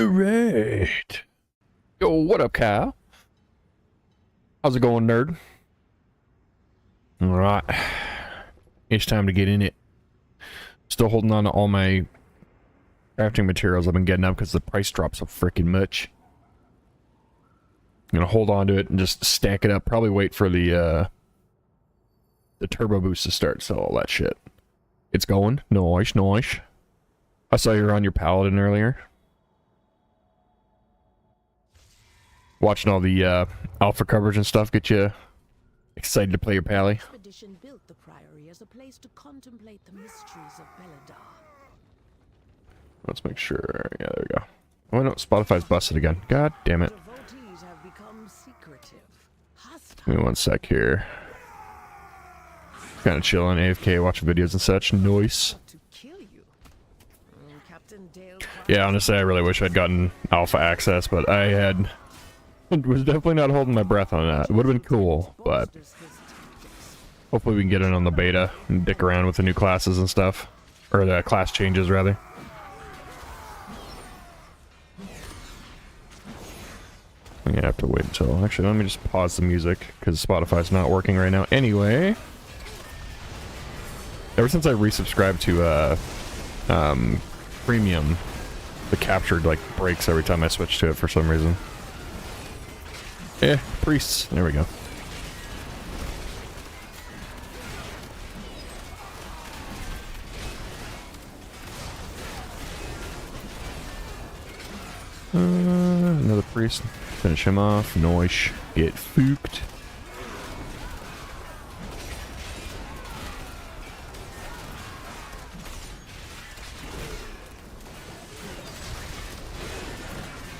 Alright. Yo, what up, Kyle? How's it going, nerd? Alright. It's time to get in it. Still holding on to all my crafting materials I've been getting up because the price dropped so freaking much. I'm gonna hold on to it and just stack it up. Probably wait for the turbo boost to start, sell all that shit. It's going. Nice, nice. I saw you were on your paladin earlier. Watching all the alpha coverage and stuff get you excited to play your pally. Expedition built the Priory as a place to contemplate the mysteries of Belladar. Let's make sure. Yeah, there we go. Oh no, Spotify's busted again. God damn it. Devotees have become secretive, hostile. Give me one sec here. Kind of chilling, AFK, watching videos and such. Nice. To kill you. Captain Dale. Yeah, honestly, I really wish I'd gotten alpha access, but I had... was definitely not holding my breath on that. It would have been cool, but... hopefully we can get in on the beta and dick around with the new classes and stuff. Or the class changes, rather. I'm gonna have to wait until... actually, let me just pause the music, because Spotify's not working right now anyway. Ever since I resubscribed to, Premium, the captured, like, breaks every time I switch to it for some reason. Yeah, priests. There we go. Another priest. Finish him off. Nice. Get fooked.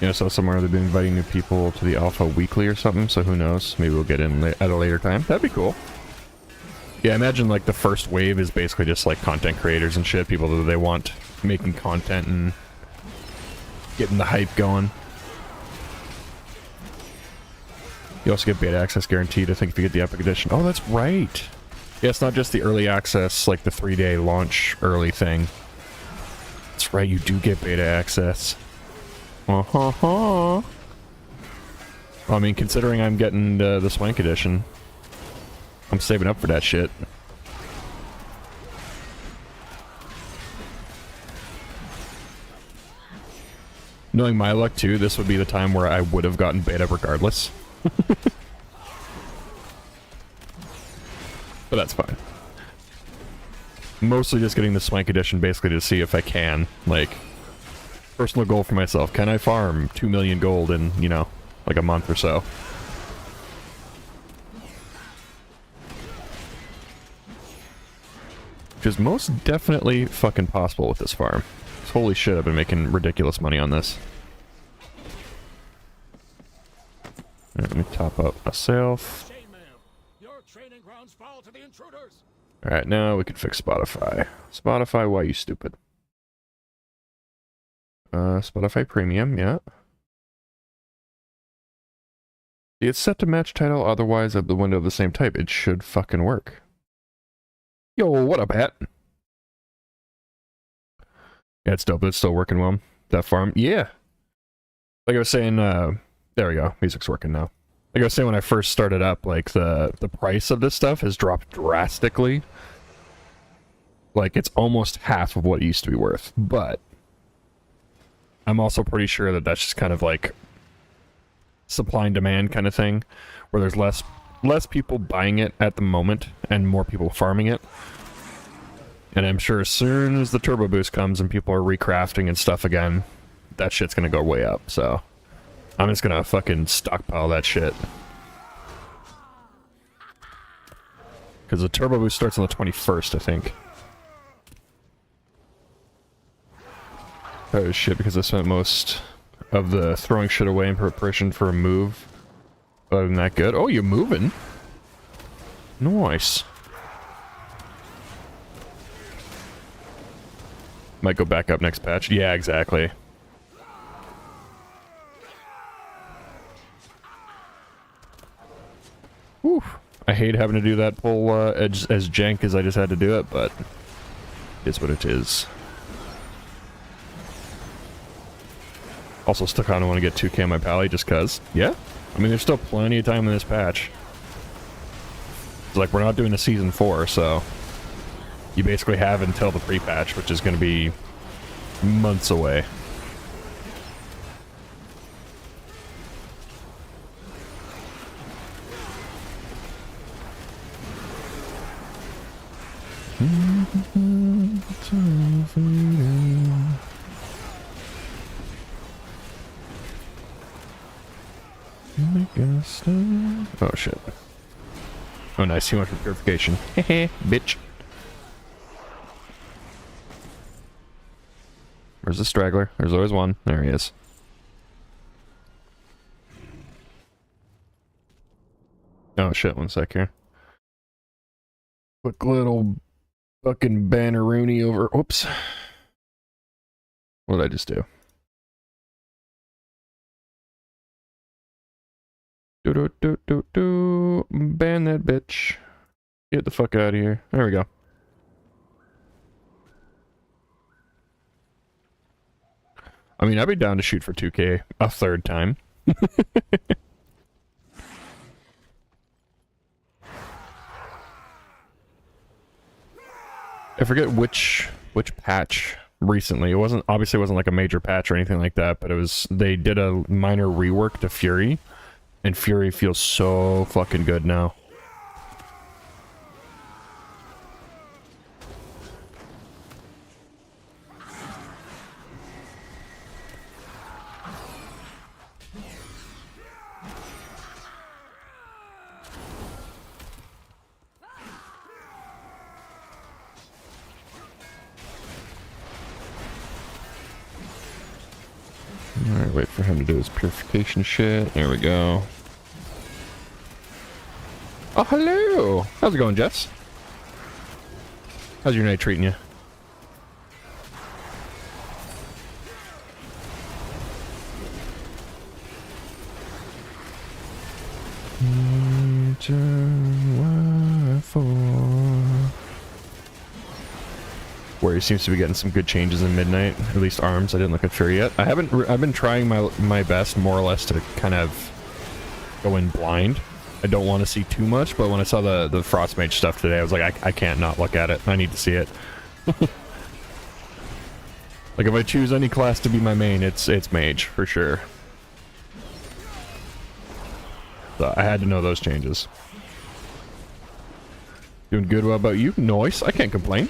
You know, so somewhere they've been inviting new people to the alpha weekly or something, so who knows? Maybe we'll get in at a later time. That'd be cool. Yeah, imagine like the first wave is basically just like content creators and shit, people that they want making content and getting the hype going. You also get beta access guaranteed, I think, if you get the Epic Edition. Oh, that's right! Yeah, it's not just the early access, like the 3-day launch early thing. That's right, you do get beta access. Well, I mean, considering I'm getting the Swank Edition, I'm saving up for that shit. Knowing my luck, too, this would be the time where I would have gotten beta regardless. But that's fine. Mostly just getting the Swank Edition basically to see if I can, like... personal goal for myself. Can I farm 2 million gold in, you know, like a month or so? Which is most definitely fucking possible with this farm. Holy shit, I've been making ridiculous money on this. Alright, let me top up myself. Alright, now we can fix Spotify. Spotify, why you stupid? Spotify Premium, yeah. It's set to match title, otherwise of the window of the same type. It should fucking work. Yo, what up, Hat? Yeah, it's dope. It's still working well. That farm, yeah. Like I was saying, there we go. Music's working now. Like I was saying when I first started up, like the price of this stuff has dropped drastically. Like it's almost half of what it used to be worth, but I'm also pretty sure that that's just kind of like supply and demand kind of thing, where there's less people buying it at the moment and more people farming it. And I'm sure as soon as the turbo boost comes and people are recrafting and stuff again, that shit's gonna go way up, so I'm just gonna fucking stockpile that shit. Because the turbo boost starts on the 21st, I think. Oh shit, because I spent most of the throwing shit away in preparation for a move. Other than that, good. Oh, you're moving? Nice. Might go back up next patch. Yeah, exactly. Whew. I hate having to do that pull as jank as I just had to do it, but it's what it is. Also, still kind of want to get 2k on my pally just because. Yeah. I mean, there's still plenty of time in this patch. It's like, we're not doing a Season 4, so... You basically have until the pre-patch, which is going to be months away. Oh shit. Oh nice, he went for purification. Hehe, bitch. Where's the straggler? There's always one. There he is. Oh shit, one sec here. Quick little fucking banneroony over. Oops. What did I just do? Ban that bitch. Get the fuck out of here. There we go. I mean, I'd be down to shoot for 2k a third time. I forget which patch recently. It wasn't like a major patch or anything like that, but it was, they did a minor rework to Fury, and Fury feels so fucking good now. Alright, wait for him to do his purification shit. There we go. Oh, hello! How's it going, Jess? How's your night treating you? Warrior seems to be getting some good changes in Midnight, at least arms. I didn't look at Fury yet. I've been trying my best, more or less, to kind of go in blind. I don't want to see too much, but when I saw the Frost Mage stuff today, I was like, I can't not look at it. I need to see it. Like, if I choose any class to be my main, it's Mage, for sure. So I had to know those changes. Doing good, what about you? Nice, I can't complain.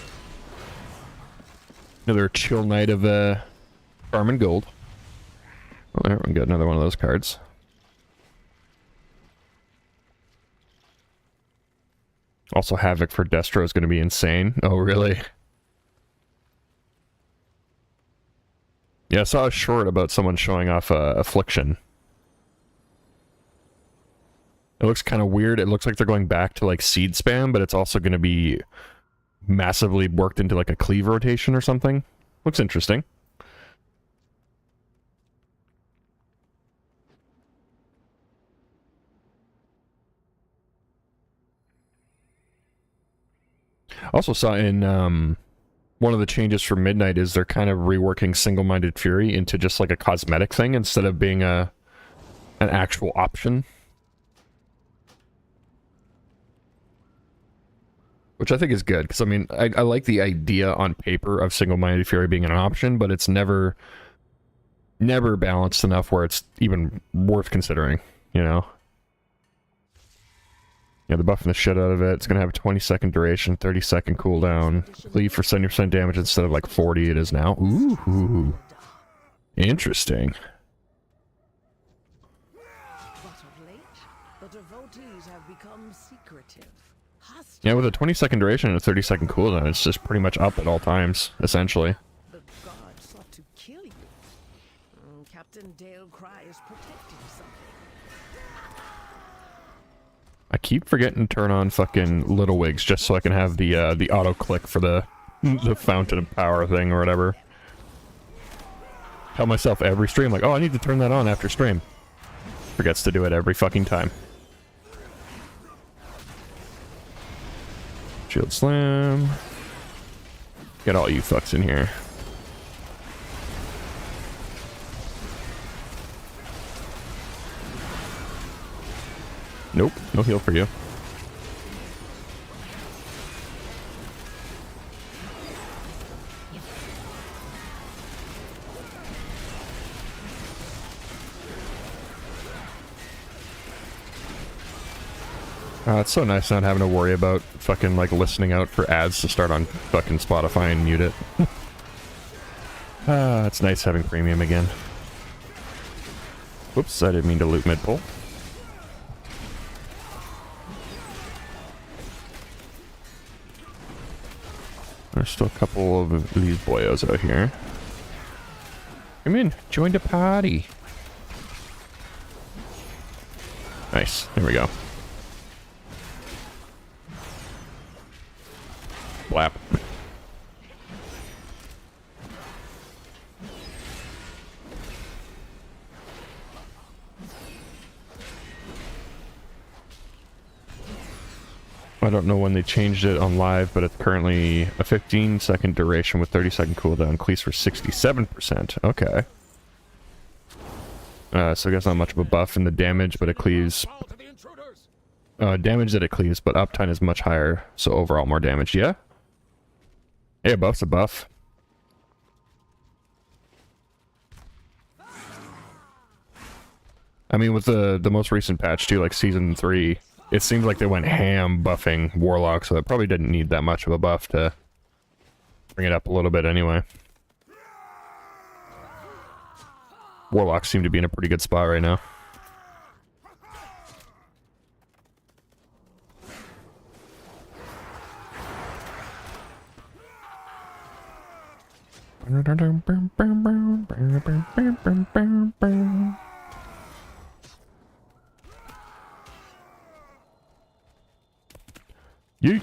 Another chill night of farm and gold. Oh, there, we got another one of those cards. Also, Havoc for Destro is going to be insane. Oh, really? Yeah, I saw a short about someone showing off Affliction. It looks kind of weird. It looks like they're going back to, like, seed spam, but it's also going to be massively worked into, like, a cleave rotation or something. Looks interesting. Also saw in one of the changes for Midnight is they're kind of reworking Single-Minded Fury into just like a cosmetic thing instead of being an actual option. Which I think is good, because I mean, I like the idea on paper of Single-Minded Fury being an option, but it's never balanced enough where it's even worth considering, you know? Yeah, they're buffing the shit out of it. It's going to have a 20-second duration, 30-second cooldown. Cleave for 70% damage instead of like 40 it is now. Ooh. Interesting. But of late, the devotees have become secretive. Yeah, with a 20-second duration and a 30-second cooldown, it's just pretty much up at all times, essentially. The god sought to kill you. Captain Dale Cry is protecting something. I keep forgetting to turn on fucking Little Wigs just so I can have the auto-click for the Fountain of Power thing or whatever. Tell myself every stream, like, oh, I need to turn that on after stream. Forgets to do it every fucking time. Shield Slam. Get all you fucks in here. Nope, no heal for you. It's so nice not having to worry about fucking, like, listening out for ads to start on fucking Spotify and mute it. It's nice having premium again. Whoops, I didn't mean to loot mid-pull. There's still a couple of these boyos out here. Come in, join the party. Nice, there we go. Blap. I don't know when they changed it on live, but it's currently a 15-second duration with 30-second cooldown. Cleaves for 67%. Okay. So I guess not much of a buff in the damage, but it cleaves... damage that it cleaves, but uptime is much higher, so overall more damage. Yeah? Yeah, buff's a buff. I mean, with the most recent patch too, like Season 3, it seems like they went ham buffing Warlock, so it probably didn't need that much of a buff to bring it up a little bit anyway. Warlocks seem to be in a pretty good spot right now. Yeet.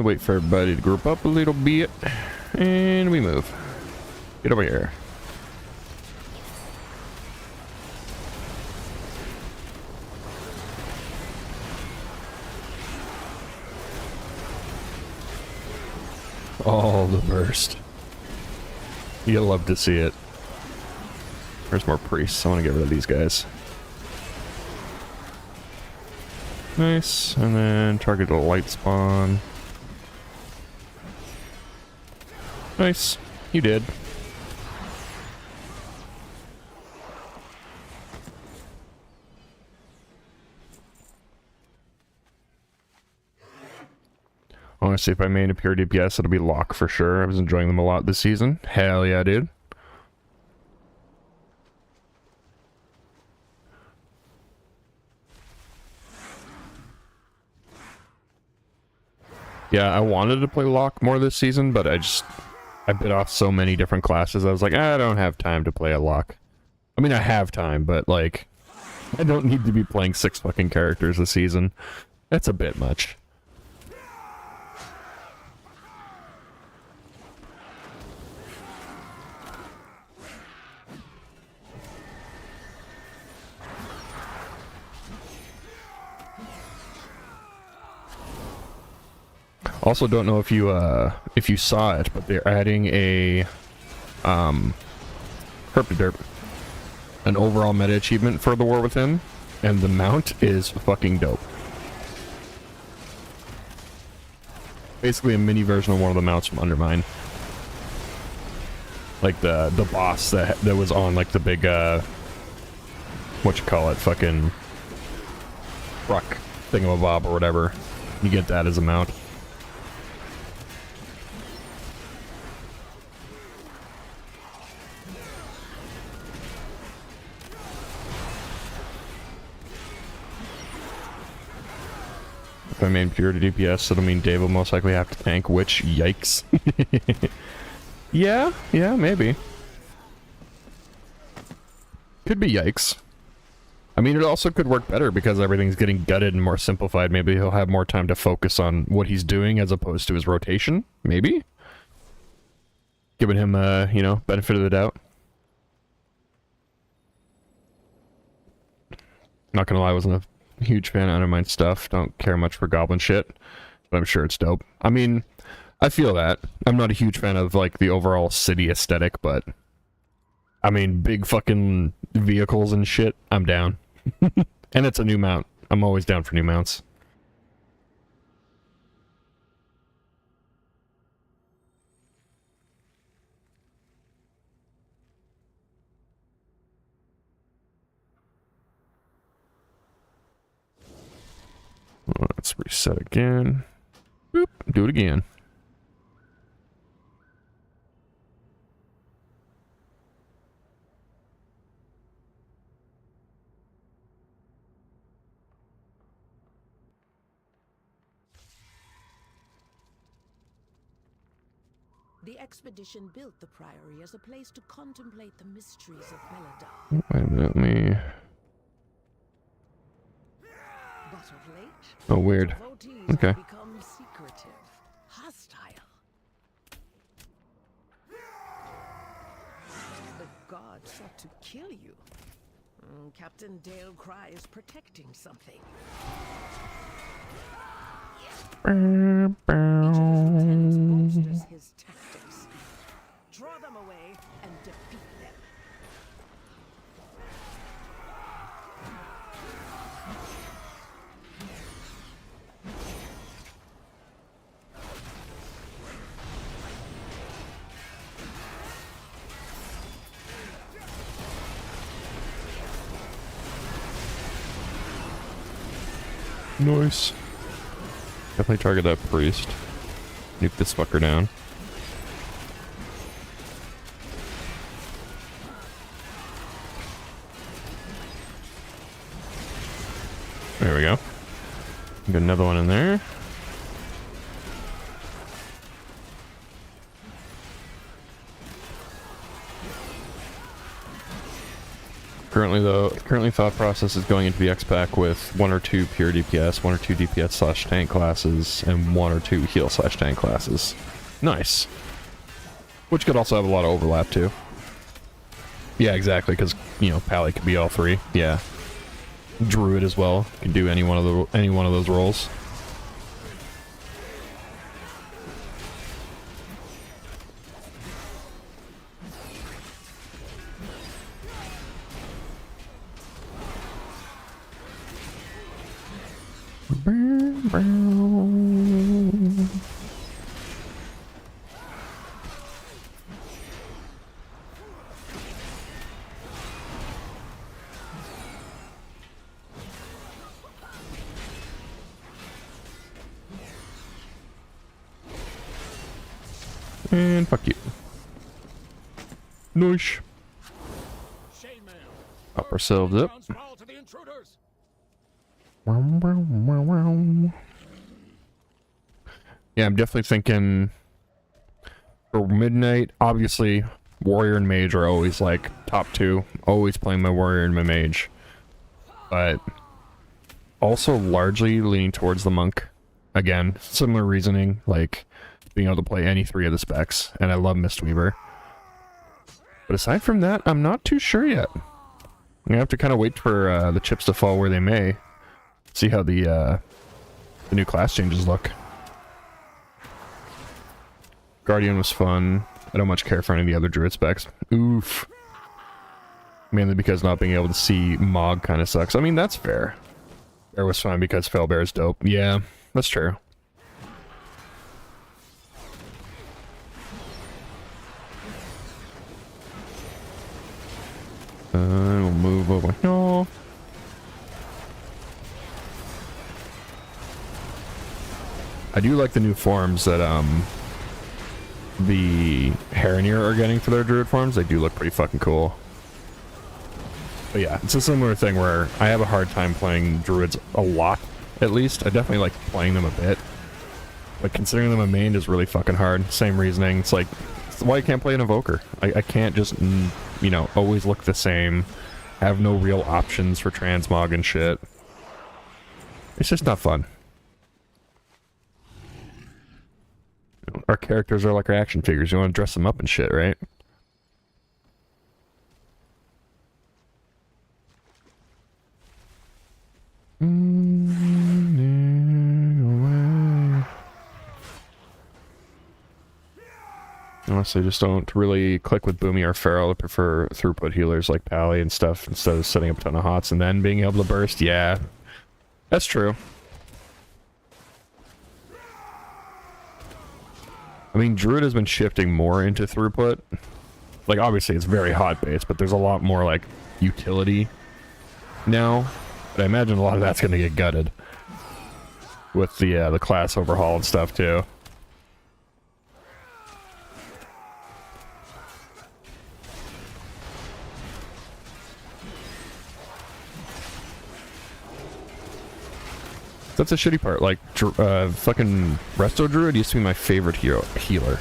Wait for everybody to group up a little bit, and we move. Get over here. Oh, the burst. You'll love to see it. There's more priests. I want to get rid of these guys. Nice. And then target the light spawn. Nice. You did. Honestly, if I made a pure DPS, it'll be Locke for sure. I was enjoying them a lot this season. Hell yeah, dude. Yeah, I wanted to play Locke more this season, but I bit off so many different classes. I was like, I don't have time to play a Locke. I mean, I have time, but like, I don't need to be playing 6 fucking characters a season. That's a bit much. Also, don't know if you saw it, but they're adding a Herp-derp, an overall meta achievement for the War Within, and the mount is fucking dope. Basically a mini version of one of the mounts from Undermine. Like the boss that was on like the big what you call it, fucking truck thingamabob or whatever. You get that as a mount. If I main pure to DPS, it'll mean Dave will most likely have to tank, which, yikes. Yeah, maybe. Could be yikes. I mean, it also could work better because everything's getting gutted and more simplified. Maybe he'll have more time to focus on what he's doing as opposed to his rotation. Maybe? Giving him, you know, benefit of the doubt. Not gonna lie, I wasn't a huge fan of Undermine stuff. Don't care much for Goblin shit, but I'm sure it's dope. I mean, I feel that. I'm not a huge fan of, like, the overall city aesthetic, but I mean, big fucking vehicles and shit, I'm down. And it's a new mount. I'm always down for new mounts. Let's reset again. Boop, do it again. The expedition built the Priory as a place to contemplate the mysteries of Belladar. Wait a minute, let me... But of late, Oh, weird. devotees Okay. have become secretive, hostile. The gods sought to kill you. Captain Dale Cry is protecting something. Each of his lieutenants bolsters his tactics. Draw them away and defeat them. Nice. Definitely target that priest. Nuke this fucker down. There we go. Got another one in there. Currently thought process is going into the X-Pack with 1 or 2 pure DPS, 1 or 2 DPS/tank classes, and 1 or 2 heal/tank classes. Nice. Which could also have a lot of overlap too. Yeah, exactly, because, you know, Pally could be all 3. Yeah. Druid as well. Can do any one of those roles. And fuck you. Nice. Up ourselves up. Yeah, I'm definitely thinking for midnight, obviously warrior and mage are always like top 2. Always playing my warrior and my mage. But also largely leaning towards the monk. Again, similar reasoning, like being able to play any 3 of the specs, and I love Mistweaver. But aside from that, I'm not too sure yet. I'm gonna have to kind of wait for the chips to fall where they may. See how the new class changes look. Guardian was fun. I don't much care for any of the other druid specs. Oof. Mainly because not being able to see Mog kind of sucks. I mean, that's fair. Bear was fun because Fellbear is dope. Yeah, that's true. We'll move over here. I do like the new forms that the Heronir are getting for their druid forms. They do look pretty fucking cool. But yeah, it's a similar thing where I have a hard time playing druids a lot, at least. I definitely like playing them a bit. But considering them a main is really fucking hard. Same reasoning. It's like, it's why I can't play an Evoker. I can't just, you know, always look the same. Have no real options for transmog and shit. It's just not fun. Our characters are like our action figures. You want to dress them up and shit, right? Honestly, just don't really click with Boomy or Feral. I prefer throughput healers like Pally and stuff instead of setting up a ton of hots and then being able to burst. Yeah, that's true. I mean, Druid has been shifting more into throughput. Like, obviously, it's very hot based, but there's a lot more, like, utility now. But I imagine a lot of that's going to get gutted with the class overhaul and stuff, too. That's a shitty part. Like, fucking Resto Druid used to be my favorite healer.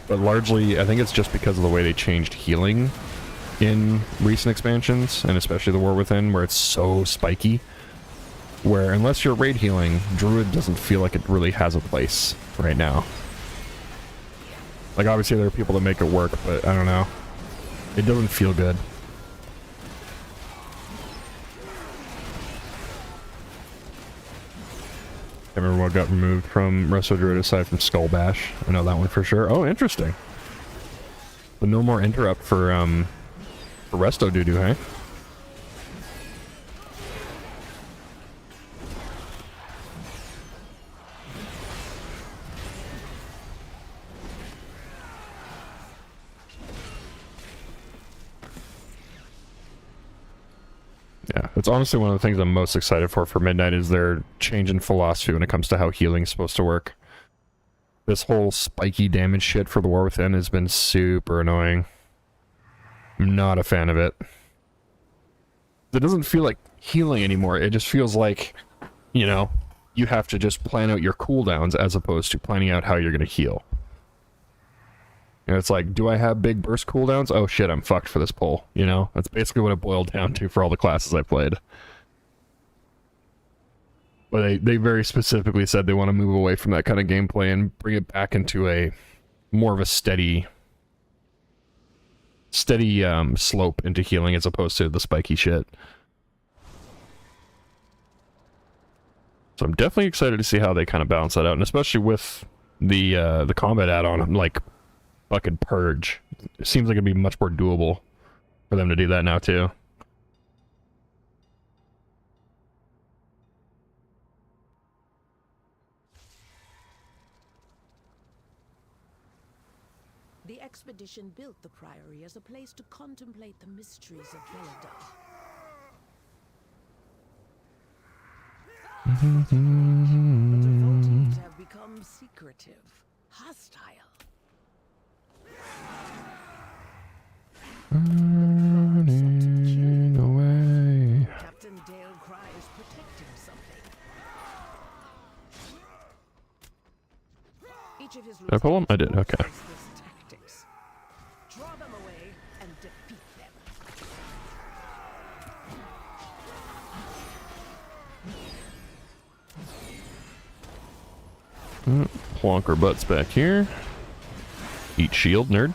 But largely, I think it's just because of the way they changed healing in recent expansions, and especially the War Within, where it's so spiky. Where, unless you're raid healing, Druid doesn't feel like it really has a place right now. Like, obviously there are people that make it work, but I don't know. It doesn't feel good. Can't remember what got removed from Resto Druid aside from Skull Bash. I know that one for sure. Oh, interesting. But no more interrupt for Resto Doo-Doo, hey? Yeah, it's honestly one of the things I'm most excited for Midnight is their change in philosophy when it comes to how healing's supposed to work. This whole spiky damage shit for the War Within has been super annoying. I'm not a fan of it. It doesn't feel like healing anymore. It just feels like, you know, you have to just plan out your cooldowns as opposed to planning out how you're going to heal. And it's like, do I have big burst cooldowns? Oh shit, I'm fucked for this pull, you know? That's basically what it boiled down to for all the classes I played. But they very specifically said they want to move away from that kind of gameplay and bring it back into a more of a steady slope into healing as opposed to the spiky shit. So I'm definitely excited to see how they kind of balance that out, and especially with the combat add-on, like fucking Purge. It seems like it'd be much more doable for them to do that now too. The expedition built the Priory as a place to contemplate the mysteries of Belladar. But devotees have become secretive, hostile. Running away. Captain Dale Cry is protecting something. Each of his Did I pull him? I did, okay. Tactics. Draw them away and defeat them. Plonk our butts back here. Eat shield, nerd.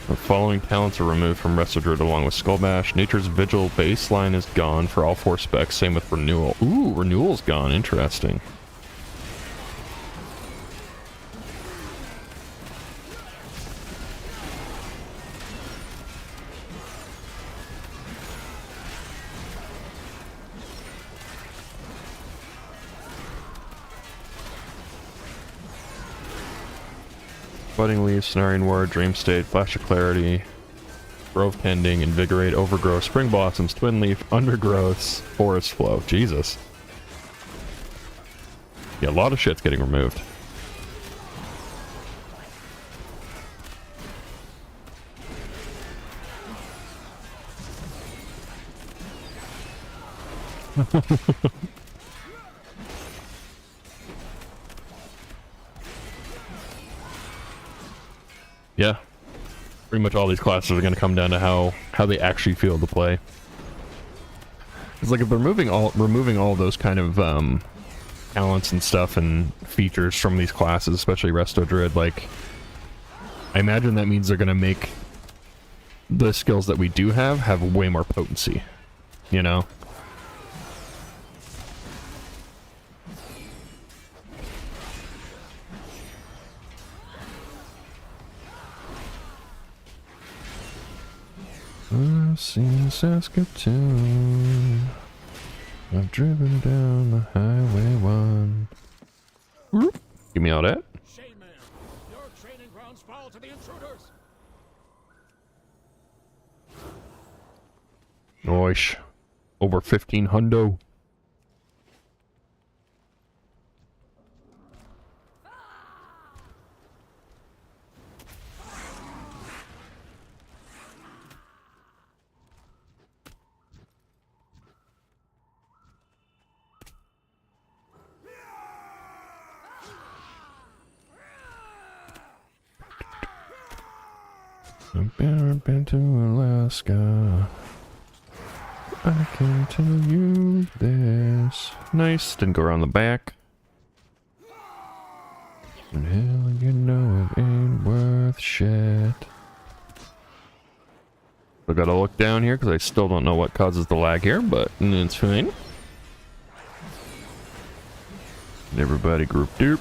The following talents are removed from Resto Druid along with Skull Bash. Nature's Vigil baseline is gone for all 4 specs, same with Renewal. Ooh, Renewal's gone, interesting. Budding Leaf, Cenarian Ward, Dream State, Flash of Clarity, Grove Pending, Invigorate, Overgrowth, Spring Blossoms, Twin Leaf, Undergrowths, Forest Flow. Jesus. Yeah, a lot of shit's getting removed. Yeah, pretty much all these classes are going to come down to how they actually feel to play. It's like if they're removing all those kind of talents and stuff and features from these classes, especially Resto Druid, like I imagine that means they're going to make the skills that we do have way more potency, you know? I've seen Saskatoon. I've driven down the Highway 1. Give me all that. Shame, man. Your training grounds fall to the intruders. Nice. Over 15 hundo. I've been to Alaska. I can tell you this. Nice. Didn't go around the back. And hell, you know it ain't worth shit. I gotta look down here because I still don't know what causes the lag here, but it's fine. Everybody group dupe.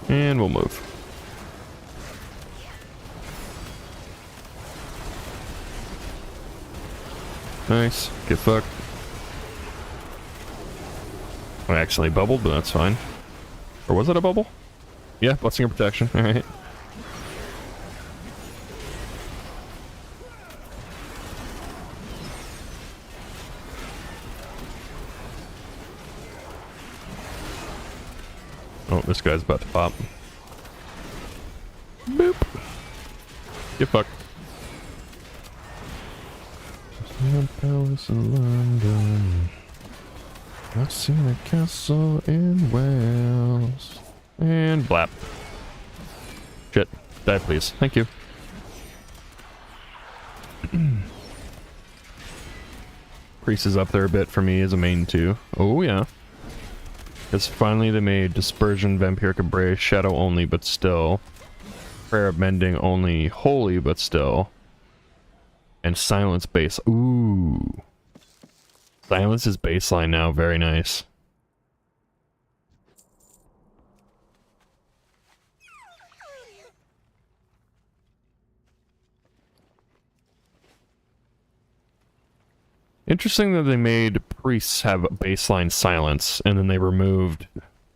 And we'll move. Nice. Get fucked. I actually bubbled, but that's fine. Or was it a bubble? Yeah, blessing of protection. Alright. Oh, this guy's about to pop. Boop. Get fucked. Palace in London. I've seen a castle in Wales. And blap. Shit. Die, please. Thank you. Priest is up there a bit for me as a main too. Oh, yeah. Because finally they made Dispersion, Vampiric Embrace, Shadow only, but still. Prayer of Mending only, Holy, but still. And Silence base. Ooh. Silence is baseline now. Very nice. Interesting that they made priests have baseline silence, and then they removed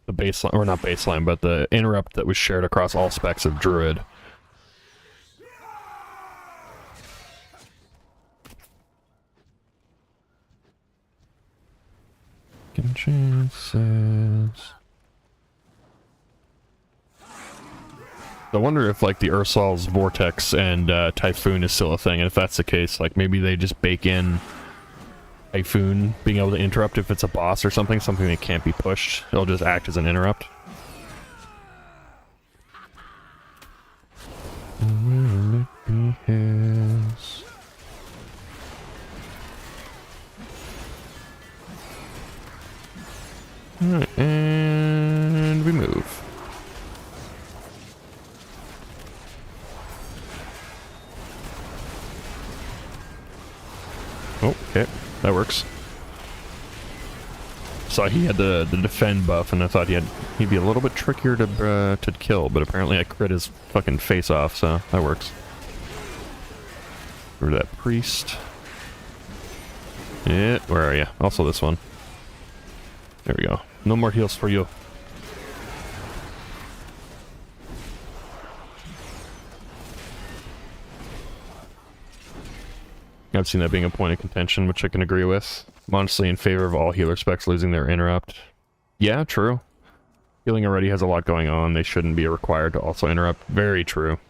the baseline, or not baseline, but the interrupt that was shared across all specs of druid. Chances. I wonder if like the Ursol's Vortex and Typhoon is still a thing, and if that's the case, like maybe they just bake in Typhoon being able to interrupt if it's a boss or something that can't be pushed. It'll just act as an interrupt. Will it be his? Alright, and we move. Oh, okay, that works. Saw he had the defend buff, and I thought he'd be a little bit trickier to kill, but apparently I crit his fucking face off, so that works. Over that priest. Yeah, where are you? Also this one. There we go. No more heals for you. I've seen that being a point of contention, which I can agree with. I'm honestly in favor of all healer specs losing their interrupt. Yeah, true. Healing already has a lot going on. They shouldn't be required to also interrupt. Very true.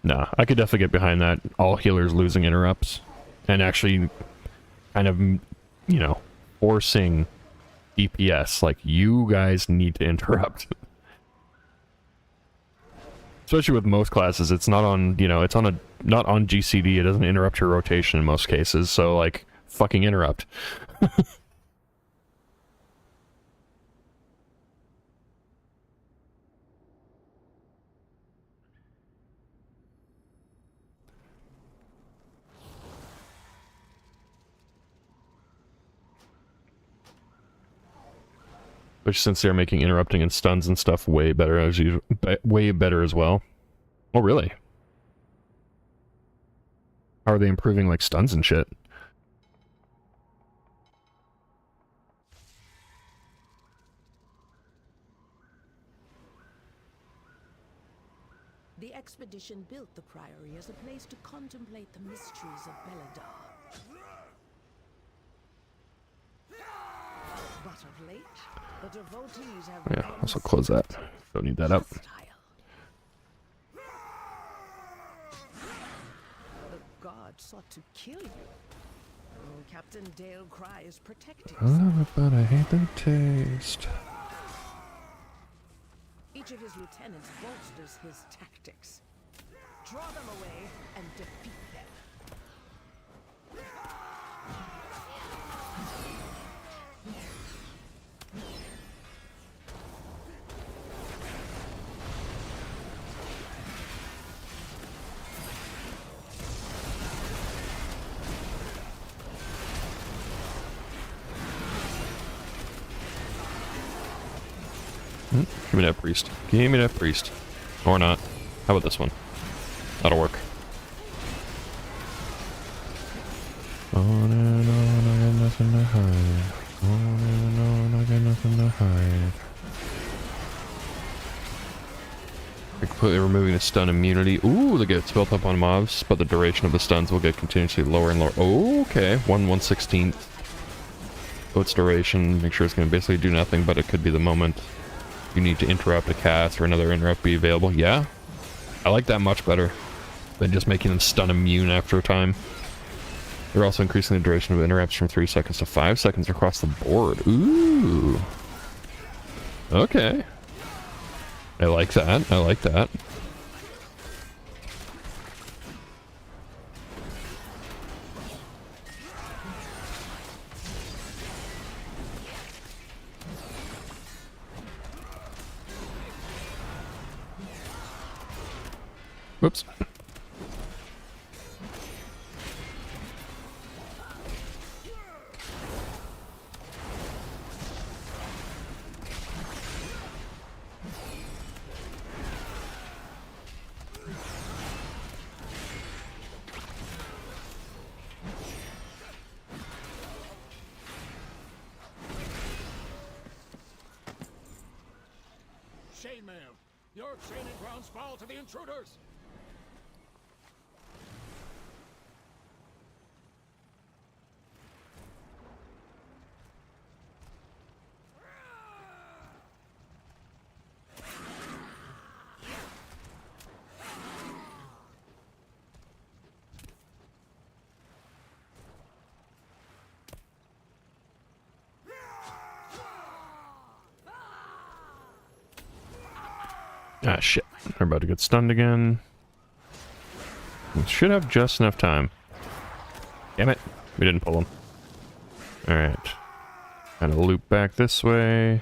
Nah, I could definitely get behind that. All healers losing interrupts. And actually kind of, you know, forcing DPS. Like, you guys need to interrupt. Especially with most classes, it's not on, you know, it's on not on GCD. It doesn't interrupt your rotation in most cases. So, like, fucking interrupt. Especially since they're making interrupting and stuns and stuff way better as usual, way better as well. Oh, really? How are they improving like stuns and shit? The expedition built the Priory as a place to contemplate the mysteries of Beledar. But of late, the devotees have Yeah, also close that. Don't need that up. hostile. The god sought to kill you. Captain Dale Cry is protecting I love it, but I hate the taste. Each of his lieutenants bolsters his tactics. Draw them away and defeat them. Give me that priest. Give me that priest. Or not. How about this one? That'll work. On and on, I got nothing to hide. On and on, I got nothing to hide. We're completely removing the stun immunity. Ooh, that gets built up on mobs, but the duration of the stuns will get continuously lower and lower. Oh, okay. 1/116th. So its duration, make sure it's going to basically do nothing, but it could be the moment you need to interrupt a cast or another interrupt be available. Yeah, I like that much better than just making them stun immune after a time. They're also increasing the duration of interrupts from 3 seconds to 5 seconds across the board. Ooh. Okay. I like that. I like that. Whoops. Chainmail, your training grounds fall to the intruders. Ah, shit. They're about to get stunned again. We should have just enough time. Damn it. We didn't pull them. Alright. Gotta loop back this way.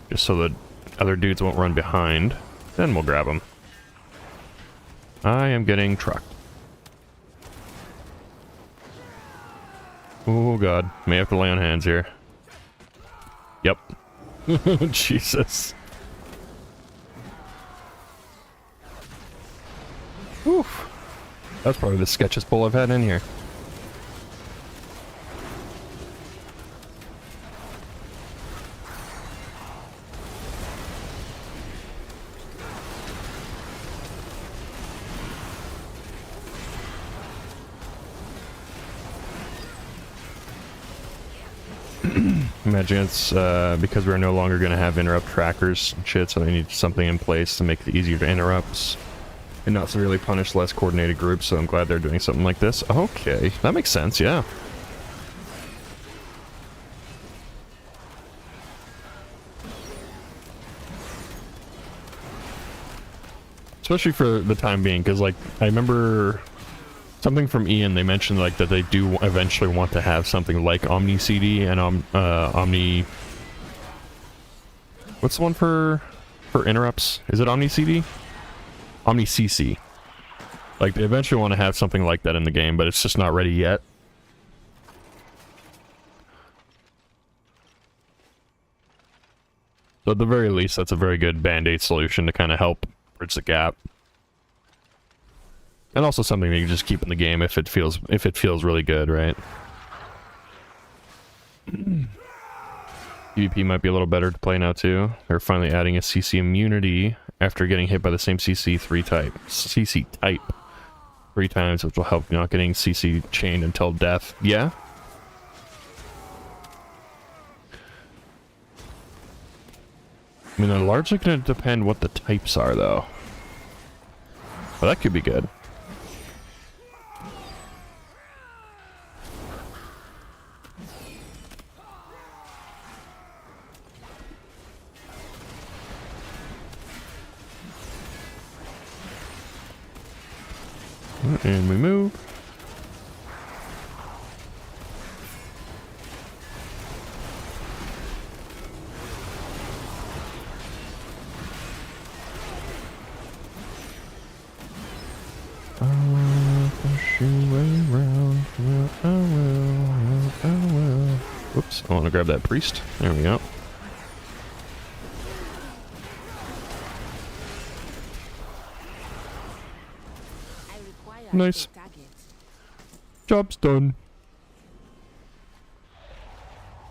Just so the other dudes won't run behind. Then we'll grab them. I am getting trucked. Oh god. May have to lay on hands here. Yep. Jesus. Oof. That's probably the sketchiest pull I've had in here. Imagine it's because we're no longer going to have interrupt trackers and shit, so they need something in place to make it easier to interrupt and not severely punish less coordinated groups, so I'm glad they're doing something like this. Okay, that makes sense, yeah. Especially for the time being, because, like, I remember something from Ian, they mentioned, like, that they do eventually want to have something like Omni CD and Omni... What's the one for interrupts? Is it Omni CD? Omni CC. Like, they eventually want to have something like that in the game, but it's just not ready yet. So at the very least, that's a very good band-aid solution to kind of help bridge the gap. And also something that you can just keep in the game if it feels really good, right? PvP might be a little better to play now too. They're finally adding a CC immunity after getting hit by the same CC type 3 times, which will help not getting CC chained until death. Yeah. I mean, they're largely going to depend what the types are, though. But that could be good. And we move. I will push you around. I will. Oops, I want to grab that priest. There we go. Nice. Job's done.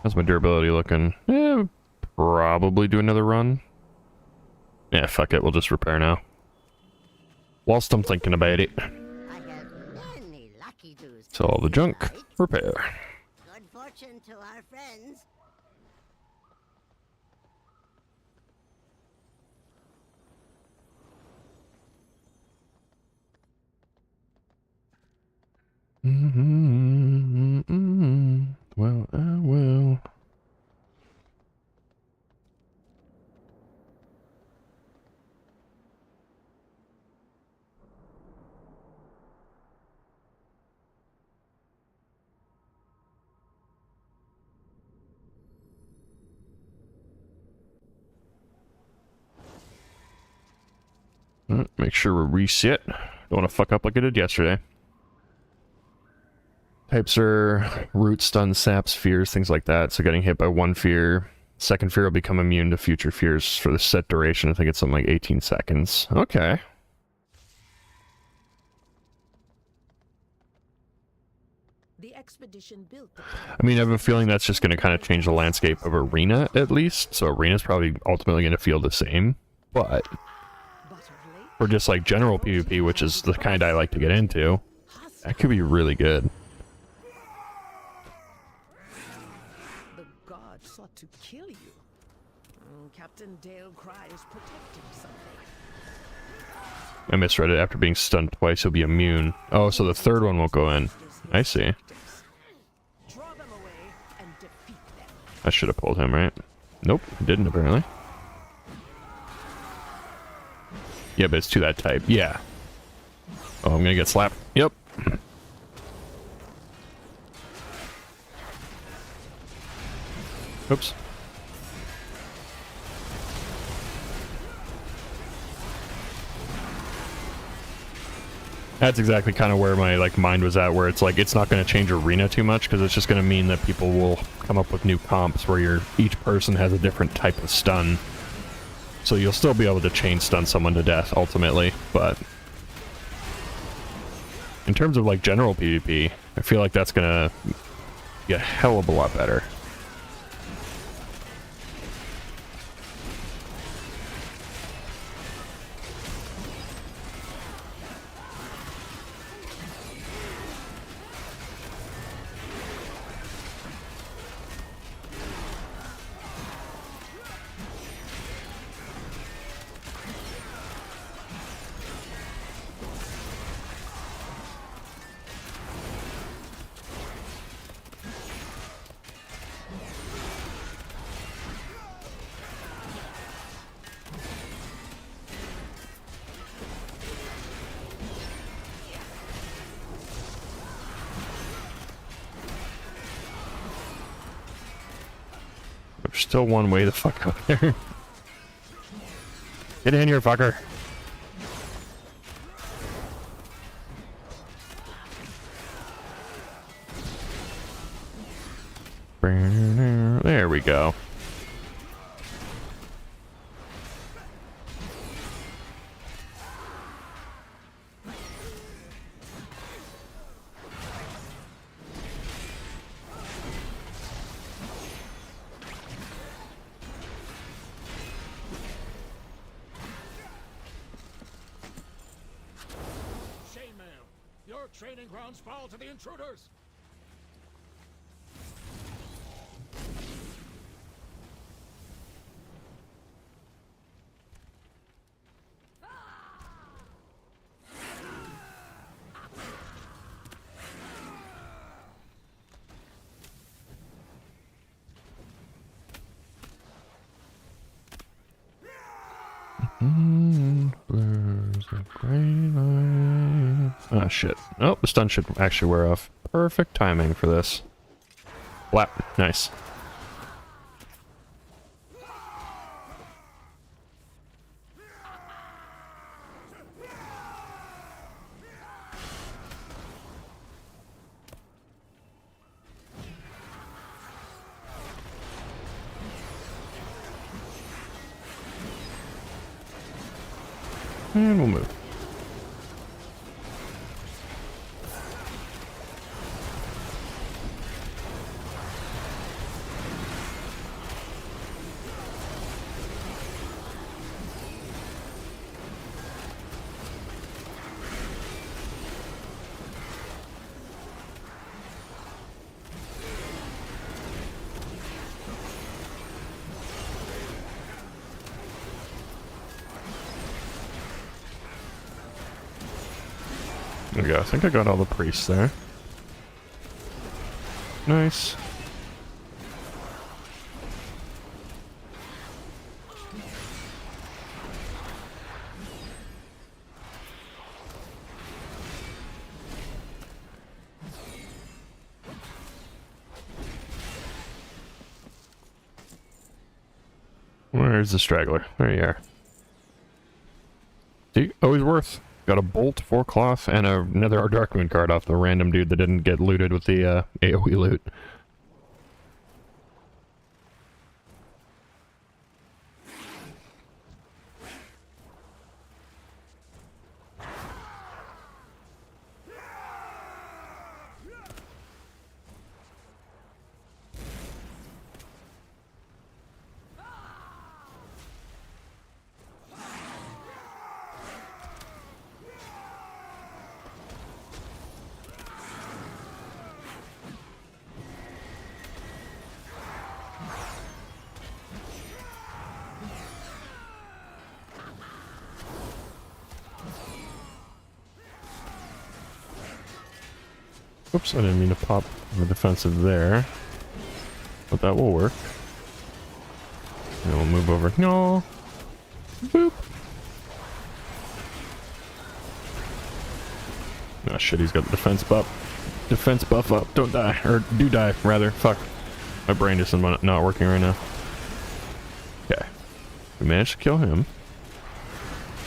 How's my durability looking? Yeah, probably do another run. Yeah, fuck it. We'll just repair now. Whilst I'm thinking about it. So all the junk, repair. Good fortune to our friends. Well, I will. Make sure we reset. Don't want to fuck up like I did yesterday. Types are root, stun, saps, fears, things like that. So getting hit by one fear. Second fear will become immune to future fears for the set duration. I think it's something like 18 seconds. Okay. The expedition built the I mean, I have a feeling that's just going to kind of change the landscape of Arena, at least. So Arena's probably ultimately going to feel the same. But for just like general PvP, which is the kind I like to get into, that could be really good. The god sought to kill you. Captain Dale Cry is protecting something. I misread it. After being stunned twice, he'll be immune. Oh, so the third one won't go in. I see. Draw them away and defeat them. I should have pulled him, right? Nope, didn't apparently. Yeah, but it's to that type. Yeah. Oh, I'm gonna get slapped. Yep. Oops. That's exactly kind of where my mind was at, where it's like it's not going to change Arena too much because it's just going to mean that people will come up with new comps where each person has a different type of stun. So you'll still be able to chain stun someone to death ultimately, but in terms of like general PvP, I feel like that's going to get a hell of a lot better. There's still one way the fuck out there. Get in here, fucker. There we go. Your training grounds fall to the intruders. Oh shit. Oh, the stun should actually wear off. Perfect timing for this. Flap. Nice. And we'll move. There we go. I think I got all the priests there. Nice. Where's the straggler? There you are. See? Always worth. Got a bolt, 4 cloth, and another Darkmoon card off the random dude that didn't get looted with the AoE loot. Oops, I didn't mean to pop the defensive there. But that will work. And we'll move over. No. Boop. Oh shit, he's got the defense buff. Defense buff up. Don't die. Or do die, rather. Fuck. My brain is not working right now. Okay. We managed to kill him.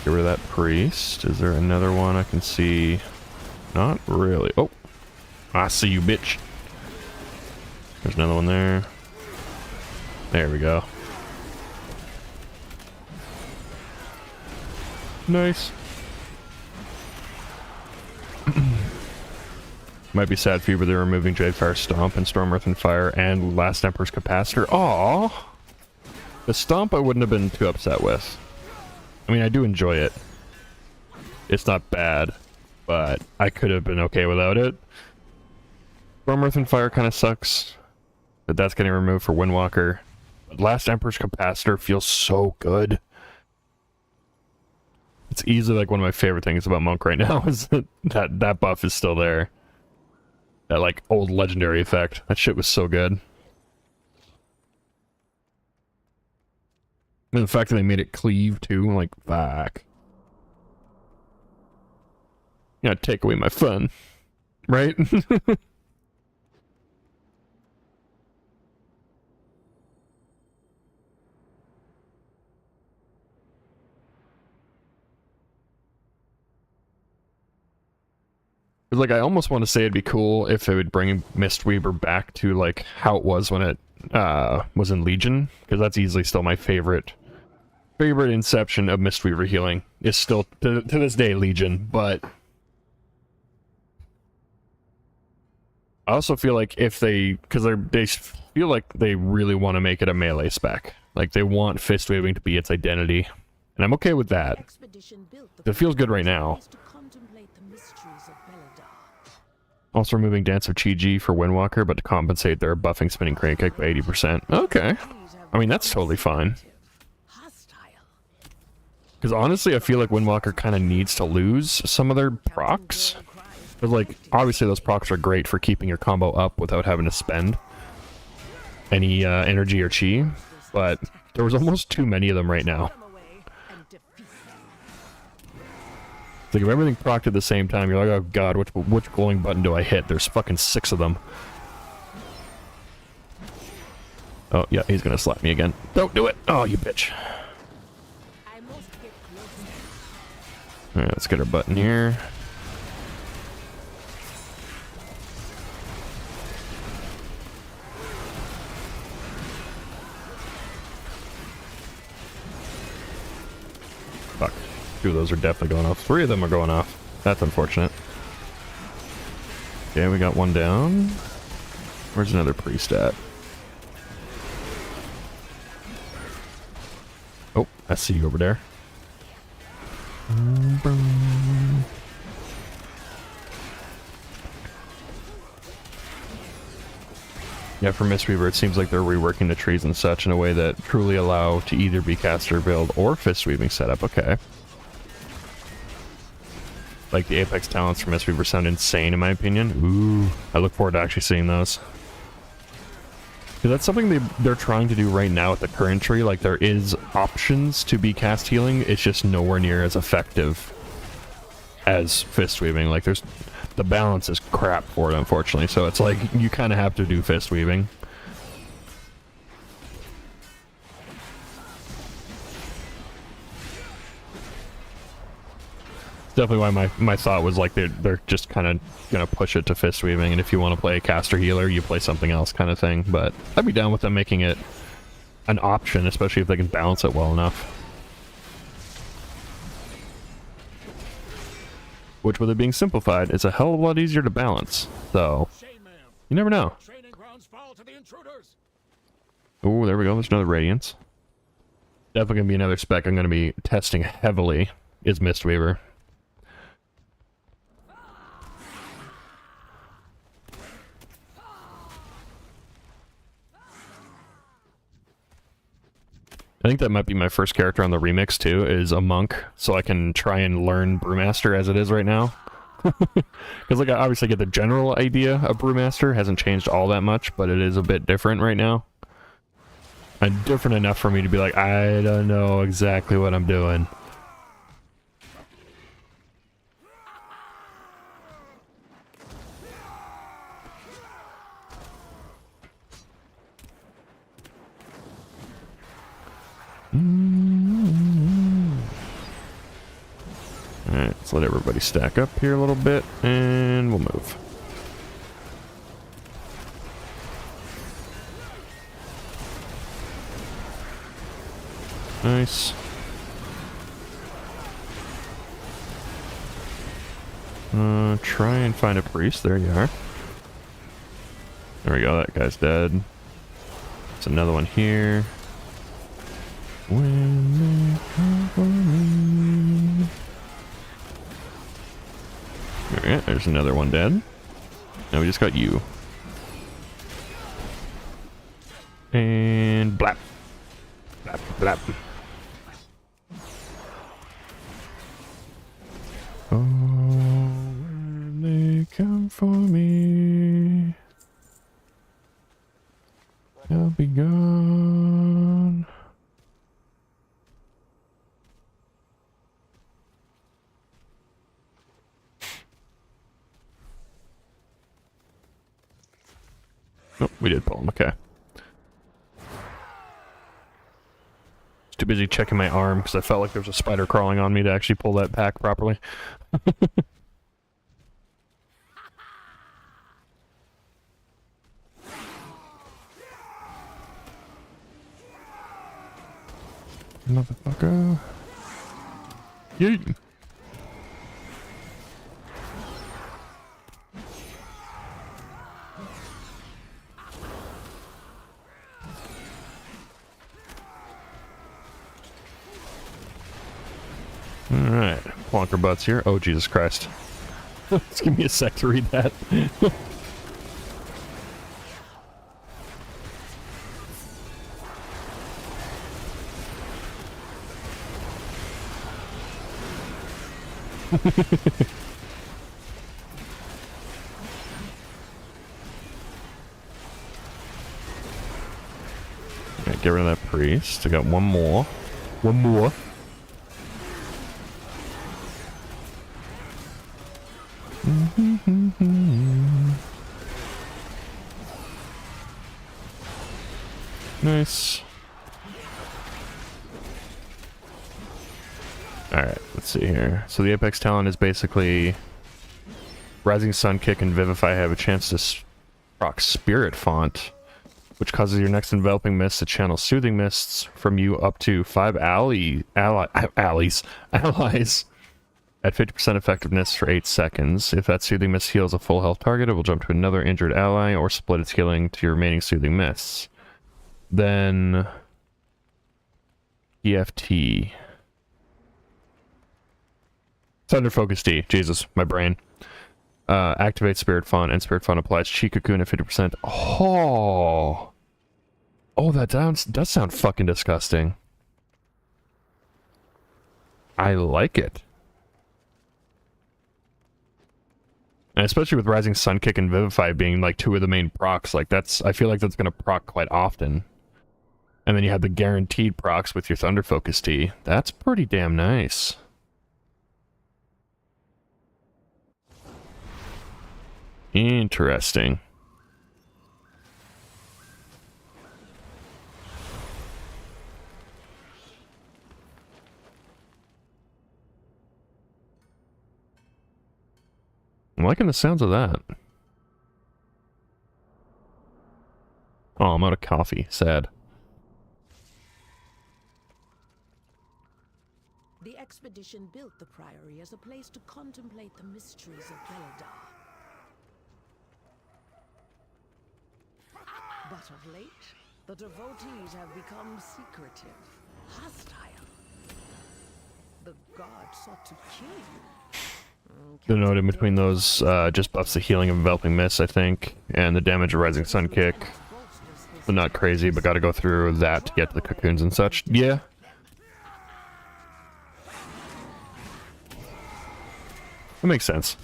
Get rid of that priest. Is there another one I can see? Not really. Oh. I see you, bitch. There's another one there. There we go. Nice. Might be sad for you, but they're removing Jadefire Stomp and Storm Earth and Fire and Last Emperor's Capacitor. Aww. The Stomp I wouldn't have been too upset with. I mean, I do enjoy it. It's not bad, but I could have been okay without it. Storm Earth and Fire kind of sucks, but that's getting removed for Windwalker. But Last Emperor's Capacitor feels so good. It's easily like one of my favorite things about Monk right now is that buff is still there. That like old legendary effect. That shit was so good. And the fact that they made it cleave too, like fuck. You know, take away my fun, right? Like, I almost want to say it'd be cool if they would bring Mistweaver back to, like, how it was when it was in Legion, because that's easily still my favorite inception of Mistweaver healing, is still, to this day, Legion, but I also feel like if they, because they feel like they really want to make it a melee spec, like, they want fist waving to be its identity, and I'm okay with that. It feels good right now. Also removing Dance of Chi-Ji for Windwalker, but to compensate, they're buffing Spinning Crane Kick by 80%. Okay. I mean, that's totally fine. Because honestly, I feel like Windwalker kind of needs to lose some of their procs. But like, obviously those procs are great for keeping your combo up without having to spend any energy or chi. But there was almost too many of them right now. It's like if everything procced at the same time, you're like, oh god, which glowing button do I hit? There's fucking 6 of them. Oh, yeah, he's gonna slap me again. Don't do it! Oh, you bitch. Alright, let's get our button here. Fuck. 2 of those are definitely going off. 3 of them are going off. That's unfortunate. Okay, we got one down. Where's another priest at? Oh, I see you over there. Yeah, for Mistweaver, it seems like they're reworking the trees and such in a way that truly allow to either be caster build or fist weaving setup. Okay. Like the Apex talents for Mistweaver sound insane in my opinion. Ooh, I look forward to actually seeing those. Because that's something they're trying to do right now with the current tree. Like, there is options to be cast healing, it's just nowhere near as effective as fist weaving. Like, there's the balance is crap for it, unfortunately. So it's like you kind of have to do fist weaving. Definitely why my thought was like they're just kind of gonna push it to fist weaving, and if you want to play a caster healer, you play something else kind of thing. But I'd be down with them making it an option, especially if they can balance it well enough. Which, with it being simplified, is a hell of a lot easier to balance. So you never know. Oh, there we go. There's another Radiance. Definitely gonna be another spec I'm gonna be testing heavily. Is Mistweaver. I think that might be my first character on the remix too, is a monk, so I can try and learn Brewmaster as it is right now. Because like I obviously get the general idea of Brewmaster, hasn't changed all that much, but it is a bit different right now. And different enough for me to be like, I don't know exactly what I'm doing. Alright, let's let everybody stack up here a little bit, and we'll move. Nice. Try and find a priest. There you are. There we go, that guy's dead. There's another one here. When they come for me. Alright, there's another one dead. Now we just got you. And blap. Blap, blap. Oh, when they come for me, I'll be gone. Oh, we did pull him, okay. Was too busy checking my arm because I felt like there was a spider crawling on me to actually pull that pack properly. Motherfucker. Yeet. Alright, plonker butts here. Oh, Jesus Christ. Just give me a sec to read that. Alright, get rid of that priest. I got one more. One more. Nice. Alright, let's see here. So the Apex talent is basically Rising Sun Kick and Vivify have a chance to proc Spirit Font, which causes your next enveloping mist to channel soothing mists from you up to 5 allies at 50% effectiveness for 8 seconds. If that soothing mist heals a full health target, it will jump to another injured ally or split its healing to your remaining soothing mists. Then EFT. Thunder Focus D. Jesus, my brain. Activate Spirit Font, and Spirit Font applies Chi Cocoon at 50%. Oh! Oh, that does sound fucking disgusting. I like it. And especially with Rising Sun Kick and Vivify being like two of the main procs, like I feel like that's gonna proc quite often. And then you have the guaranteed procs with your Thunder Focus T. That's pretty damn nice. Interesting. I'm liking the sounds of that. Oh, I'm out of coffee. Sad. The expedition built the Priory as a place to contemplate the mysteries of Beladar. But of late, the devotees have become secretive, hostile. The gods sought to kill you. The note in between those just buffs the healing of Enveloping Mist, I think, and the damage of Rising Sun Kick. But not crazy, but gotta go through that to get to the cocoons and such. Yeah. That makes sense.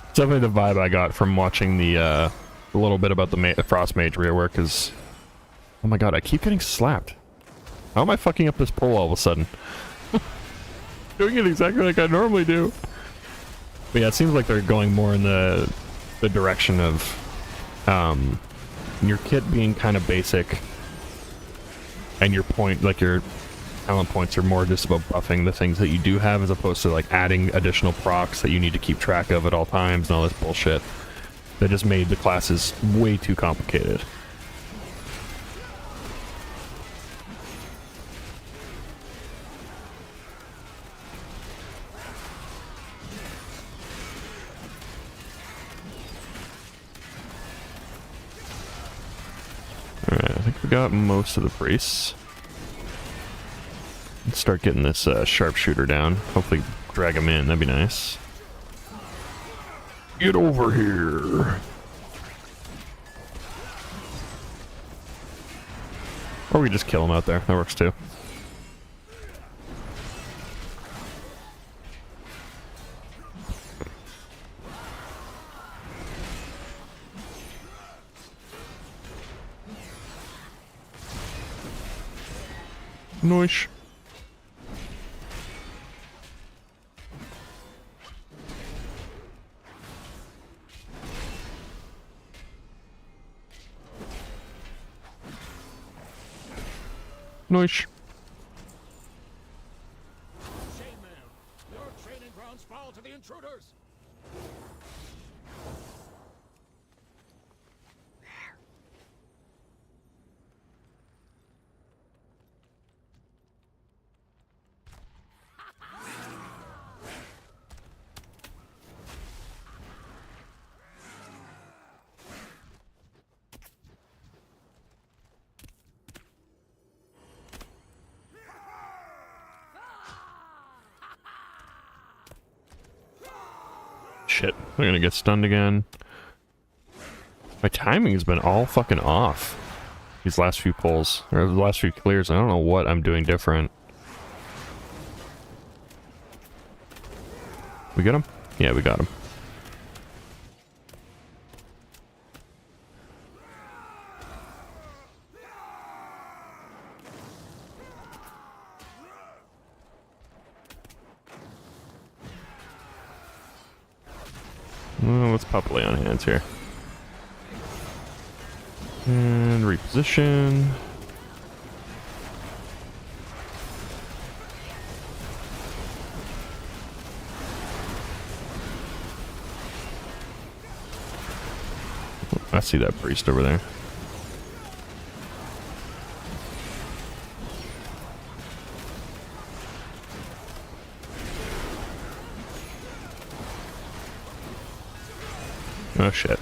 It's definitely the vibe I got from watching the little bit about the Frost Mage rework, is... Oh my god, I keep getting slapped. How am I fucking up this pole all of a sudden? Doing it exactly like I normally do. But yeah, it seems like they're going more in the direction of your kit being kind of basic, and your point, like your talent points, are more just about buffing the things that you do have, as opposed to like adding additional procs that you need to keep track of at all times and all this bullshit. That just made the classes way too complicated. Alright, I think we got most of the priests. Let's start getting this sharpshooter down. Hopefully drag him in, that'd be nice. Get over here! Or we just kill him out there, that works too. Noish. Noish. Shame, man. Your training grounds fall to the intruders. shit. I'm gonna get stunned again. My timing has been all fucking off. These last few pulls, or the last few clears. I don't know what I'm doing different. We got him? Yeah, we got him. Well, let's pop lay on hands here. And reposition. I see that priest over there. Oh shit.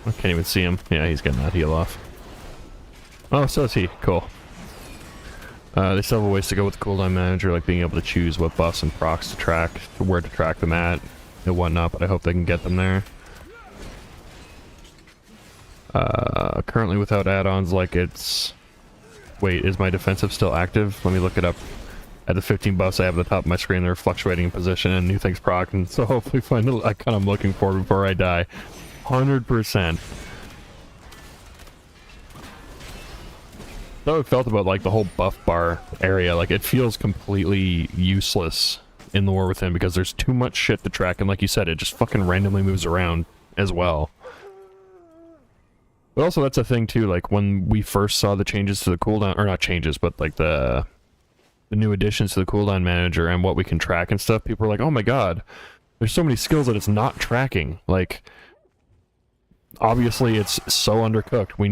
I can't even see him. Yeah, he's getting that heal off. Oh, so is he. Cool. They still have a ways to go with the cooldown manager, like being able to choose what buffs and procs to track, where to track them at, and whatnot, but I hope they can get them there. Currently without add-ons, like it's... Wait, is my defensive still active? Let me look it up. At the 15 buffs I have at the top of my screen, they're fluctuating in position and new things proc, and so hopefully find the icon I'm looking for before I die. 100%. So it felt about like the whole buff bar area, like it feels completely useless in the War Within because there's too much shit to track, and like you said, it just fucking randomly moves around as well. But also that's a thing too, like when we first saw the changes to the cooldown, or not changes, but like the new additions to the cooldown manager and what we can track and stuff, people were like, oh my god, there's so many skills that it's not tracking. Like, obviously it's so undercooked, we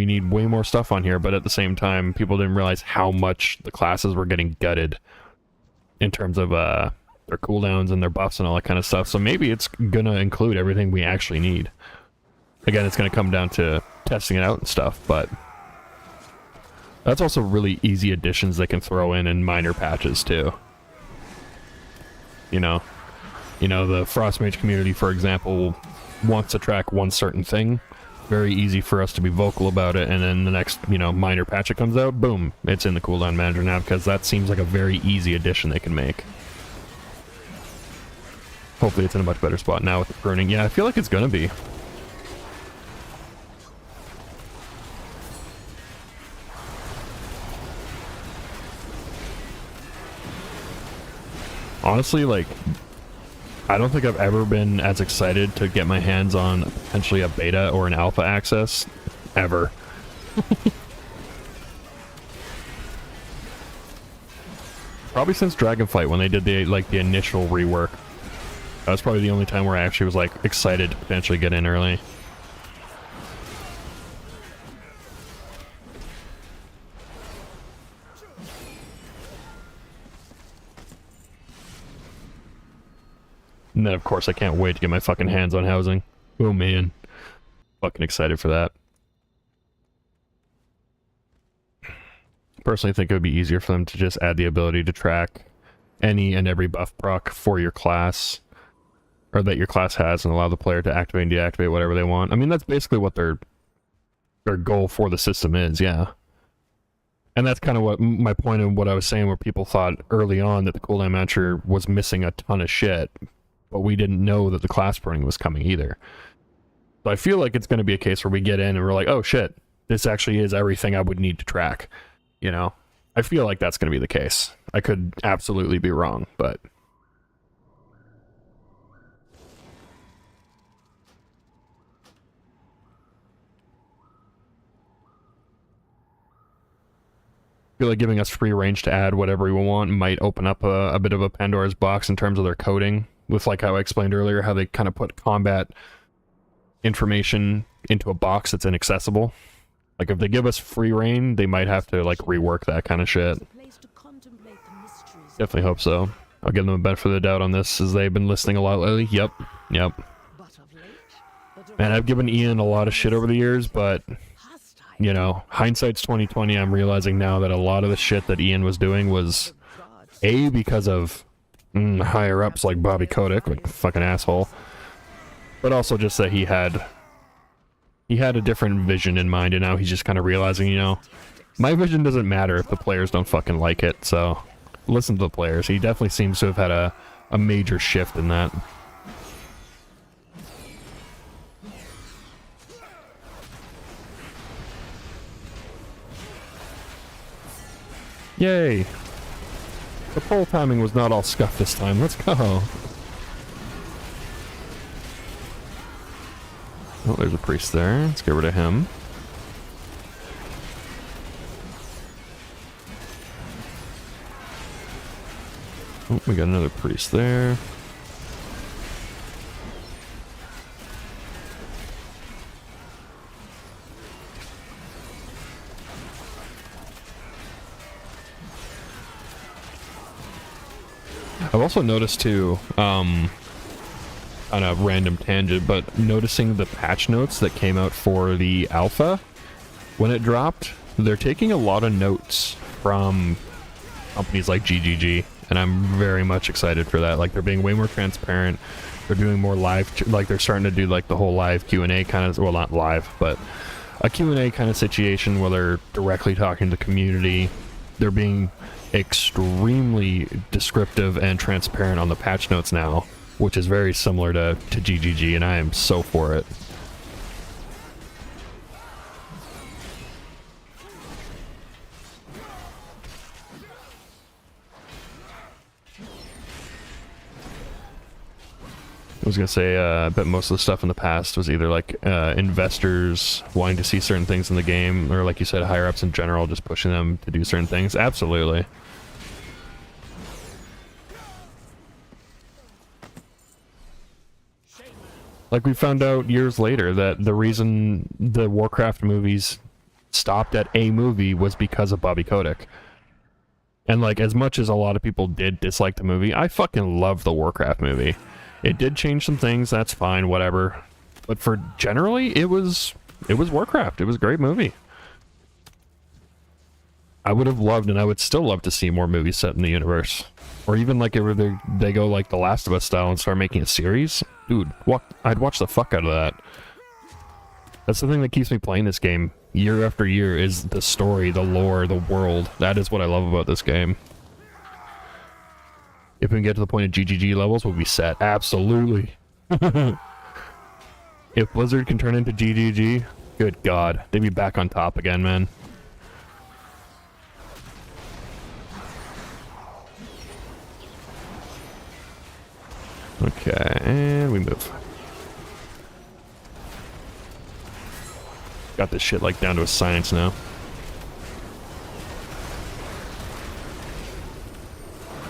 need way more stuff on here, but at the same time, people didn't realize how much the classes were getting gutted in terms of their cooldowns and their buffs and all that kind of stuff, so maybe it's gonna include everything we actually need. Again, it's gonna come down to testing it out and stuff, but that's also really easy additions they can throw in minor patches too. You know, the Frostmage community, for example, wants to track one certain thing. Very easy for us to be vocal about it, and then the next, minor patch that comes out, boom, it's in the cooldown manager now, because that seems like a very easy addition they can make. Hopefully it's in a much better spot now with the pruning. Yeah, I feel like it's gonna be. Honestly, like, I don't think I've ever been as excited to get my hands on potentially a beta or an alpha access, ever. Probably since Dragonflight, when they did the initial rework. That was probably the only time where I actually was like excited to potentially get in early. And then, of course, I can't wait to get my fucking hands on housing. Oh, man. Fucking excited for that. Personally, think it would be easier for them to just add the ability to track any and every buff proc for your class, or that your class has, and allow the player to activate and deactivate whatever they want. I mean, that's basically what their goal for the system is, yeah. And that's kind of what my point in what I was saying, where people thought early on that the cooldown manager was missing a ton of shit, but we didn't know that the class pruning was coming either. So I feel like it's going to be a case where we get in and we're like, oh shit, this actually is everything I would need to track. I feel like that's going to be the case. I could absolutely be wrong, but... I feel like giving us free range to add whatever we want might open up a bit of a Pandora's box in terms of their coding, with like how I explained earlier, how they kind of put combat information into a box that's inaccessible. Like if they give us free reign, they might have to like rework that kind of shit. Definitely hope so. I'll give them a benefit of the doubt on this, as they've been listening a lot lately. Yep. Man, I've given Ian a lot of shit over the years, but hindsight's 2020. I'm realizing now that a lot of the shit that Ian was doing was A, because of higher ups like Bobby Kotick, like fucking asshole. But also just that he had a different vision in mind, and now he's just kind of realizing, you know, my vision doesn't matter if the players don't fucking like it, so listen to the players. He definitely seems to have had a major shift in that. Yay! The pole timing was not all scuffed this time. Let's go! Oh, there's a priest there. Let's get rid of him. Oh, we got another priest there. I've also noticed too, on a random tangent, but noticing the patch notes that came out for the alpha, when it dropped, they're taking a lot of notes from companies like GGG, and I'm very much excited for that. Like, they're being way more transparent, they're doing more live, like they're starting to do like the whole live Q&A kind of, well, not live, but a Q&A kind of situation where they're directly talking to the community. They're being extremely descriptive and transparent on the patch notes now, which is very similar to GGG, and I am so for it. I was gonna say, I bet most of the stuff in the past was either like investors wanting to see certain things in the game, or like you said, higher ups in general just pushing them to do certain things. Absolutely. Like, we found out years later that the reason the Warcraft movies stopped at a movie was because of Bobby Kotick. And like, as much as a lot of people did dislike the movie, I fucking love the Warcraft movie. It did change some things, that's fine, whatever. But for generally, it was Warcraft. It was a great movie. I would have loved, and I would still love to see more movies set in the universe. Or even like if they go like The Last of Us style and start making a series. Dude, I'd watch the fuck out of that. That's the thing that keeps me playing this game year after year, is the story, the lore, the world. That is what I love about this game. If we can get to the point of GGG levels, we'll be set. Absolutely. If Blizzard can turn into GGG, good God, they'd be back on top again, man. Okay, and we move. Got this shit like down to a science now.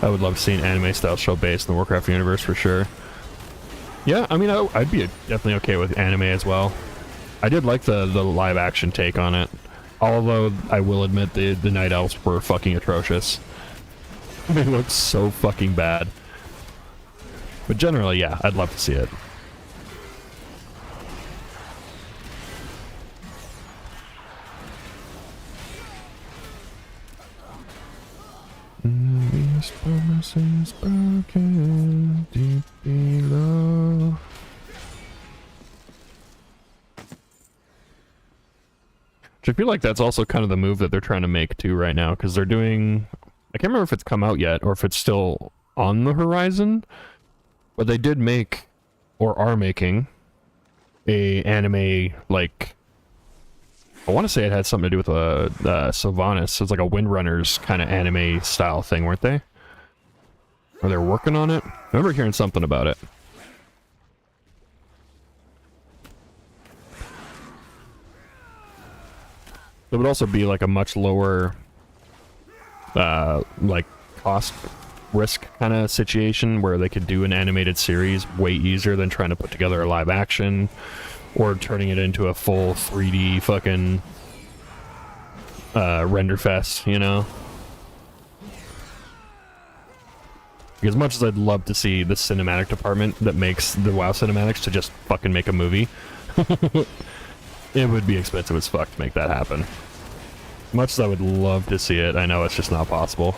I would love to see an anime style show based in the Warcraft universe for sure. Yeah, I mean, I'd be definitely okay with anime as well. I did like the live action take on it. Although, I will admit the Night Elves were fucking atrocious. They looked so fucking bad. But generally, yeah, I'd love to see it. These promises broken deep below. Which I feel like that's also kind of the move that they're trying to make too right now, because they're doing, I can't remember if it's come out yet or if it's still on the horizon, but they did make, or are making, a anime, like, I want to say it had something to do with Sylvanas. It's like a Windrunners kind of anime style thing, weren't they? Or they're working on it? I remember hearing something about it. It would also be like a much lower, like, cost risk kind of situation where they could do an animated series way easier than trying to put together a live action or turning it into a full 3D fucking render fest, you know? As much as I'd love to see the cinematic department that makes the WoW cinematics to just fucking make a movie, it would be expensive as fuck to make that happen. As much as I would love to see it, I know it's just not possible.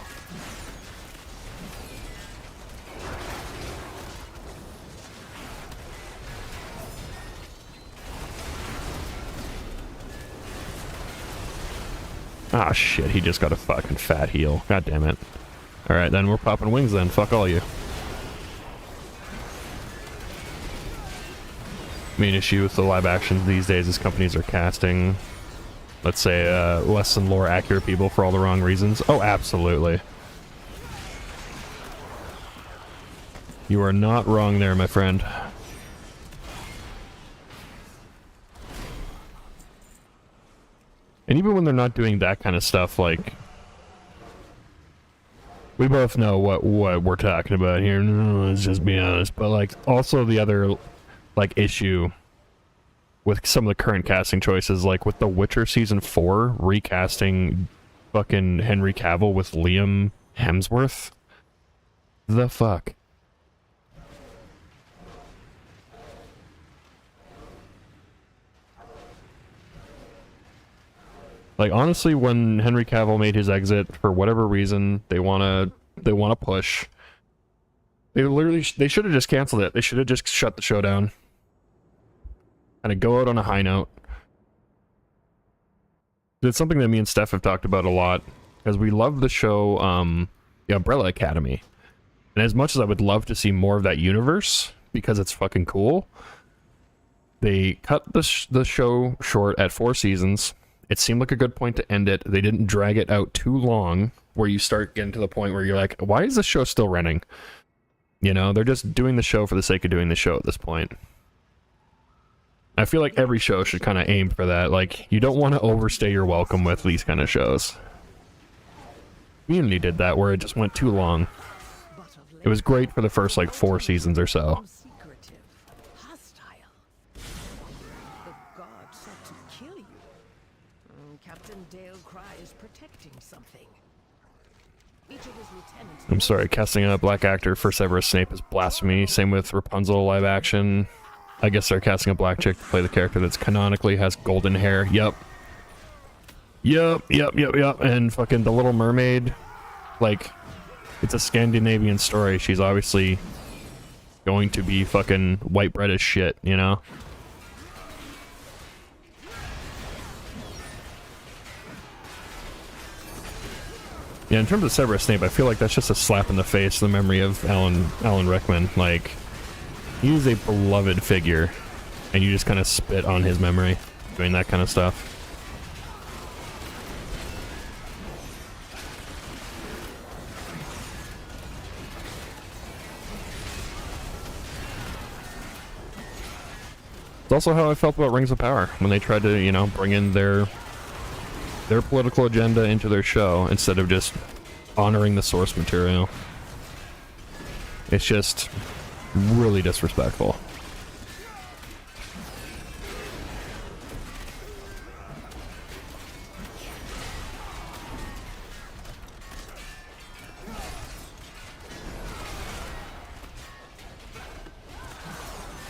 Ah, shit, he just got a fucking fat heal. God damn it. Alright, then we're popping wings then. Fuck all you. Main issue with the live action these days is companies are casting, let's say, less than lore accurate people for all the wrong reasons. Oh, absolutely. You are not wrong there, my friend. And even when they're not doing that kind of stuff, like, we both know what we're talking about here. Let's just be honest. But like, also the other like issue with some of the current casting choices, like with The Witcher Season 4 recasting fucking Henry Cavill with Liam Hemsworth. The fuck? Like, honestly, when Henry Cavill made his exit, for whatever reason, they wanna push. They should have just canceled it. They should have just shut the show down. And go out on a high note. It's something that me and Steph have talked about a lot, because we love the show, The Umbrella Academy. And as much as I would love to see more of that universe, because it's fucking cool, they cut the show short at 4 seasons. It seemed like a good point to end it. They didn't drag it out too long, where you start getting to the point where you're like, why is this show still running? You know, they're just doing the show for the sake of doing the show at this point. I feel like every show should kind of aim for that. Like, you don't want to overstay your welcome with these kind of shows. Community did that, where it just went too long. It was great for the first, like, 4 seasons or so. I'm sorry, casting a black actor for Severus Snape is blasphemy. Same with Rapunzel live action. I guess they're casting a black chick to play the character that's canonically has golden hair. Yep. And fucking The Little Mermaid. Like, it's a Scandinavian story. She's obviously going to be fucking white bread as shit, you know? Yeah, in terms of Severus Snape, I feel like that's just a slap in the face, the memory of Alan Rickman. Like, he's a beloved figure, and you just kind of spit on his memory, doing that kind of stuff. It's also how I felt about Rings of Power, when they tried to, you know, bring in their political agenda into their show instead of just honoring the source material. It's just really disrespectful.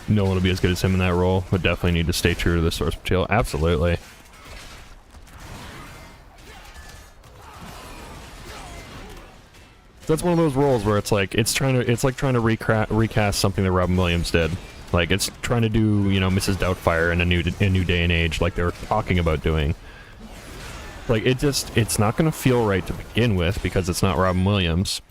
No one will be as good as him in that role, but definitely need to stay true to the source material. Absolutely. That's one of those roles where it's like trying to recast something that Robin Williams did. Like, it's trying to do, you know, Mrs. Doubtfire in a new day and age, like they were talking about doing. Like, it's not going to feel right to begin with because it's not Robin Williams.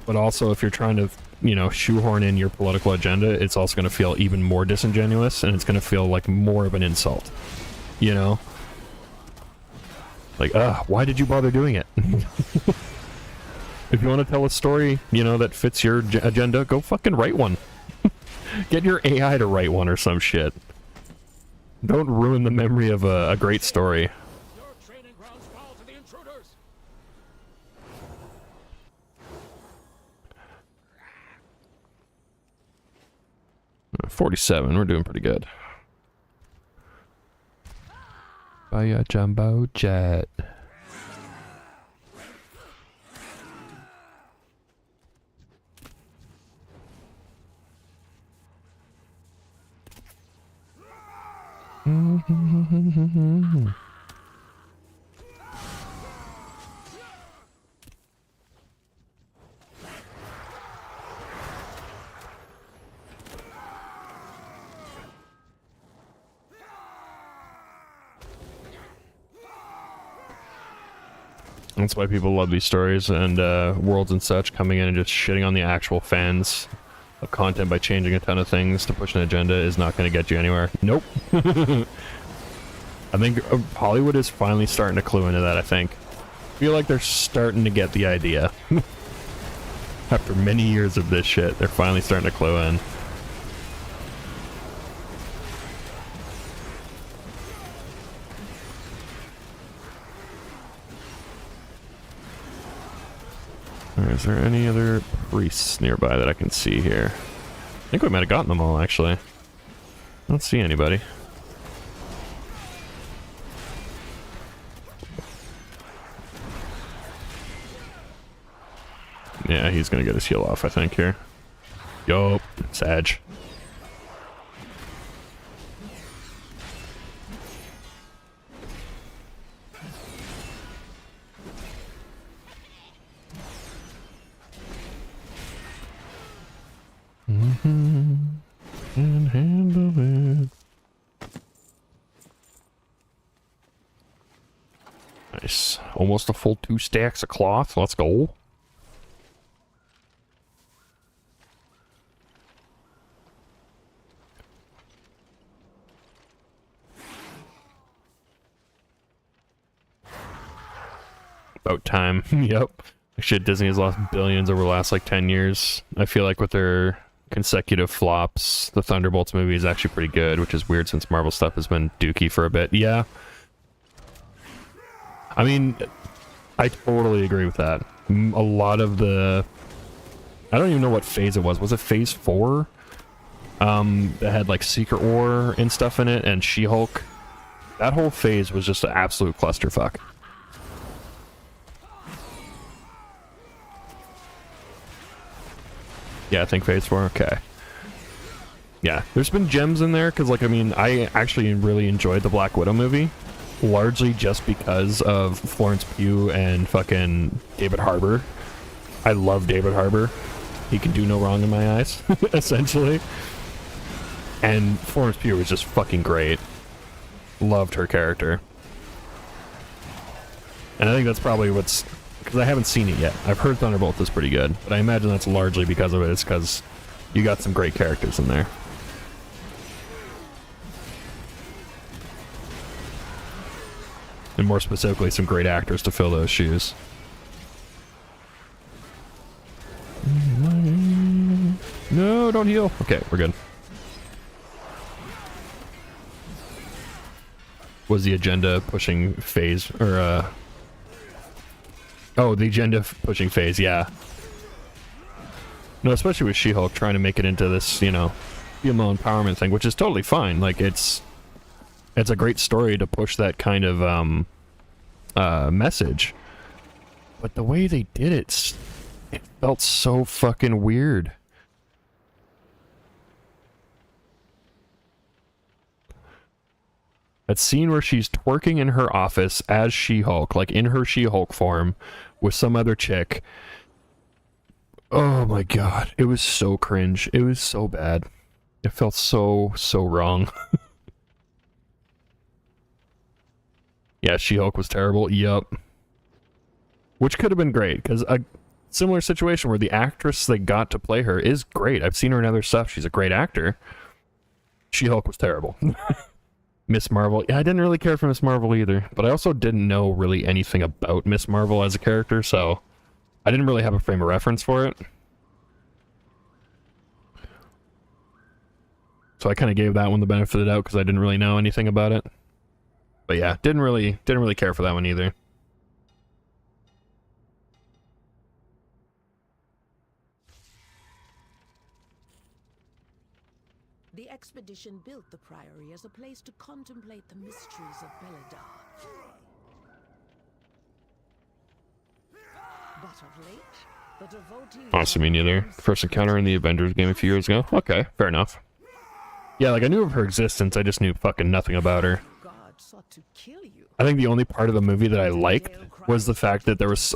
But also, if you're trying to, you know, shoehorn in your political agenda, it's also going to feel even more disingenuous, and it's going to feel like more of an insult. You know? Like, why did you bother doing it? If you want to tell a story, you know, that fits your agenda, go fucking write one. Get your AI to write one or some shit. Don't ruin the memory of a great story. Your training grounds fall to the intruders. 47, we're doing pretty good. Buy a jumbo jet. That's why people love these stories and worlds and such, coming in and just shitting on the actual fans of content by changing a ton of things to push an agenda is not going to get you anywhere. Nope. I think Hollywood is finally starting to clue into that, I think. I feel like they're starting to get the idea. After many years of this shit, they're finally starting to clue in. Is there any other priests nearby that I can see here? I think we might have gotten them all, actually. I don't see anybody. Yeah, he's gonna get his heal off, I think, here. Yup, Sag. Can handle it. Nice. Almost a full 2 stacks of cloth. Let's go. About time. Yep. Shit, Disney has lost billions over the last like 10 years. I feel like with their consecutive flops, the Thunderbolts movie is actually pretty good, which is weird since Marvel stuff has been dookie for a bit. Yeah. I mean, I totally agree with that. A lot of the... I don't even know what phase it was. Was it phase 4? That had like Secret War and stuff in it, and She-Hulk. That whole phase was just an absolute clusterfuck. Yeah, I think phase 4, okay. Yeah, there's been gems in there, because, like, I mean, I actually really enjoyed the Black Widow movie, largely just because of Florence Pugh and fucking David Harbour. I love David Harbour. He can do no wrong in my eyes, essentially. And Florence Pugh was just fucking great. Loved her character. And I think that's probably what's... because I haven't seen it yet. I've heard Thunderbolt is pretty good, but I imagine that's largely because of it. It's because you got some great characters in there. And more specifically, some great actors to fill those shoes. No, don't heal. Okay, we're good. Was the agenda pushing phase, or, oh, the agenda pushing phase, yeah. No, especially with She-Hulk trying to make it into this, you know, female empowerment thing, which is totally fine. Like, it's a great story to push that kind of, message. But the way they did it, it felt so fucking weird. That scene where she's twerking in her office as She-Hulk, like in her She-Hulk form, with some other chick. Oh my god, it was so cringe. It was so bad. It felt so wrong. Yeah, She-Hulk was terrible. Yup. Which could have been great, because a similar situation where the actress they got to play her is great. I've seen her in other stuff. She's a great actor. She-Hulk was terrible. Miss Marvel. Yeah, I didn't really care for Miss Marvel either, but I also didn't know really anything about Miss Marvel as a character, so I didn't really have a frame of reference for it. So I kind of gave that one the benefit of the doubt because I didn't really know anything about it. But yeah, didn't really care for that one either. The expedition built the Priory as a place to contemplate the mysteries of Belladar. But of late, the devotees... Honestly, me neither. First encounter in the Avengers game a few years ago. Okay, fair enough. Yeah, like I knew of her existence, I just knew fucking nothing about her. God sought to kill you. I think the only part of the movie that I liked was the fact that there was,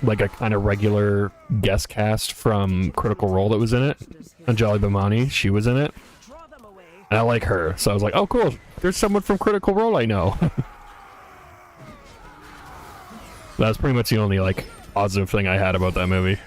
like a kind of regular guest cast from Critical Role that was in it. Anjali Bhimani, she was in it. And I like her, so I was like, oh cool, there's someone from Critical Role I know. That's pretty much the only, like, positive thing I had about that movie.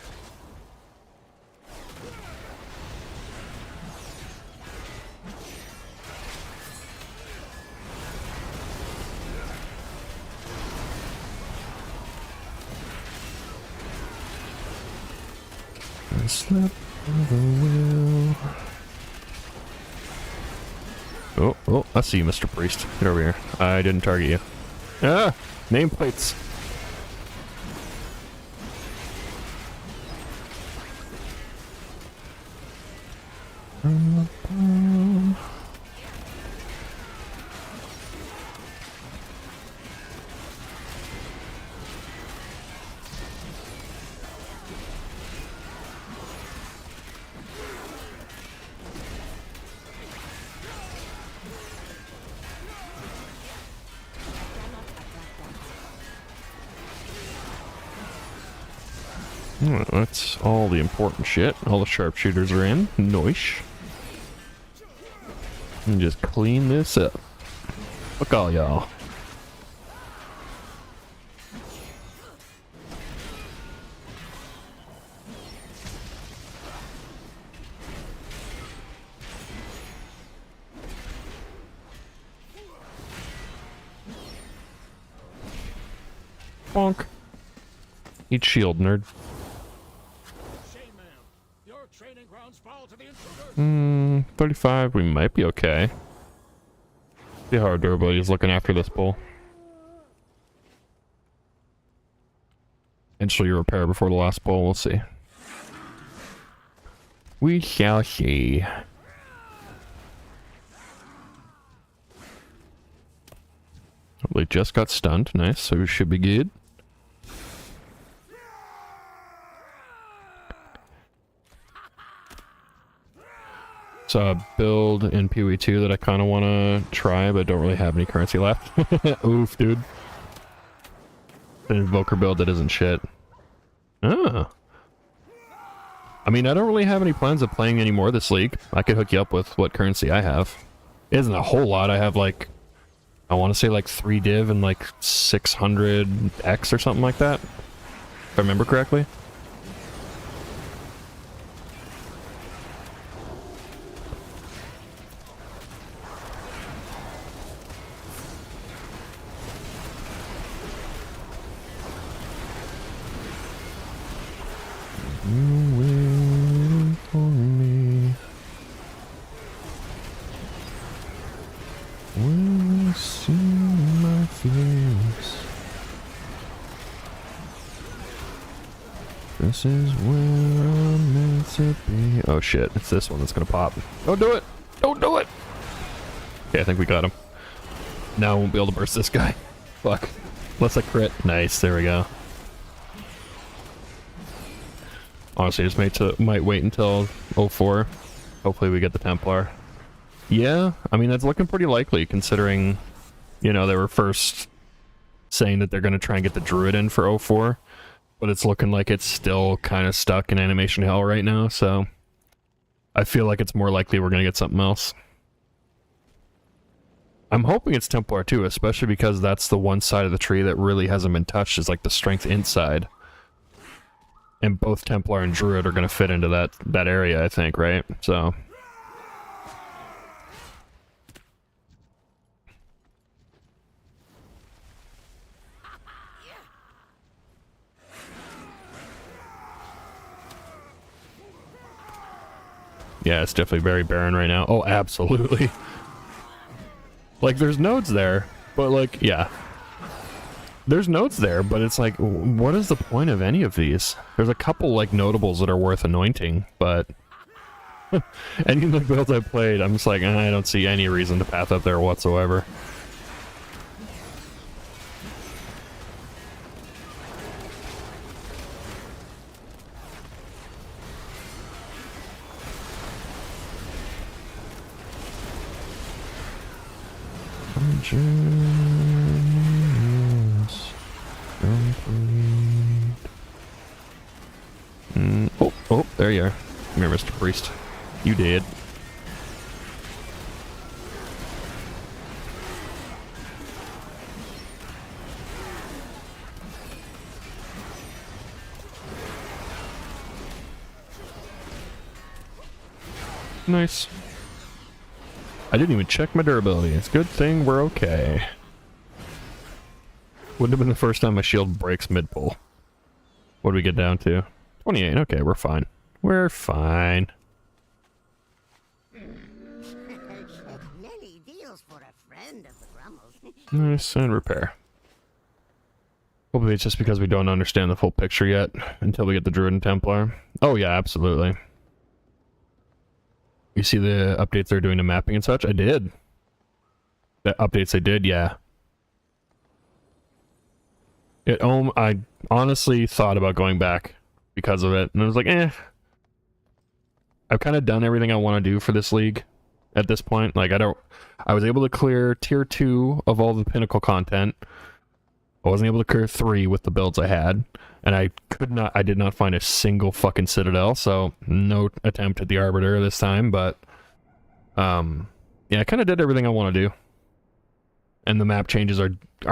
I slept with a will. Oh, oh, I see you, Mr. Priest. Get over here. I didn't target you. Ah! Nameplates! Oh, that's all the important shit. All the sharpshooters are in. Nice. And just clean this up. Fuck all y'all. Bonk. Eat shield, nerd. 35, we might be okay. See how our durability is looking after this pull. Instantly repair before the last pull, we'll see. We shall see. They just got stunned, nice, so we should be good. So a build in PoE2 that I kind of want to try, but don't really have any currency left. Oof, dude. An invoker build that isn't shit. Oh. I mean, I don't really have any plans of playing any more this league. I could hook you up with what currency I have. It isn't a whole lot. I have like, I want to say like 3 div and like 600 X or something like that. If I remember correctly. This is where I'm meant to be. Oh shit, it's this one that's gonna pop. Don't do it! Don't do it! Okay, I think we got him. Now I won't be able to burst this guy. Fuck. Unless I crit. Nice, there we go. Honestly, just might wait until 04. Hopefully we get the Templar. Yeah, I mean, that's looking pretty likely considering, you know, they were first saying that they're gonna try and get the Druid in for 04. But it's looking like it's still kind of stuck in animation hell right now, so I feel like it's more likely we're going to get something else. I'm hoping it's Templar too, especially because that's the one side of the tree that really hasn't been touched, is like the strength inside. And both Templar and Druid are going to fit into that area, I think, right? So... yeah, it's definitely very barren right now. Oh, absolutely. Like, there's nodes there, but like, yeah. There's nodes there, but it's like, what is the point of any of these? There's a couple, like, notables that are worth anointing, but... any of the builds I played, I'm just like, I don't see any reason to path up there whatsoever. Oh, there you are. Come here, Mr. Priest. You did. Nice. I didn't even check my durability. It's a good thing we're okay. Wouldn't have been the first time my shield breaks mid-pull. What do we get down to? 28. Okay, we're fine. We're fine. Nelly deals for a friend of the Grummles. Nice, and repair. Hopefully it's just because we don't understand the full picture yet until we get the Druid and Templar. Oh yeah, absolutely. You see the updates they're doing to mapping and such? I did. The updates they did, yeah. I honestly thought about going back because of it, and I was like, eh. I've kind of done everything I want to do for this league at this point. Like, I was able to clear tier 2 of all the pinnacle content. I wasn't able to clear 3 with the builds I had, and I did not find a single fucking Citadel, so no attempt at the Arbiter this time, but, yeah, I kind of did everything I want to do. And the map changes are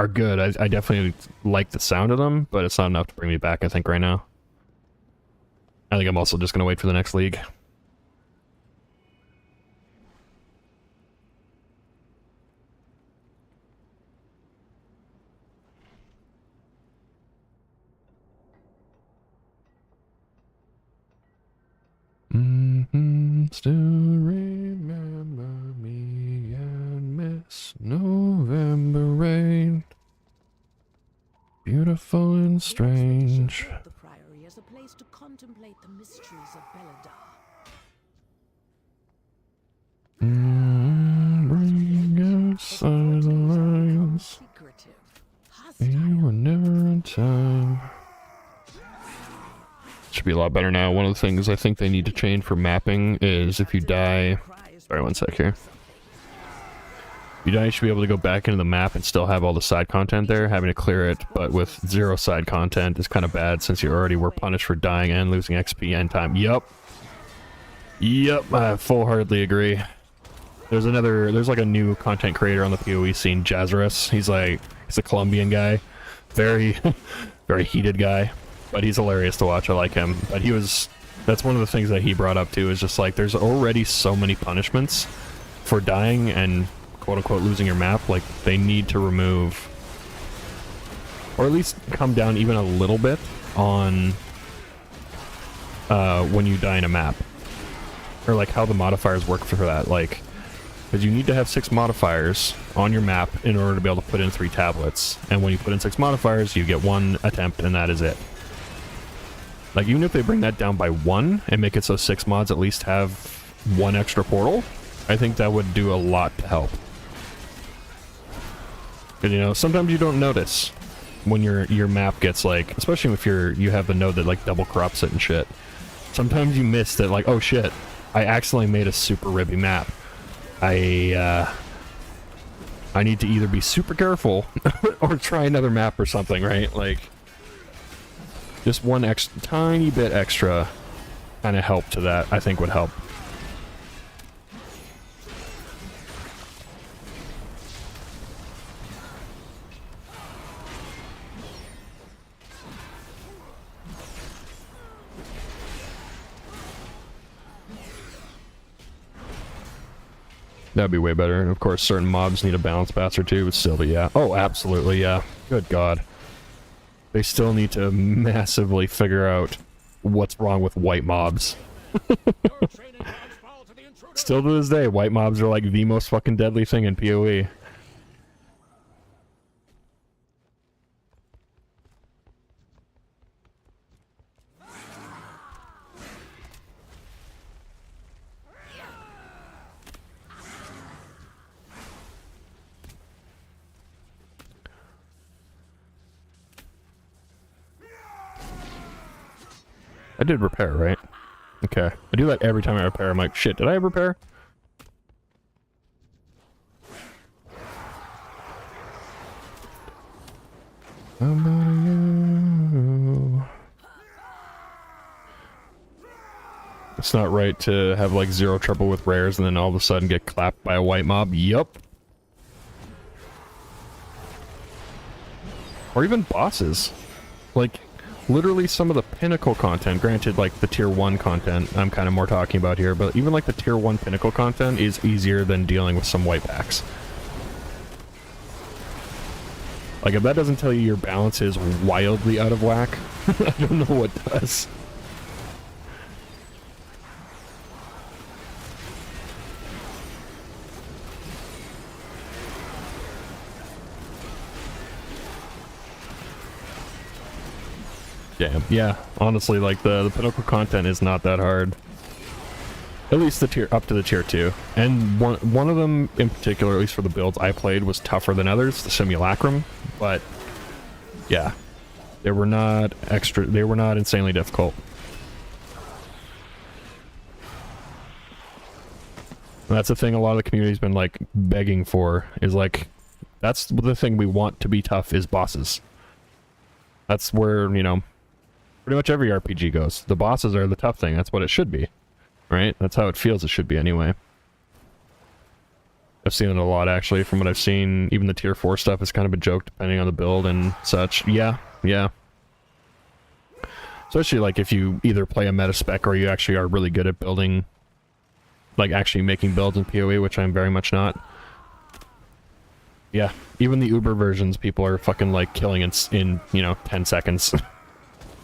good. I definitely like the sound of them, but it's not enough to bring me back, I think, right now. I think I'm also just going to wait for the next league. Still remember me and miss November rain. Beautiful and strange. The Priory as a place to contemplate the mysteries of Belladar. Bring outside the lines. You were never on time. Should be a lot better now. One of the things I think they need to change for mapping is if you die... Sorry, one sec here. If you die, you should be able to go back into the map and still have all the side content there. Having to clear it, but with 0 side content is kind of bad since you already were punished for dying and losing XP and time. Yup. Yup, I full-heartedly agree. There's like a new content creator on the PoE scene, Jazarus. He's a Colombian guy. Very, very heated guy. But he's hilarious to watch. I like him. But that's one of the things that he brought up too, is just like, there's already so many punishments for dying and quote-unquote losing your map. Like, they need to remove, or at least come down even a little bit on when you die in a map. Or like how the modifiers work for that. Like, because you need to have 6 modifiers on your map in order to be able to put in 3 tablets. And when you put in 6 modifiers, you get 1 attempt and that is it. Like, even if they bring that down by 1 and make it so 6 mods at least have 1 extra portal, I think that would do a lot to help. Because, you know, sometimes you don't notice when your map gets, like, especially if you have the node that, like, double corrupts it and shit. Sometimes you miss that, like, oh shit, I accidentally made a super ribby map. I need to either be super careful or try another map or something, right? Like, just one tiny bit extra kind of help to that, I think would help. That'd be way better. And of course, certain mobs need a balance pass or two, but still, but yeah. Oh, absolutely, yeah. Good God. They still need to massively figure out what's wrong with white mobs. Still to this day, white mobs are like the most fucking deadly thing in PoE. I did repair, right? Okay. I do that every time I repair. I'm like, shit, did I repair? It's not right to have like 0 trouble with rares and then all of a sudden get clapped by a white mob. Yup. Or even bosses. Like, literally some of the pinnacle content, granted like the tier 1 content I'm kind of more talking about here, but even like the tier 1 pinnacle content is easier than dealing with some white packs. Like if that doesn't tell you your balance is wildly out of whack, I don't know what does. Damn, yeah, honestly, like the pinnacle content is not that hard. At least the tier up to the tier 2. And one of them in particular, at least for the builds I played, was tougher than others, the Simulacrum, but yeah. They were not insanely difficult. And that's the thing a lot of the community's been like begging for, is like that's the thing we want to be tough, is bosses. That's where, you know, pretty much every RPG goes. The bosses are the tough thing. That's what it should be, right? That's how it feels it should be anyway. I've seen it a lot, actually, from what I've seen. Even the tier 4 stuff is kind of a joke, depending on the build and such. Yeah, yeah. Especially, like, if you either play a meta spec or you actually are really good at building, like, actually making builds in PoE, which I'm very much not. Yeah, even the Uber versions, people are fucking, like, killing in you know, 10 seconds.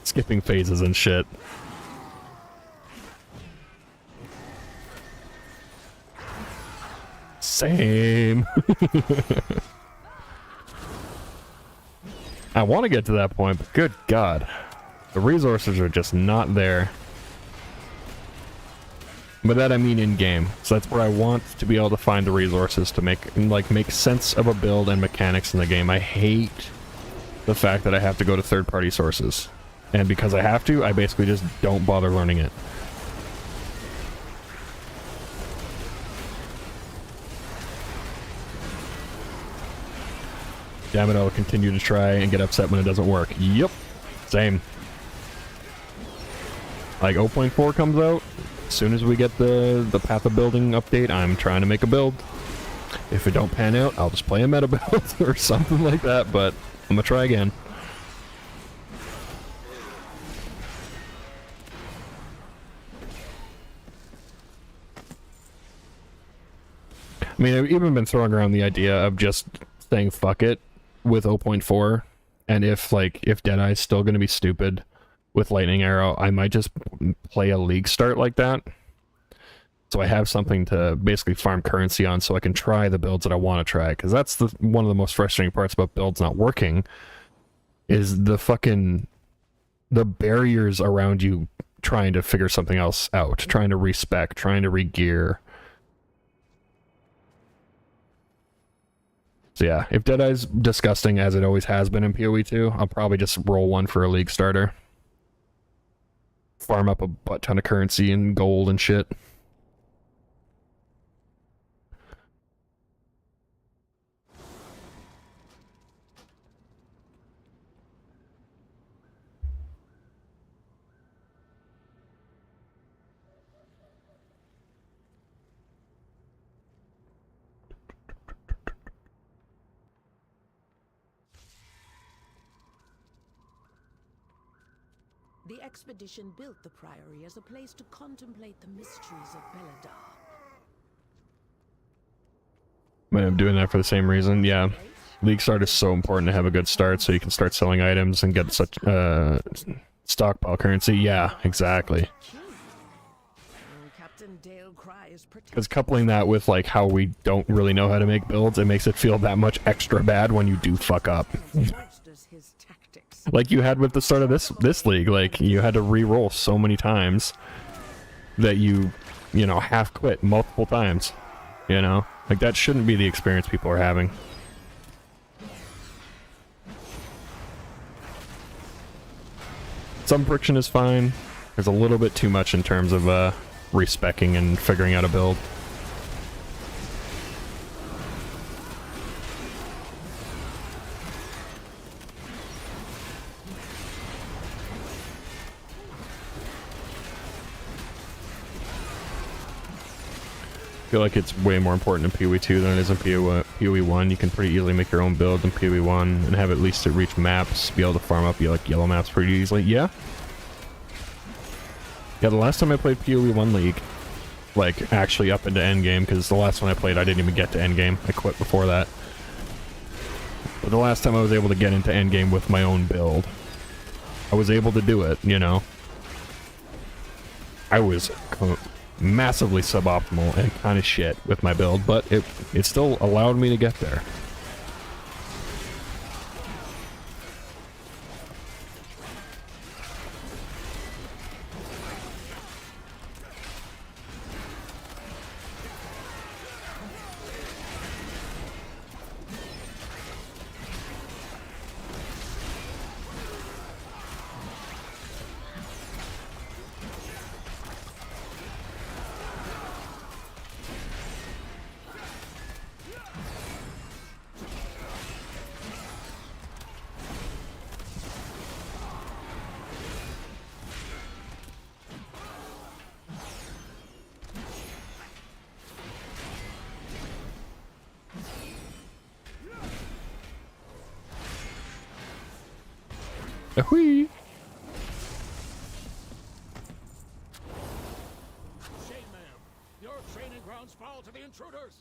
Skipping phases and shit. Same. I want to get to that point, but good God. The resources are just not there. By that I mean in-game. So that's where I want to be able to find the resources to make sense of a build and mechanics in the game. I hate the fact that I have to go to third-party sources. And because I have to, I basically just don't bother learning it. Damn it, I'll continue to try and get upset when it doesn't work. Yep. Same. Like 0.4 comes out, as soon as we get the Path of Building update, I'm trying to make a build. If it don't pan out, I'll just play a meta build or something like that, but I'm gonna try again. I mean, I've even been throwing around the idea of just saying fuck it with 0.4, and if Deadeye's still going to be stupid with Lightning Arrow, I might just play a league start like that. So I have something to basically farm currency on so I can try the builds that I want to try, because that's one of the most frustrating parts about builds not working, is the barriers around you trying to figure something else out, trying to respec, trying to re-gear. So yeah, if Deadeye's disgusting as it always has been in PoE 2, I'll probably just roll one for a league starter. Farm up a butt ton of currency and gold and shit. The expedition built the Priory as a place to contemplate the mysteries of Beledar. I mean, I'm doing that for the same reason, yeah. League start is so important to have a good start so you can start selling items and get such stockpile currency. Yeah, exactly. Because coupling that with like how we don't really know how to make builds, it makes it feel that much extra bad when you do fuck up. Like you had with the start of this league, like you had to re-roll so many times that you know, half quit multiple times, you know? Like that shouldn't be the experience people are having. Some friction is fine. There's a little bit too much in terms of respecking and figuring out a build. feel like it's way more important in PoE 2 than it is in PoE 1. You can pretty easily make your own build in PoE 1 and have at least to reach maps, be able to farm up like yellow maps pretty easily. Yeah. Yeah, the last time I played PoE 1 League, like actually up into endgame, because the last one I played I didn't even get to endgame. I quit before that. But the last time I was able to get into endgame with my own build, I was able to do it, you know. I was massively suboptimal and kind of shit with my build, but it still allowed me to get there. Ahoy! Shame, ma'am. Your training grounds fall to the intruders.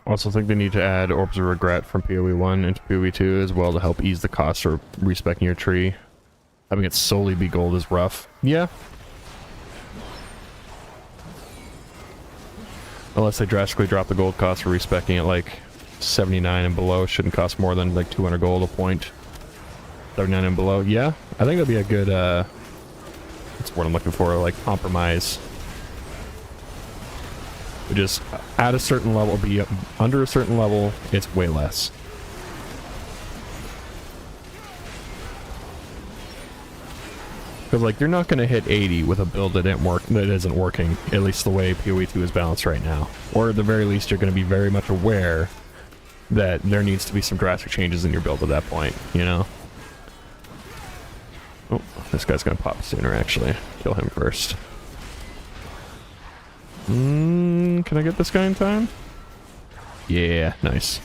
Also think they need to add Orbs of Regret from PoE 1 into PoE 2 as well to help ease the cost for respecking your tree. Having it solely be gold is rough. Yeah. Unless they drastically drop the gold cost for respecking it, like 79 and below shouldn't cost more than like 200 gold a point. 79 and below, yeah. I think that'd be a good, that's what I'm looking for, like compromise. Just at a certain level, be under a certain level, it's way less. Because like you're not going to hit 80 with a build that isn't working, at least the way PoE 2 is balanced right now. Or at the very least, you're going to be very much aware that there needs to be some drastic changes in your build at that point, you know? Oh, this guy's going to pop sooner, actually. Kill him first. Can I get this guy in time? Yeah, nice.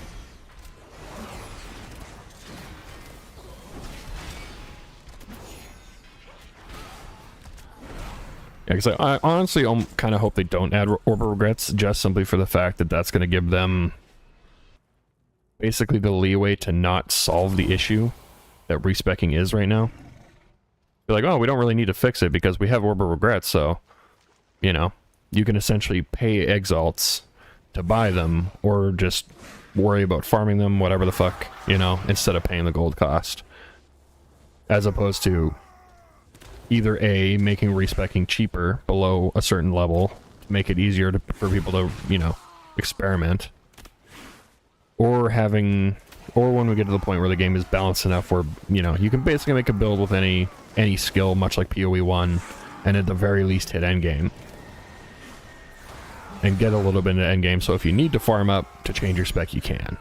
Yeah, because I honestly kind of hope they don't add Orb of Regrets, just simply for the fact that that's going to give them basically the leeway to not solve the issue that respecking is right now. They're like, oh, we don't really need to fix it because we have Orb of Regrets, so, you know, you can essentially pay exalts to buy them, or just worry about farming them, whatever the fuck, you know, instead of paying the gold cost. As opposed to either A, making respecking cheaper below a certain level, to make it easier for people to, you know, experiment. Or when we get to the point where the game is balanced enough where, you know, you can basically make a build with any skill, much like PoE 1, and at the very least hit endgame. And get a little bit into endgame, so if you need to farm up to change your spec, you can.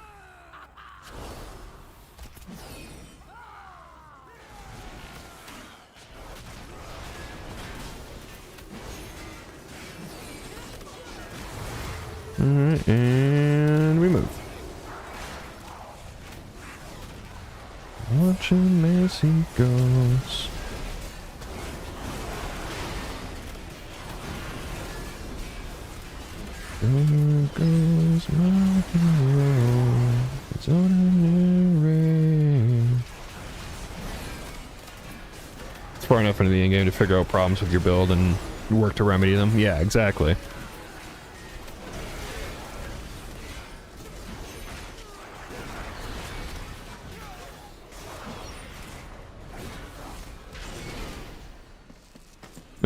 Alright, and we move. Watching as he goes. There goes my hero. It's ordinary. It's far enough into the endgame to figure out problems with your build and work to remedy them. Yeah, exactly.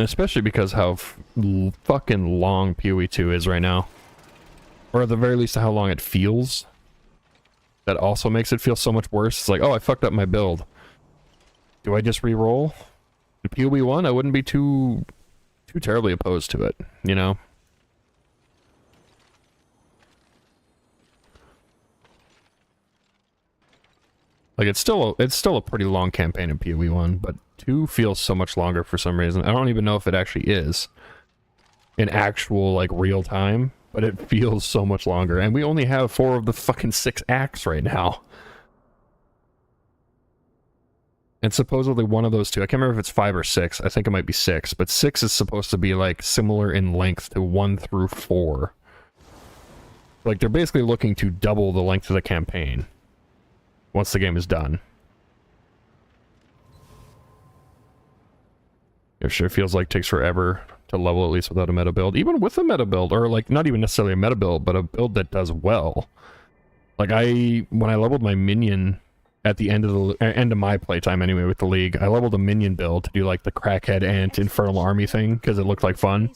Especially because how fucking long PoE 2 is right now. Or at the very least how long it feels. That also makes it feel so much worse. It's like, oh, I fucked up my build. Do I just re-roll? In PoE 1, I wouldn't be too terribly opposed to it, you know? Like, it's still a pretty long campaign in PoE 1, but 2 feels so much longer for some reason. I don't even know if it actually is in actual, like, real time, but it feels so much longer. And we only have 4 of the fucking 6 acts right now. And supposedly one of those 2, I can't remember if it's 5 or 6, I think it might be 6, but 6 is supposed to be, like, similar in length to 1 through 4. Like, they're basically looking to double the length of the campaign once the game is done. It sure feels like it takes forever to level, at least without a meta build. Even with a meta build, or like not even necessarily a meta build, but a build that does well. Like when I leveled my minion at the end of my playtime anyway with the league, I leveled a minion build to do like the crackhead ant infernal army thing because it looked like fun.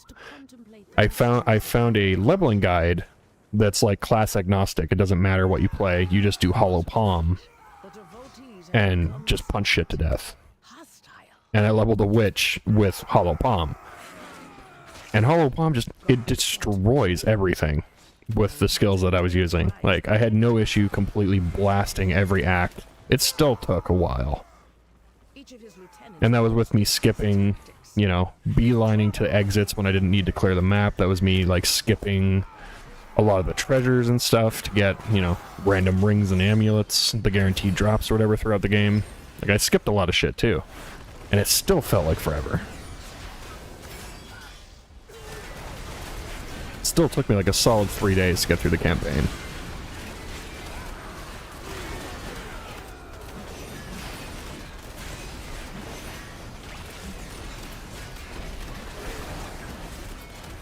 I found a leveling guide that's like class agnostic. It doesn't matter what you play. You just do hollow palm and just punch shit to death. And I leveled a witch with hollow palm. And hollow palm it destroys everything with the skills that I was using. Like, I had no issue completely blasting every act. It still took a while. And that was with me skipping, you know, beelining to exits when I didn't need to clear the map. That was me, like, skipping a lot of the treasures and stuff to get, you know, random rings and amulets, the guaranteed drops or whatever throughout the game. Like, I skipped a lot of shit, too. And it still felt like forever. It still took me like a solid 3 days to get through the campaign.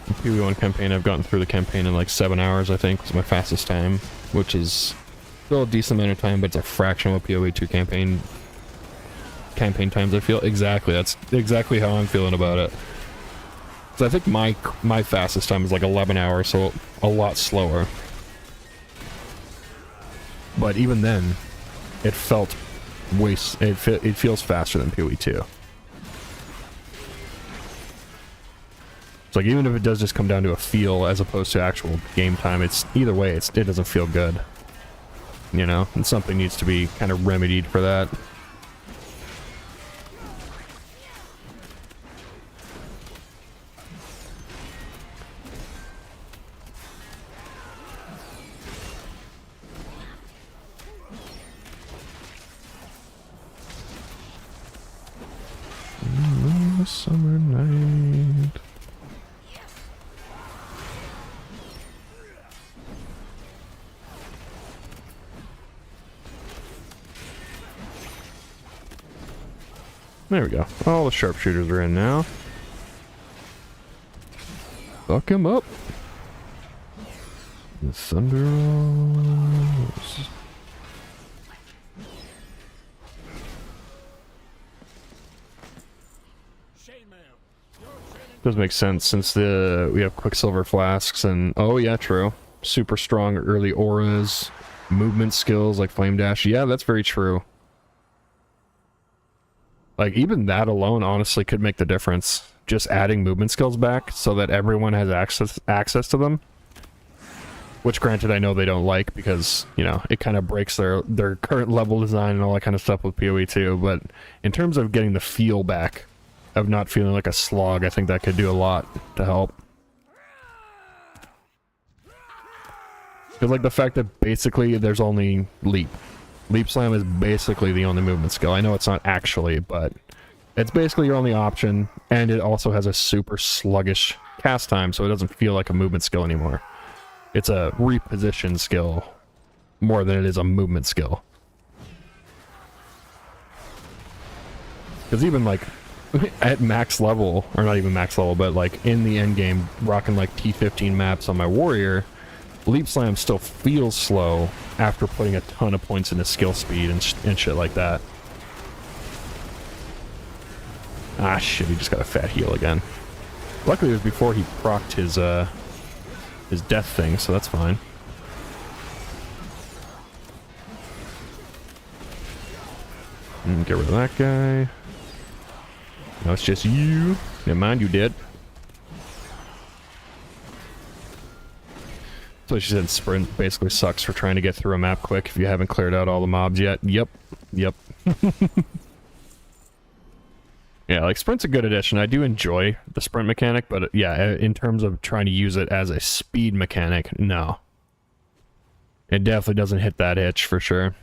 The PoE1 campaign, I've gotten through the campaign in like 7 hours, I think, was my fastest time, which is still a decent amount of time, but it's a fraction of a PoE2 campaign times, I feel. Exactly, that's exactly how I'm feeling about it. So I think my fastest time is like 11 hours, so a lot slower. But even then, it felt it feels faster than PoE2. It's like, even if it does just come down to a feel as opposed to actual game time, it's either way, it doesn't feel good. You know, and something needs to be kind of remedied for that. Summer night. There we go. All the sharpshooters are in now. Fuck him up. The thunder rolls. Does make sense since we have Quicksilver flasks and oh yeah, true. Super strong early auras, movement skills like Flame Dash. Yeah, that's very true. Like, even that alone honestly could make the difference. Just adding movement skills back so that everyone has access to them. Which, granted, I know they don't like because, you know, it kind of breaks their current level design and all that kind of stuff with PoE 2, but in terms of getting the feel back of not feeling like a slog, I think that could do a lot to help. Because, like, the fact that basically there's only Leap. Leap Slam is basically the only movement skill. I know it's not actually, but it's basically your only option, and it also has a super sluggish cast time, so it doesn't feel like a movement skill anymore. It's a reposition skill more than it is a movement skill. Because even, like, at max level, or not even max level, but like in the end game, rocking like T15 maps on my warrior, Leap Slam still feels slow after putting a ton of points into skill speed and shit like that. Ah, shit, he just got a fat heal again. Luckily, it was before he procced his death thing, so that's fine. Get rid of that guy. Now it's just you. Never mind, you dead. So she said sprint basically sucks for trying to get through a map quick if you haven't cleared out all the mobs yet. Yep. Yep. Yeah, like sprint's a good addition. I do enjoy the sprint mechanic, but yeah, in terms of trying to use it as a speed mechanic, no. It definitely doesn't hit that itch for sure.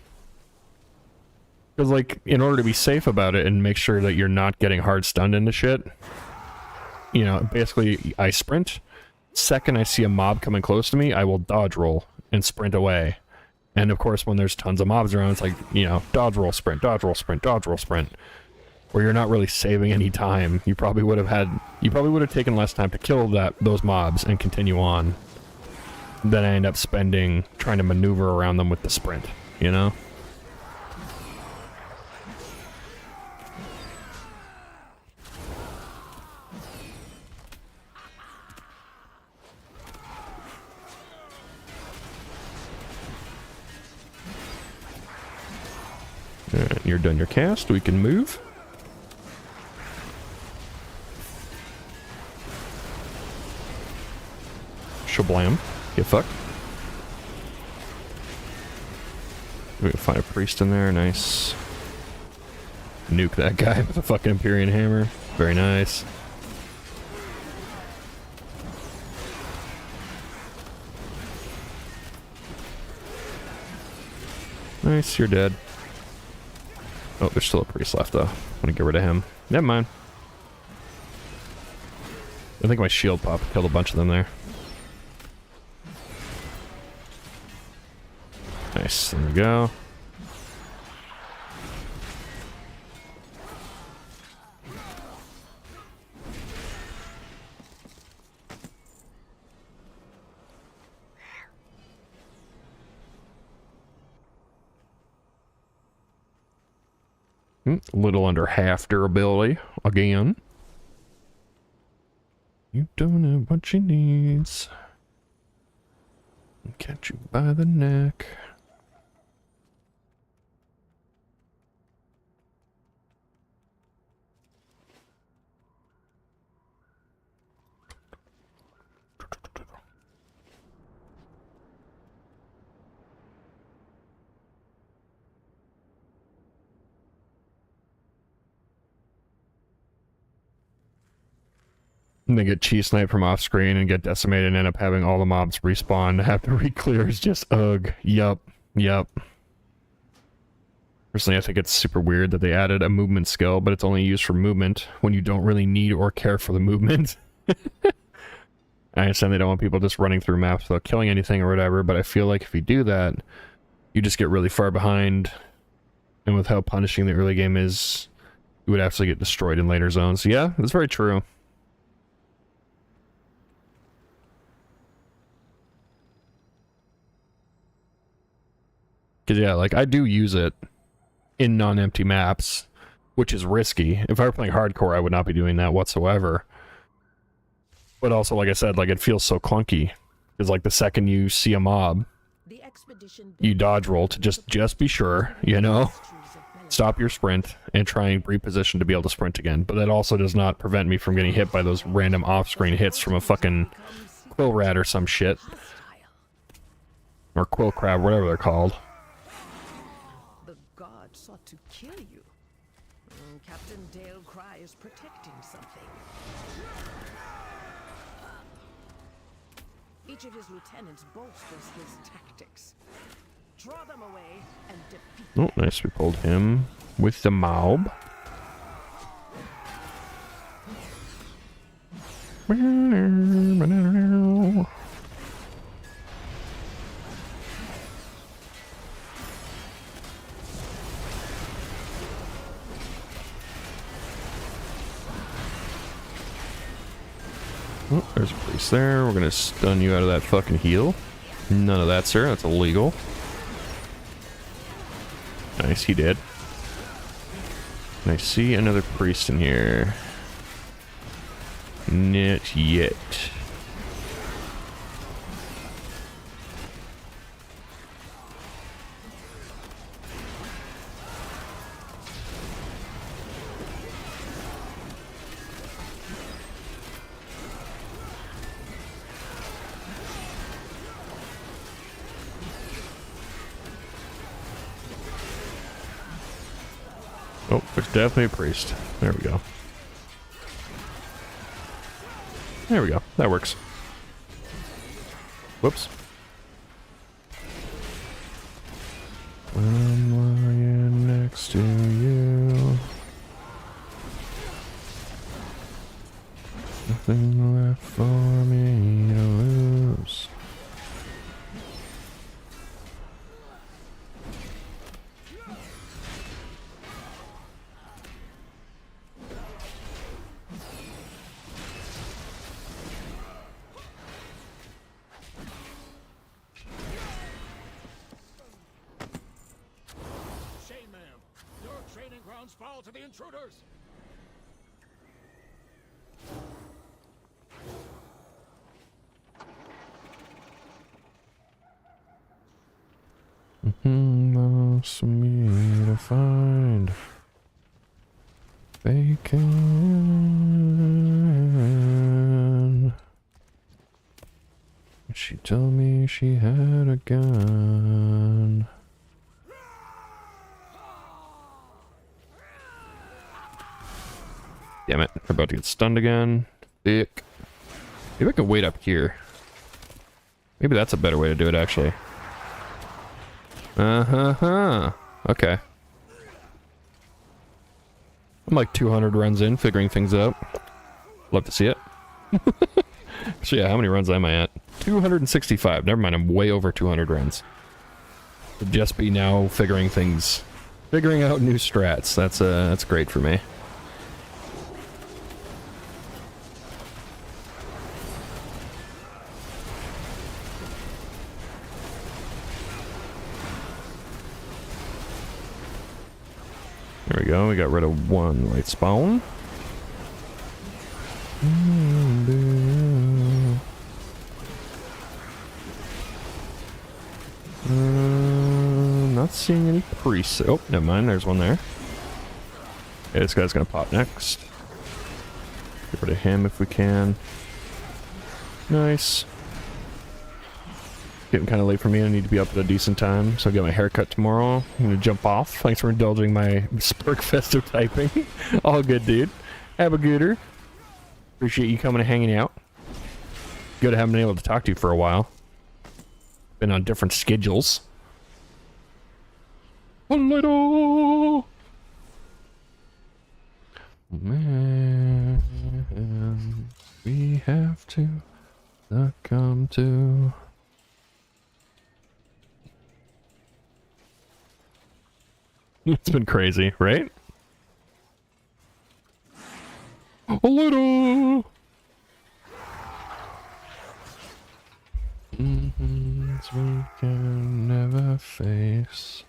Because, like, in order to be safe about it and make sure that you're not getting hard stunned into shit, you know, basically I sprint. Second I see a mob coming close to me, I will dodge roll and sprint away. And of course, when there's tons of mobs around, it's like, you know, dodge roll, sprint, dodge roll, sprint, dodge roll, sprint. Where you're not really saving any time. You probably would have taken less time to kill those mobs and continue on. Then I end up spending trying to maneuver around them with the sprint, you know? Alright, you're done your cast, we can move. Shablam. Get fucked. We can find a priest in there, nice. Nuke that guy with a fucking Empyrean hammer. Very nice. Nice, you're dead. Oh, there's still a priest left, though. I'm gonna get rid of him. Never mind. I think my shield pop killed a bunch of them there. Nice, there we go. A little under half durability again. You don't know what she needs. I'll catch you by the neck. And they get cheese sniped from off screen and get decimated and end up having all the mobs respawn to have to re-clear is just ugh. Yup. Yup. Personally, I think it's super weird that they added a movement skill, but it's only used for movement when you don't really need or care for the movement. I understand they don't want people just running through maps without killing anything or whatever, but I feel like if you do that, you just get really far behind. And with how punishing the early game is, you would actually get destroyed in later zones. Yeah, that's very true. Because, yeah, like, I do use it in non-empty maps, which is risky. If I were playing hardcore, I would not be doing that whatsoever. But also, like I said, like, it feels so clunky. Because, like, the second you see a mob, you dodge roll to just be sure, you know? Stop your sprint and try and reposition to be able to sprint again. But that also does not prevent me from getting hit by those random off-screen hits from a fucking quill rat or some shit. Or quill crab, whatever they're called. Sought to kill you. Captain Dale Cry is protecting something. Each of his lieutenants bolsters his tactics. Draw them away and defeat them. Oh, nice. We pulled him with the mob. Oh, there's a priest there. We're gonna stun you out of that fucking heal. None of that, sir. That's illegal. Nice, he did. And I see another priest in here. Not yet. Oh, there's definitely a priest. There we go. There we go. That works. Whoops. When I'm lying next to you, nothing left for me to lose. Shame, ma'am. Your training grounds fall to the intruders. Lost me to find bacon. She told me she had a gun. Damn it, we're about to get stunned again. Dick. Maybe I can wait up here. Maybe that's a better way to do it, actually. Okay. I'm like 200 runs in, figuring things out. Love to see it. So yeah, how many runs am I at? 265. Never mind, I'm way over 200 runs. Would just be now figuring things, figuring out new strats. That's great for me. There we go, we got rid of one light spawn. Not seeing any priests. Oh, never mind, there's one there. Yeah, this guy's gonna pop next. Get rid of him if we can. Nice. Getting kind of late for me. I need to be up at a decent time, so I'll get my haircut tomorrow. I'm gonna jump off. Thanks for indulging my Spurk festive typing. All good, dude. Have a gooder. Appreciate you coming and hanging out. Good, I haven't been able to talk to you for a while. Been on different schedules. A little. Man, we have to succumb to. It's been crazy, right? A little. We can never face.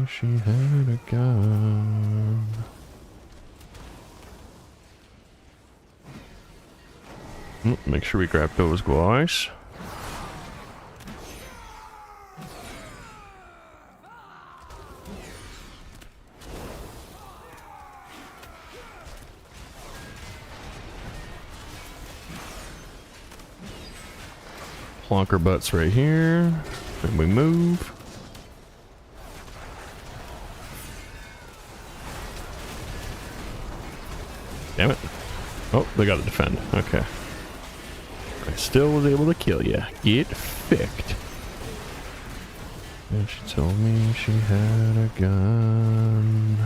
She had a gun. Make sure we grab those guys. Plonker butts right here. Then we move. Damn it. Oh, they gotta defend. Okay. I still was able to kill you. Get ficked. And she told me she had a gun.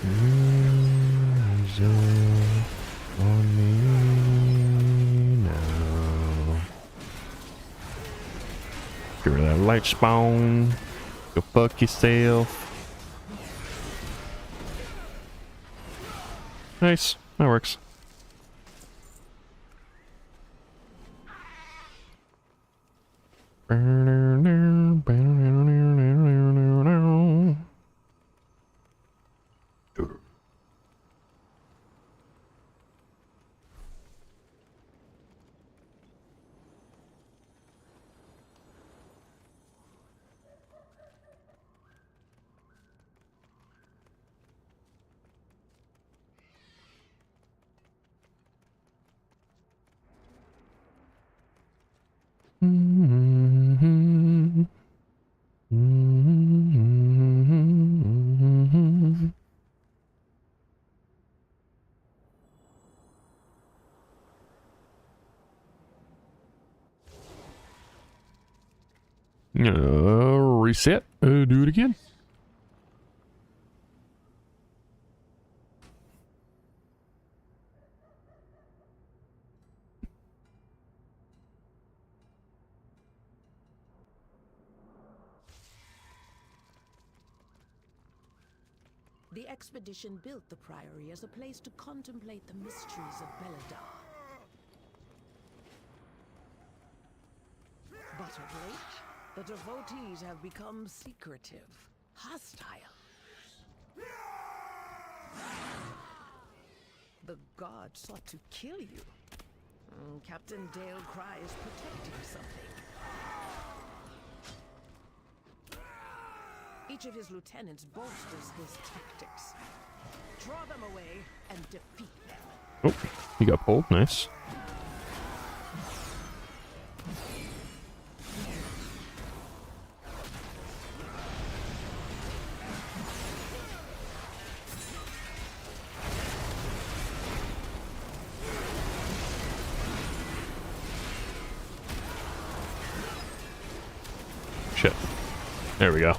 Use it on me now. Get rid of that light spawn. Go fuck yourself. Nice. That works. Reset. Do it again. The expedition built the Priory as a place to contemplate the mysteries of Beledar. But of late, the devotees have become secretive, hostile. The god sought to kill you. Captain Dale Cry is protecting something. Each of his lieutenants bolsters his tactics. Draw them away and defeat them. Oh, he got pulled. Nice. Shit. There we go.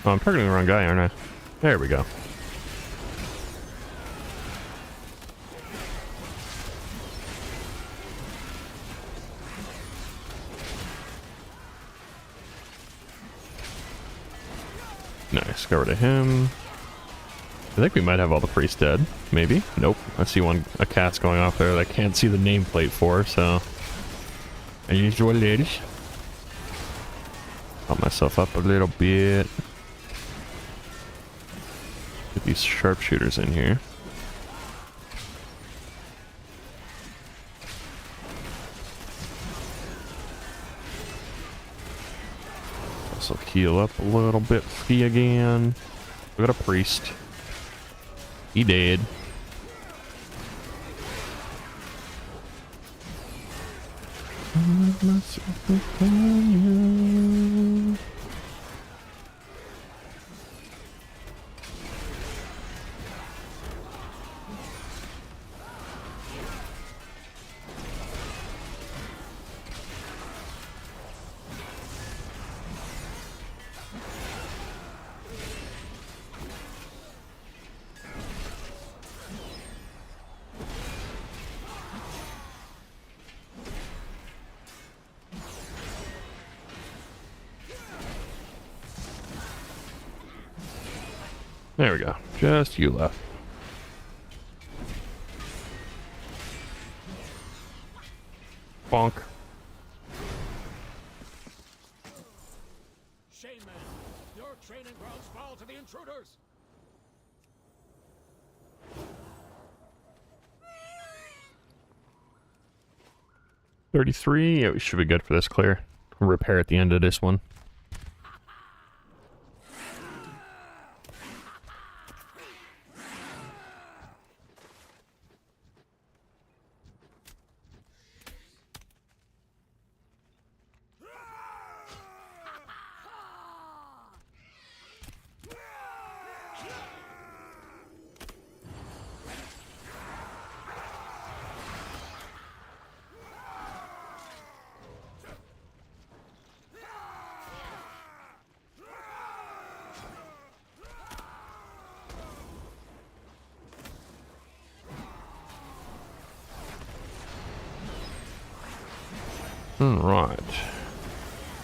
Oh, I'm targeting the wrong guy, aren't I? There we go. Nice, got rid of him. I think we might have all the priests dead. Maybe? Nope. I see a cast going off there that I can't see the nameplate for, so... I used what it is. Pump myself up a little bit. Get these sharpshooters in here. Also heal up a little bit for you again. We got a priest. He dead. There we go. Just you left. Bonk. Shame, man. Your training grounds fall to the intruders. $33. Yeah, we should be good for this clear. Repair at the end of this one. Alright.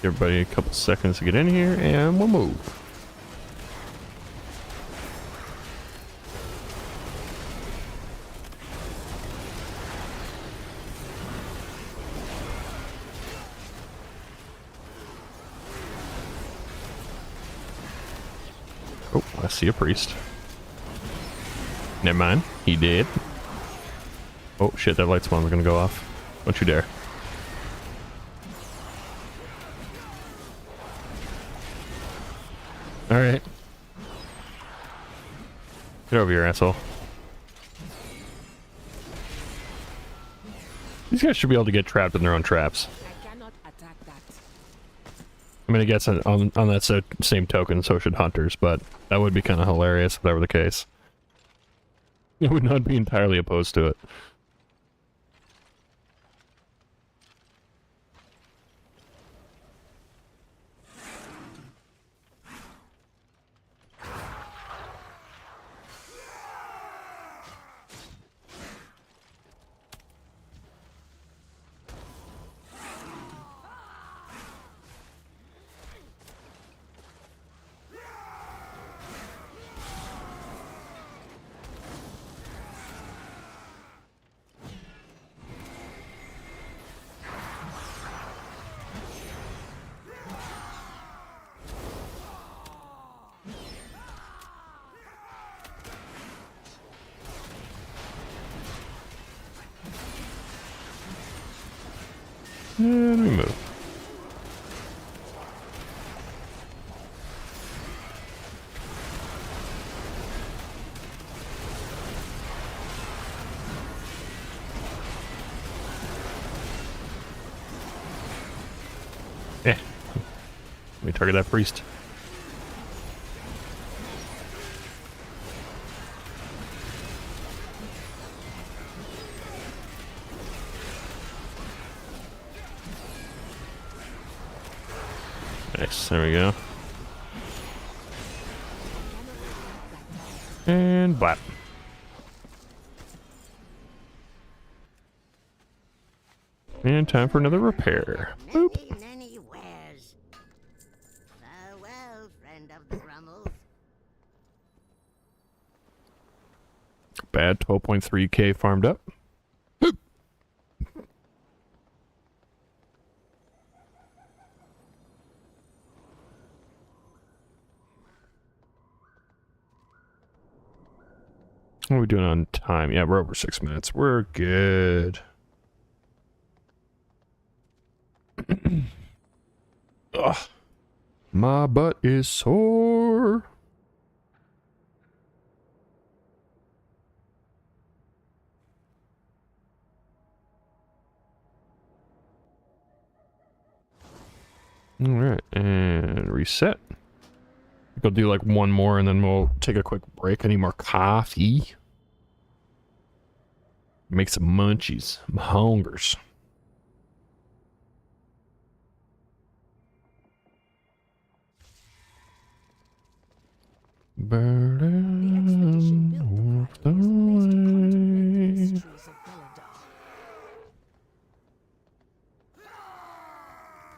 Give everybody a couple seconds to get in here, and we'll move. Oh, I see a priest. Never mind. He did. Oh shit, that light spawn's gonna go off. Don't you dare. Alright. Get over here, asshole. These guys should be able to get trapped in their own traps. I cannot attack that. I mean, I guess on that same token, so should hunters, but that would be kind of hilarious if that were the case. I would not be entirely opposed to it. And we move. Eh. Let me target that priest. Nice, there we go. And blap. And time for another repair. Boop. Many wares. Farewell, friend of the Grummles. Bad 12.3k farmed up. What are we doing on time? Yeah, we're over 6 minutes. We're good. Ugh. My butt is sore. Alright, and reset. I'll do like one more and then we'll take a quick break. I need more coffee. Make some munchies. I'm hungers. Burden off the way.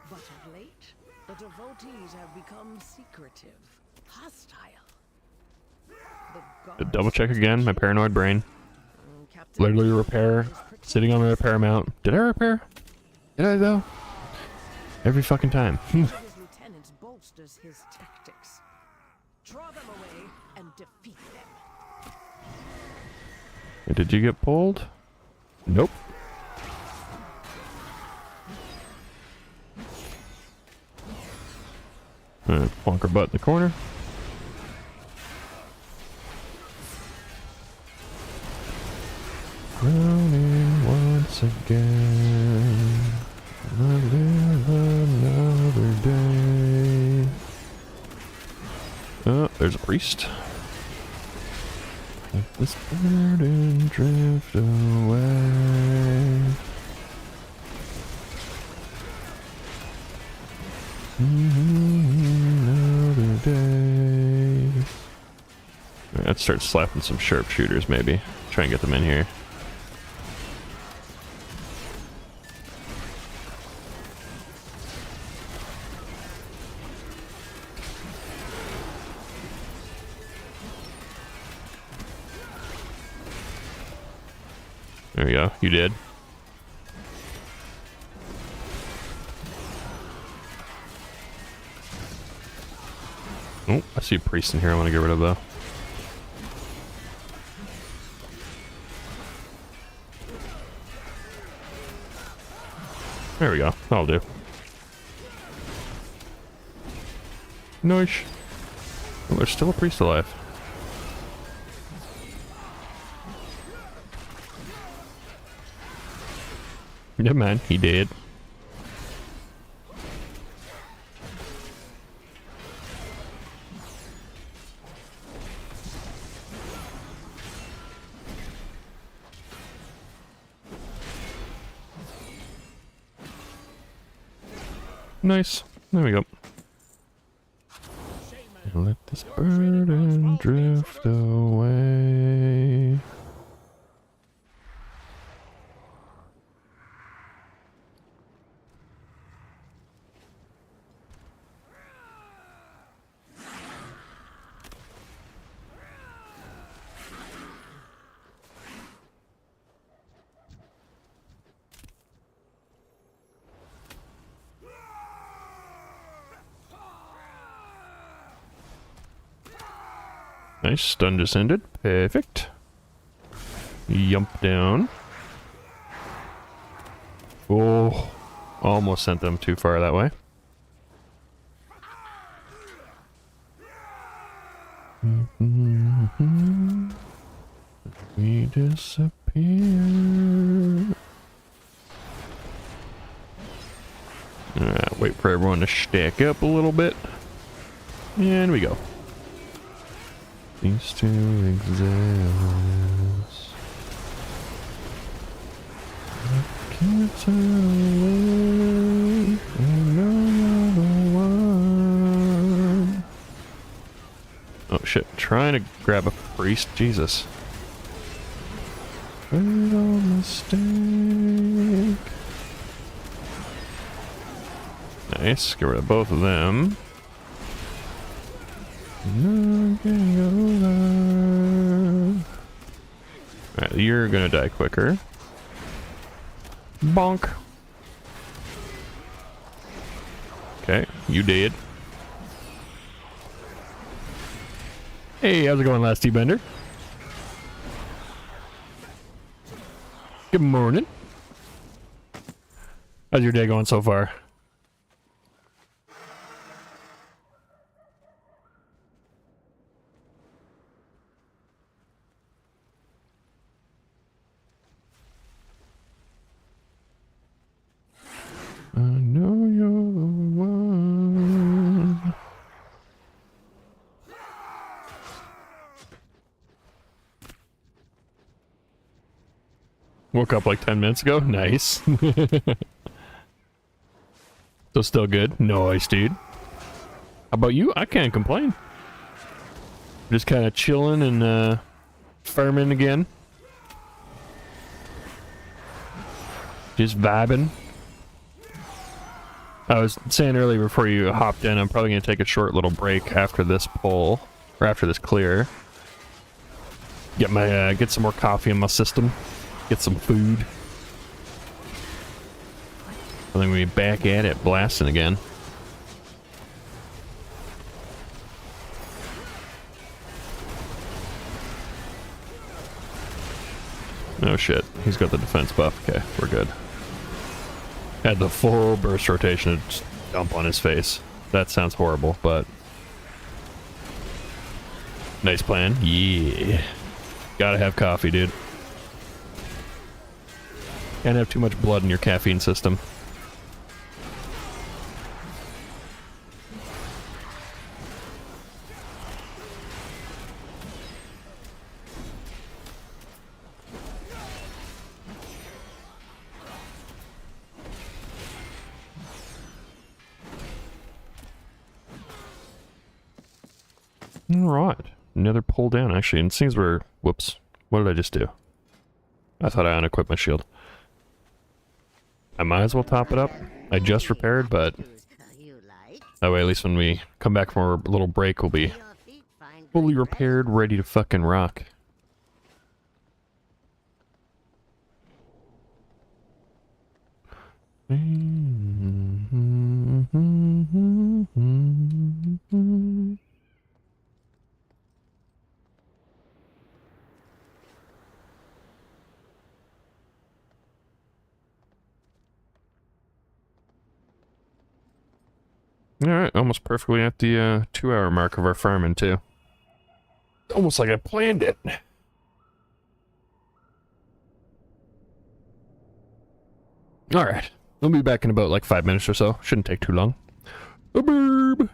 But of late, the devotees have become secretive, hostile. The Double check again, my paranoid brain. Literally repair, sitting on my repair mount. Did I repair? Did I though? Every fucking time. His lieutenants bolsters his tactics. Draw them away and defeat them. Did you get pulled? Nope. Plonk her butt in the corner. Drowning once again. I live another day. Oh, there's a priest. Let this burden drift away. Another day. Alright, let's start slapping some sharpshooters maybe. Try and get them in here. There we go. You did. Oh, I see a priest in here I want to get rid of, though. There we go. That'll do. Nice. Oh, there's still a priest alive. Yeah, man, he did. Nice. There we go. Let this burden drift away. Nice, stun just ended. Perfect. Yump down. Oh, almost sent them too far that way. We disappear. Wait for everyone to stack up a little bit. And we go. These two exist. I can't turn away. I know you're the one. Oh shit, trying to grab a priest. Jesus. Fatal mistake. Nice, get rid of both of them. Alright, you're gonna die quicker. Bonk. Okay, you did. Hey, how's it going, Last Bender? Good morning. How's your day going so far? I know you're the one. Woke up like 10 minutes ago. Nice. So still good. Nice, dude. How about you? I can't complain. Just kind of chilling and farming again. Just vibing. I was saying earlier before you hopped in, I'm probably going to take a short little break after this pull, or after this clear. Get my get some more coffee in my system. Get some food. I think we'll be back at it, blasting again. Oh shit, he's got the defense buff. Okay, we're good. Had the full burst rotation to just dump on his face. That sounds horrible, but... Nice plan. Yeah. Gotta have coffee, dude. Can't have too much blood in your caffeine system. Alright. Another pull down, actually. And it seems we're... Whoops. What did I just do? I thought I unequipped my shield. I might as well top it up. I just repaired, but... That way, at least when we come back from our little break, we'll be fully repaired, ready to fucking rock. Alright, almost perfectly at the 2-hour mark of our farming, too. Almost like I planned it. Alright, we'll be back in about like 5 minutes or so. Shouldn't take too long. A burb!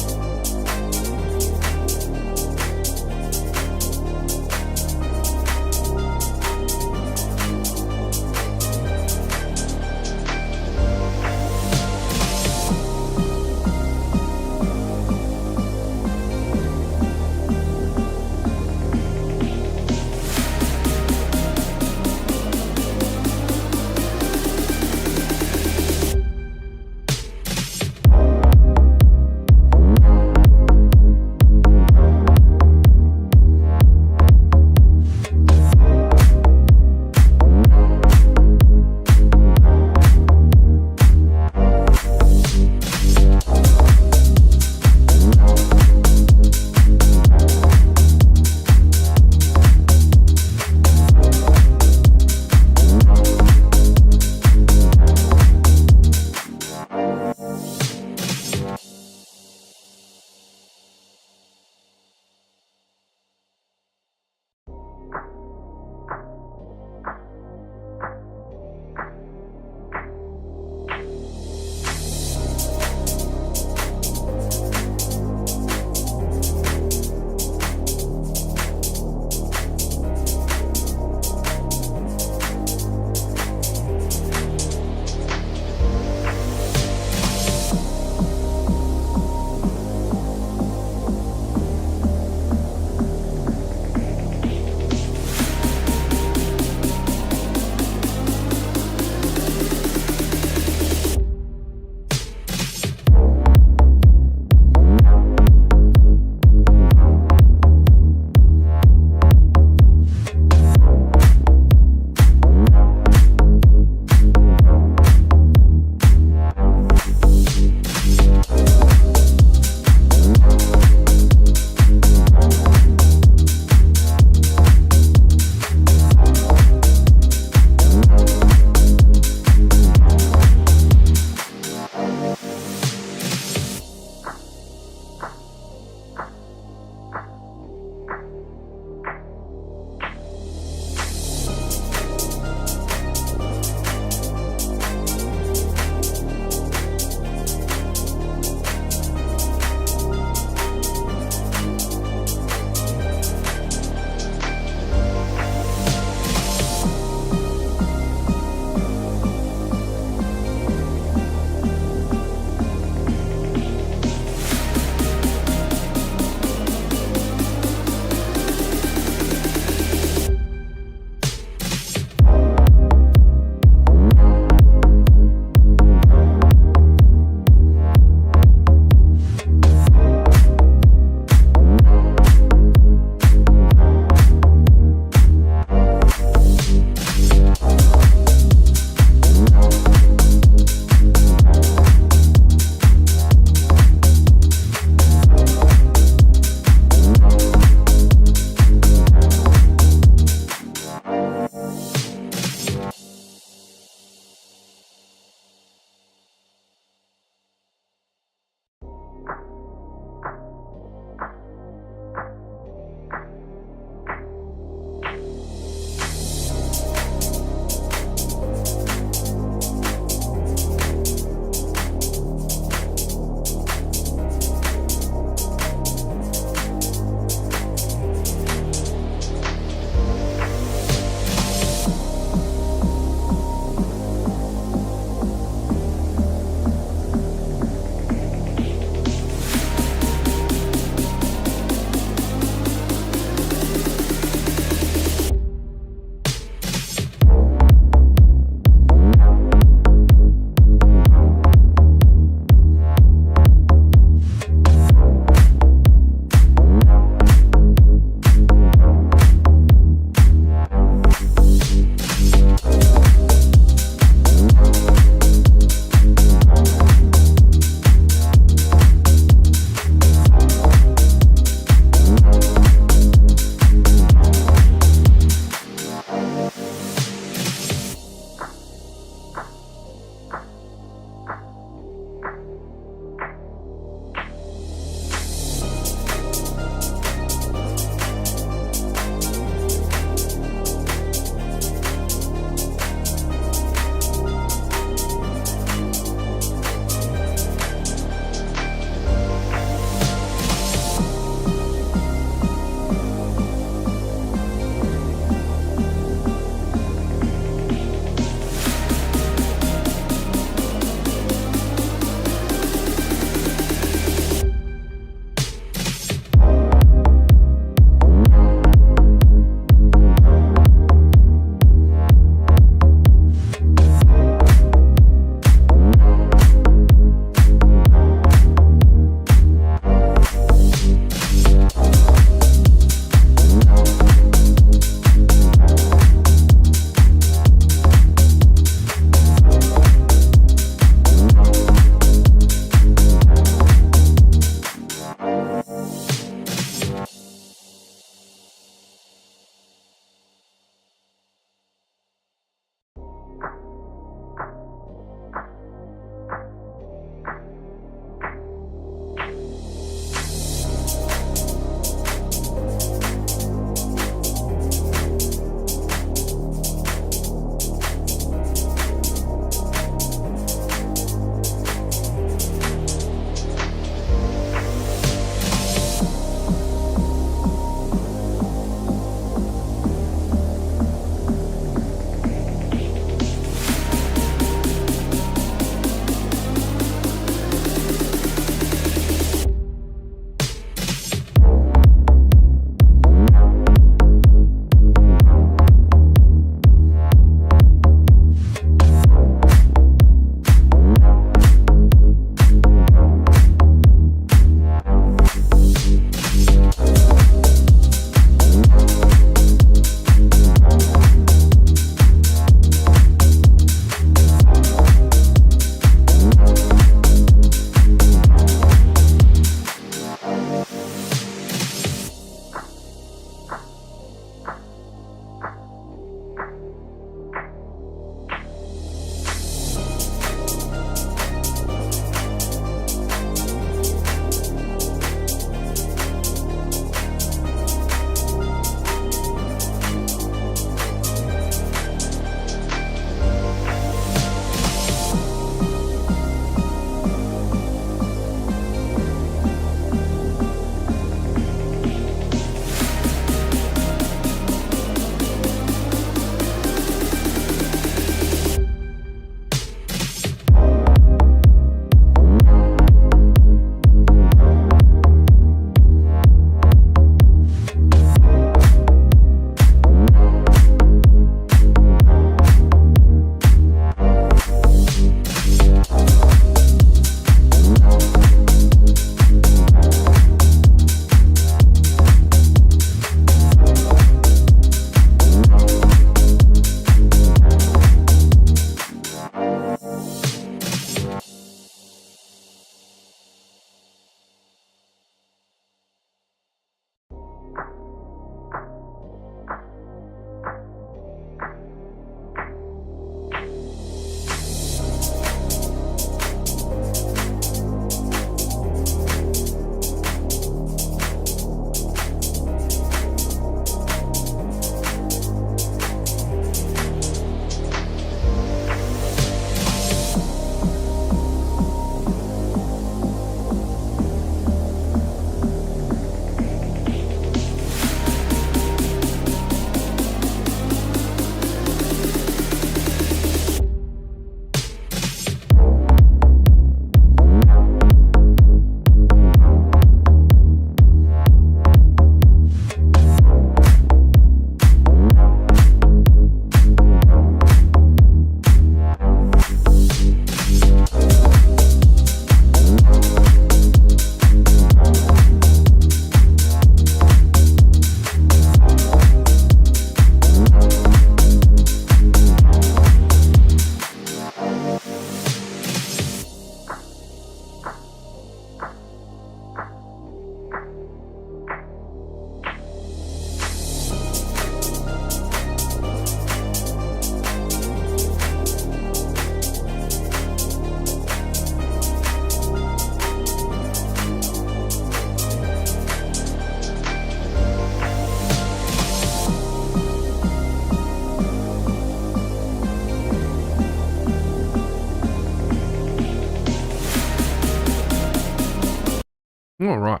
All right,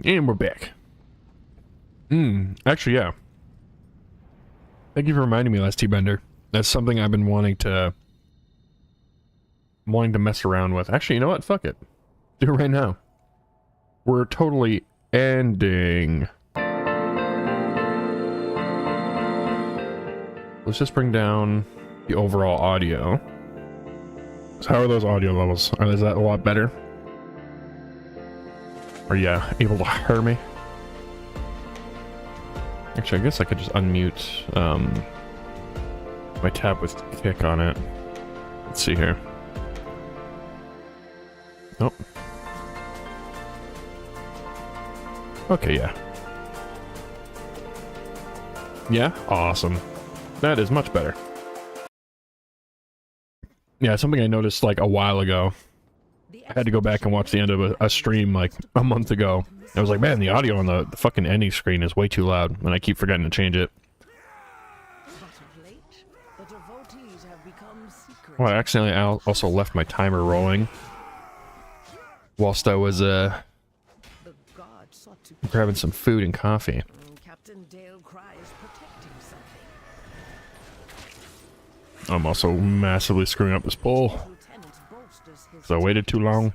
and we're back. Actually, yeah. Thank you for reminding me, Last T-Bender. That's something I've been wanting to mess around with. Actually, you know what? Fuck it. Do it right now. We're totally ending. Let's just bring down the overall audio. So how are those audio levels? Is that a lot better? Are you able to hear me? Actually, I guess I could just unmute my tab with kick on it. Let's see here. Nope. Okay, yeah. Yeah? Awesome. That is much better. Yeah, something I noticed like a while ago. I had to go back and watch the end of a stream like a month ago. I was like, man, the audio on the fucking ending screen is way too loud, and I keep forgetting to change it. Oh, I accidentally also left my timer rolling whilst I was grabbing some food and coffee. Captain Dale Cry is protecting something. I'm also massively screwing up this poll because I waited too long.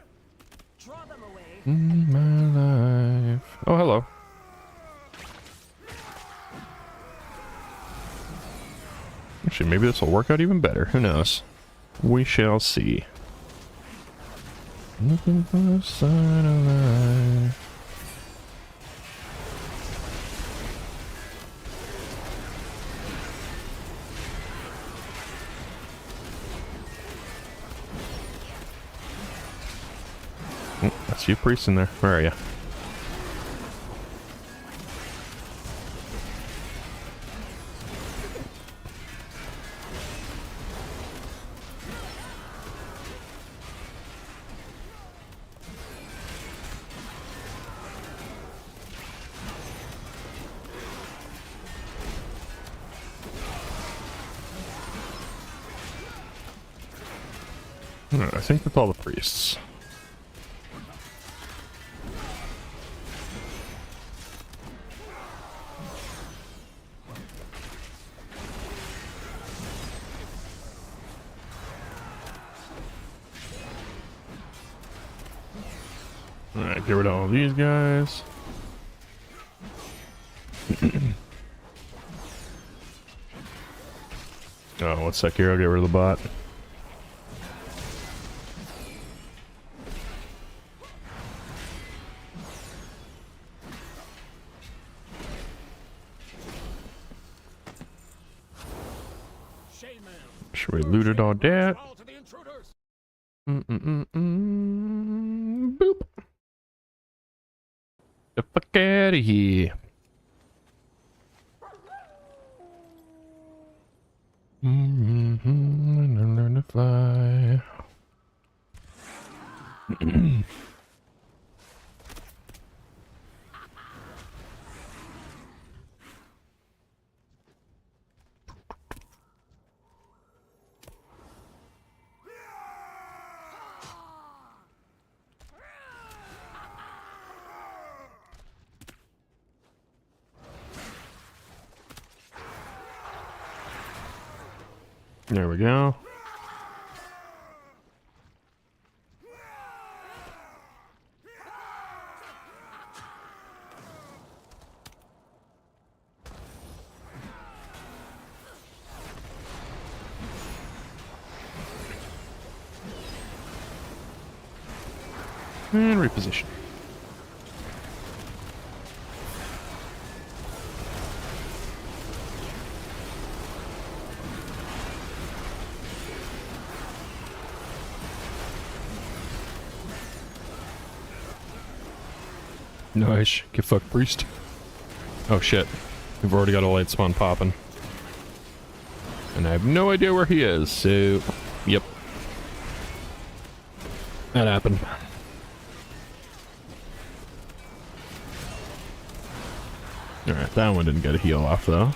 In my life. Oh, hello. Actually, maybe this will work out even better. Who knows? We shall see. Looking for a sign of life. I see a priest in there. Where are you? I think that's all the priests. Alright, get rid of all these guys. Oh, 1 sec here, I'll get rid of the bot. Should we looted all that? Boop. The fuck out of here. Learn to fly. There we go. And reposition. Nice. Get fucked, priest. Oh shit. We've already got a light spawn popping. And I have no idea where he is, so... Yep. That happened. Alright, that one didn't get a heal off, though.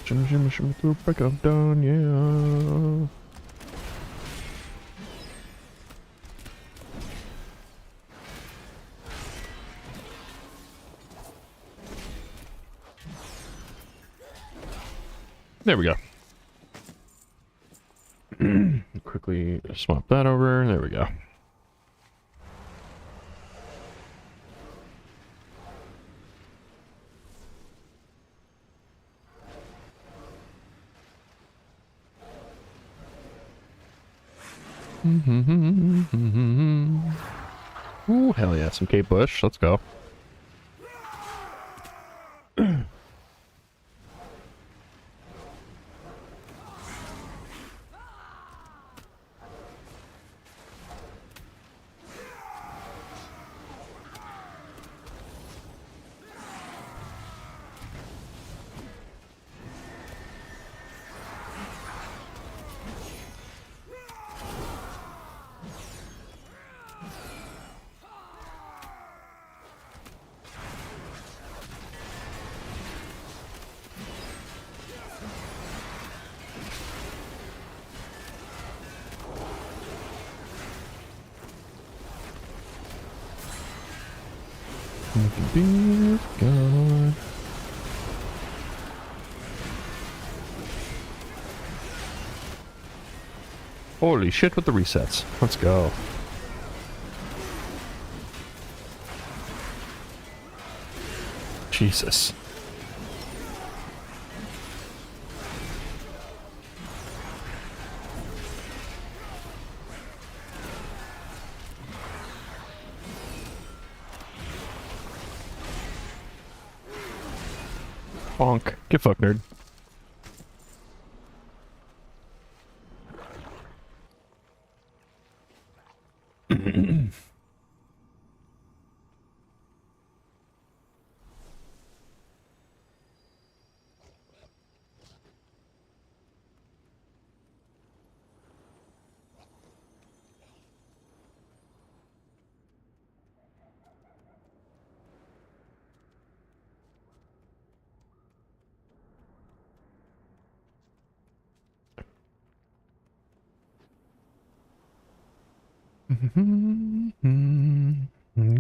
Shimmy, shimmy, shimmy through break of dawn, yeah. There we go. Quickly swap that over. There we go. Ooh, hell yeah, some Kate Bush. Let's go. Dear God. Holy shit with the resets. Let's go. Jesus. Bonk. Get fucked, nerd.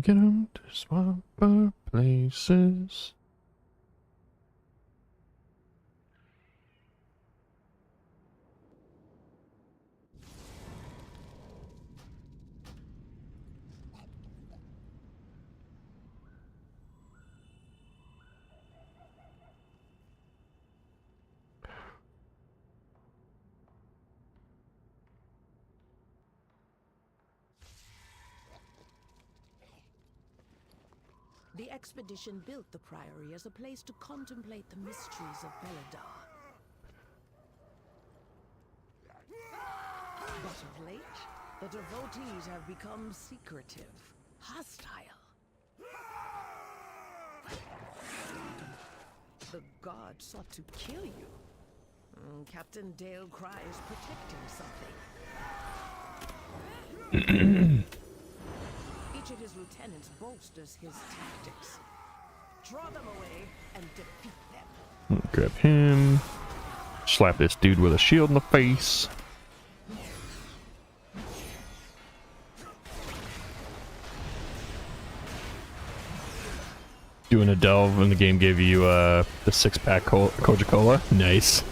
Get out to swap our places. The expedition built the Priory as a place to contemplate the mysteries of Belladar. But of late, the devotees have become secretive, hostile. The god sought to kill you. Captain Dale cries protecting something. Each of his lieutenants bolsters his tactics. Draw them away and defeat them. Grab him. Slap this dude with a shield in the face. Doing a delve when the game gave you the 6-pack Coca-Cola. Nice.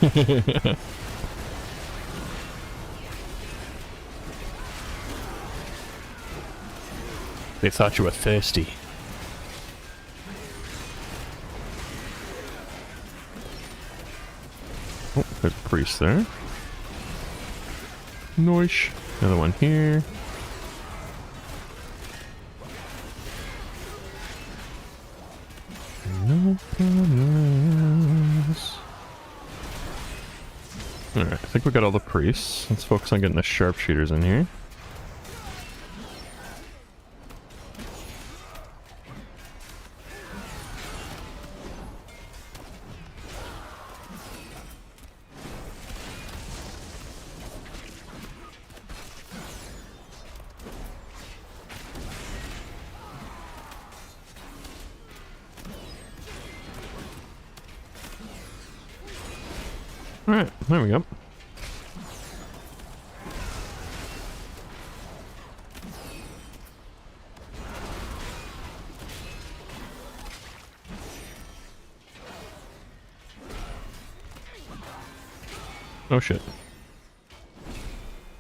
They thought you were thirsty. Oh, there's a priest there. Nice. Another one here. No problems. Alright, I think we got all the priests. Let's focus on getting the sharpshooters in here. Alright, there we go. Oh shit.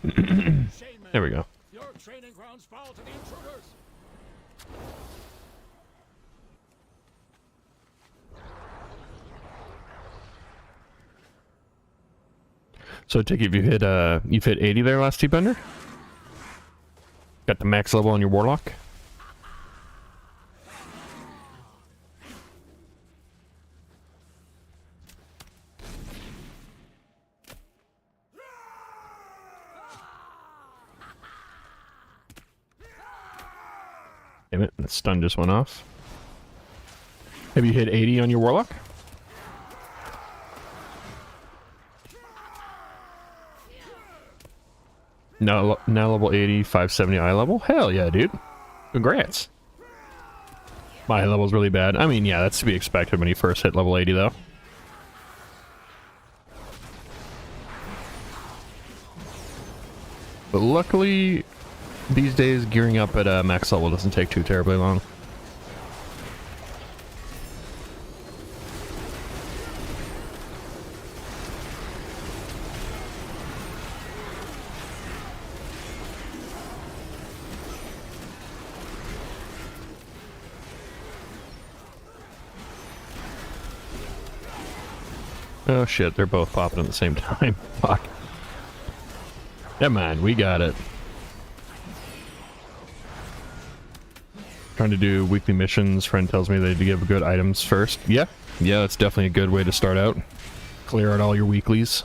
There we go. Your training grounds fall to the intruders. So I take it you've hit 80 there last T-Bender? Got the max level on your Warlock? Damn it, the stun just went off. Have you hit 80 on your Warlock? Now level 80, 570 eye level? Hell yeah, dude. Congrats. My eye level's really bad. I mean, yeah, that's to be expected when you first hit level 80, though. But luckily, these days, gearing up at max level doesn't take too terribly long. Oh shit, they're both popping at the same time. Fuck. Never mind, we got it. Trying to do weekly missions. Friend tells me they give good items first. Yeah, that's definitely a good way to start out. Clear out all your weeklies.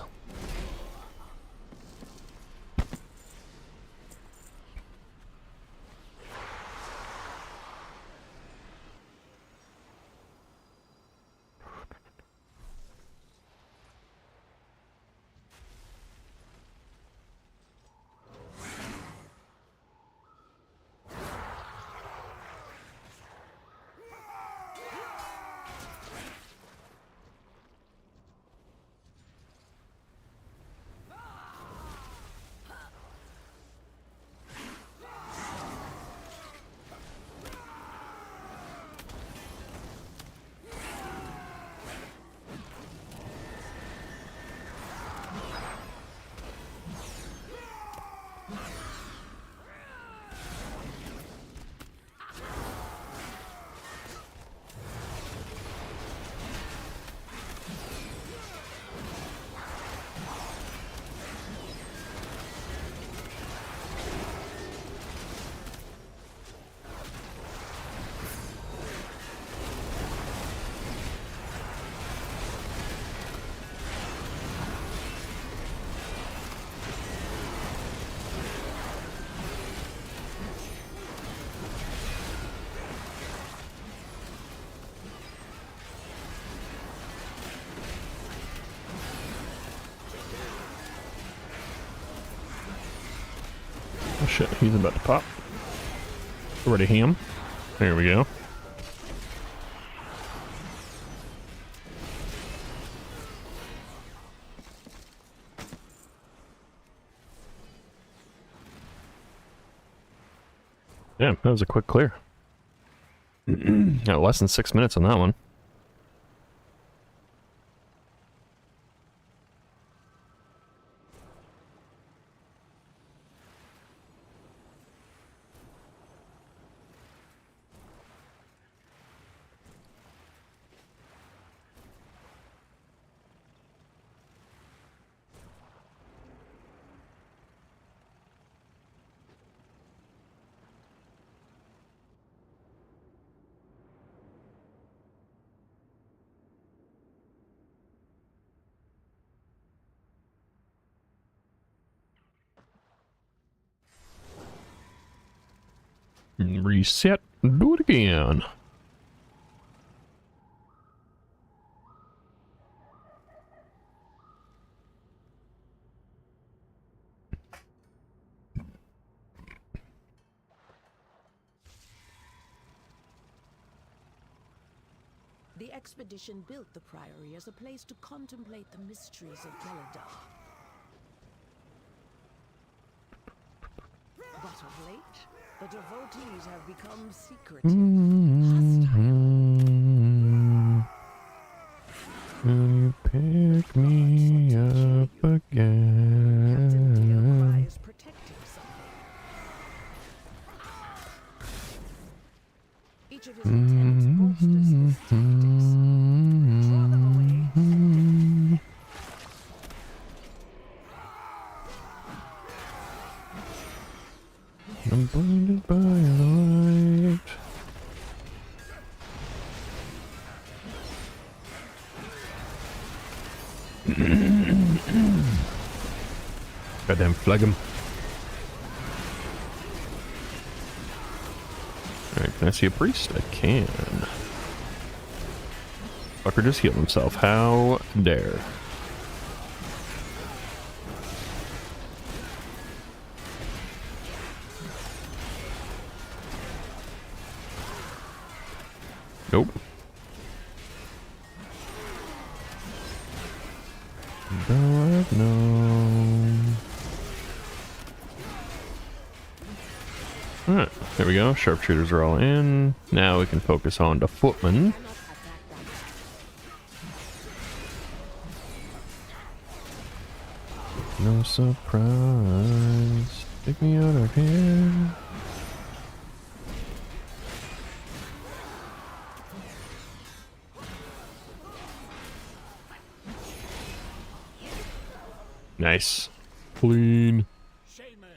Oh shit, he's about to pop. Ready him. There we go. Damn, that was a quick clear. Got less than 6 minutes on that one. Reset, do it again. The expedition built the priory as a place to contemplate the mysteries of Geladar. But of late, the devotees have become secretive, hostile. Will you pick me up Captain Yarr I again? is protecting something. Each of his lieutenants bolsters his tactics. Draw them away and I'm blinded by light. Goddamn flag him. Alright, can I see a priest? I can. Fucker just healed himself. How dare. Nope. Though I've known. Alright, there we go. Sharpshooters are all in. Now we can focus on the footman. No surprise. Take me out of here. Nice. Clean. Shame, ma'am.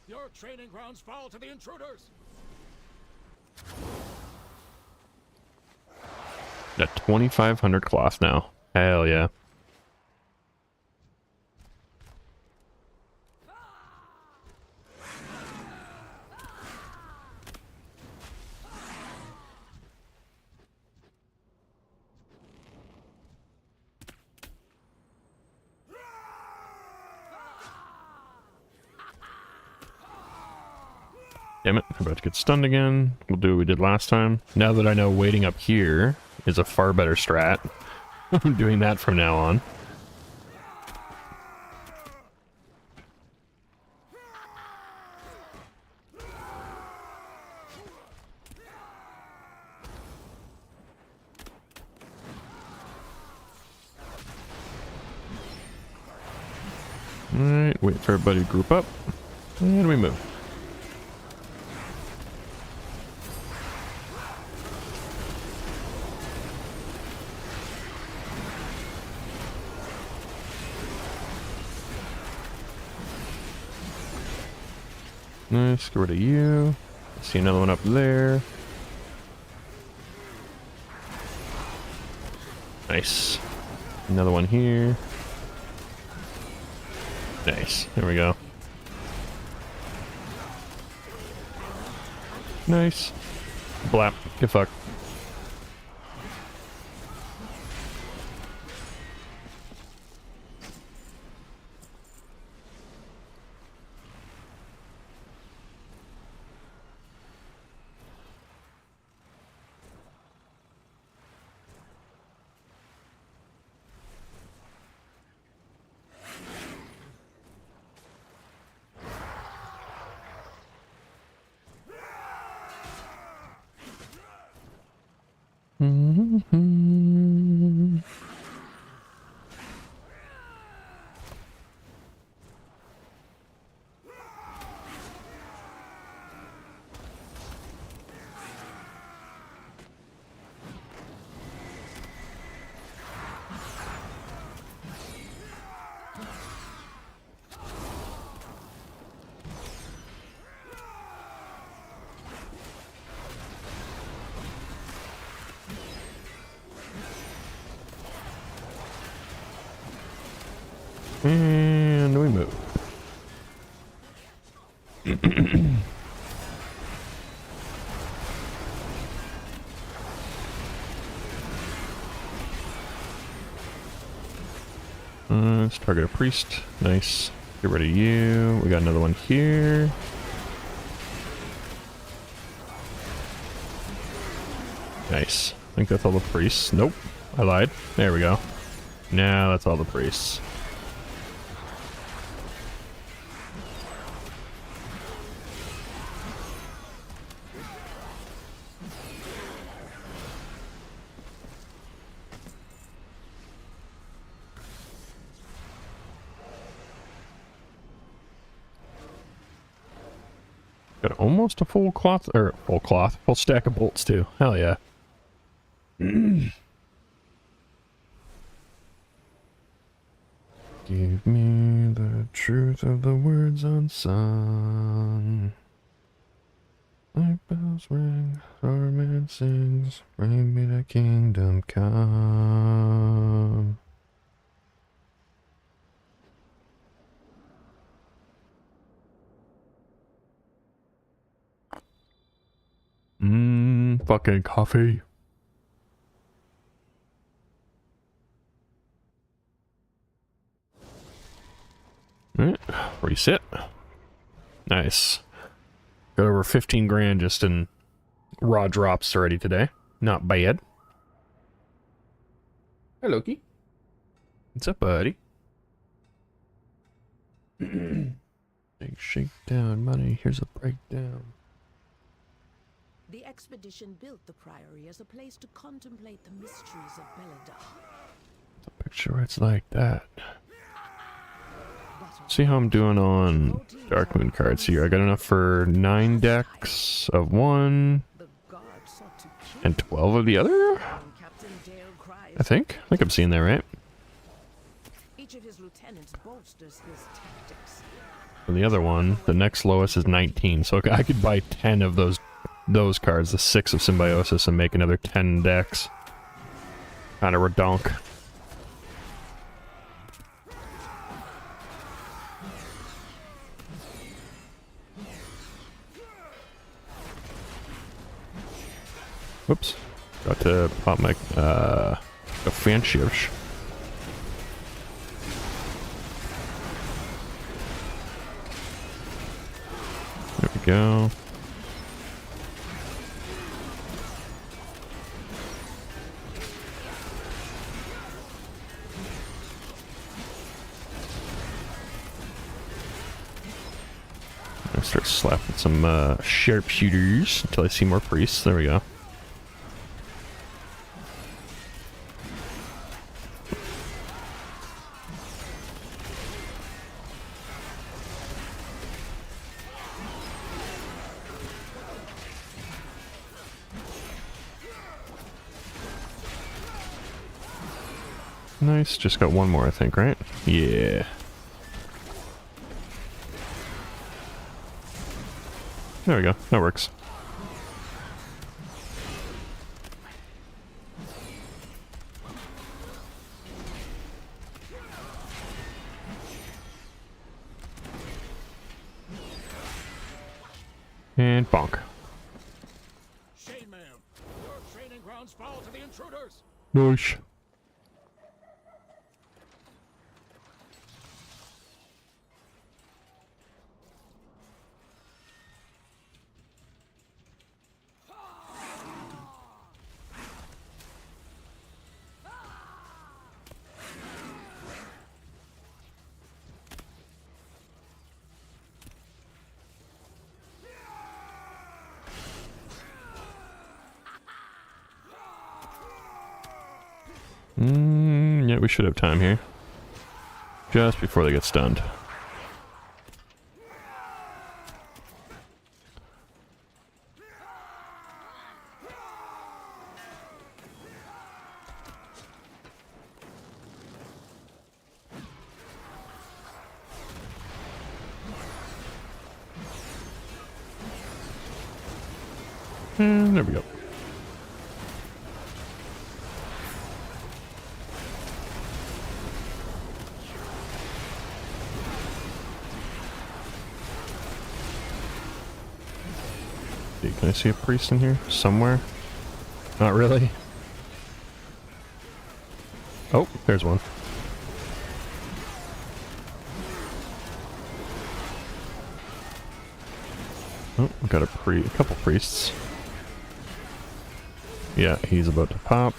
Your training grounds fall to the intruders. Got 2,500 cloth now. Hell yeah. Damn it, I'm about to get stunned again. We'll do what we did last time. Now that I know waiting up here is a far better strat, I'm doing that from now on. Alright, wait for everybody to group up, and we move. Nice, get rid of you. See another one up there. Nice. Another one here. Nice. There we go. Nice. Blap. Get fucked. And we move. Let's target a priest. Nice. Get rid of you. We got another one here. Nice. I think that's all the priests. Nope. I lied. There we go. Now that's all the priests. Got almost a full full stack of bolts too. Hell yeah. Give me the truth of the words unsung. Like bells ring, starman sings, bring me the kingdom come. Fucking coffee. Alright, reset. Nice. Got over 15 grand just in raw drops already today. Not bad. Hey, Loki. What's up, buddy? Big shakedown money. Here's a breakdown. The expedition built the Priory as a place to contemplate the mysteries of Belladar. A picture where it's like that. See how I'm doing on Dark Moon cards here. I got enough for 9 decks of one and 12 of the other? I think I'm seeing that right. Each of his lieutenants bolsters his tactics. And the other one, the next lowest is 19, so I could buy 10 of those cards, the 6 of Symbiosis, and make another 10 decks. Kinda redonk. Whoops. Got to pop my, a Fanshish. There we go. I'll start slapping some sharpshooters until I see more priests. There we go. Nice, just got one more I think, right? Yeah. There we go, that works. And bonk. Shame, ma'am. Your training grounds fall to the intruders. Nice. Yeah, we should have time here. Just before they get stunned. And there we go. Can I see a priest in here? Somewhere? Not really. Oh, there's one. Oh, we got a couple priests. Yeah, he's about to pop.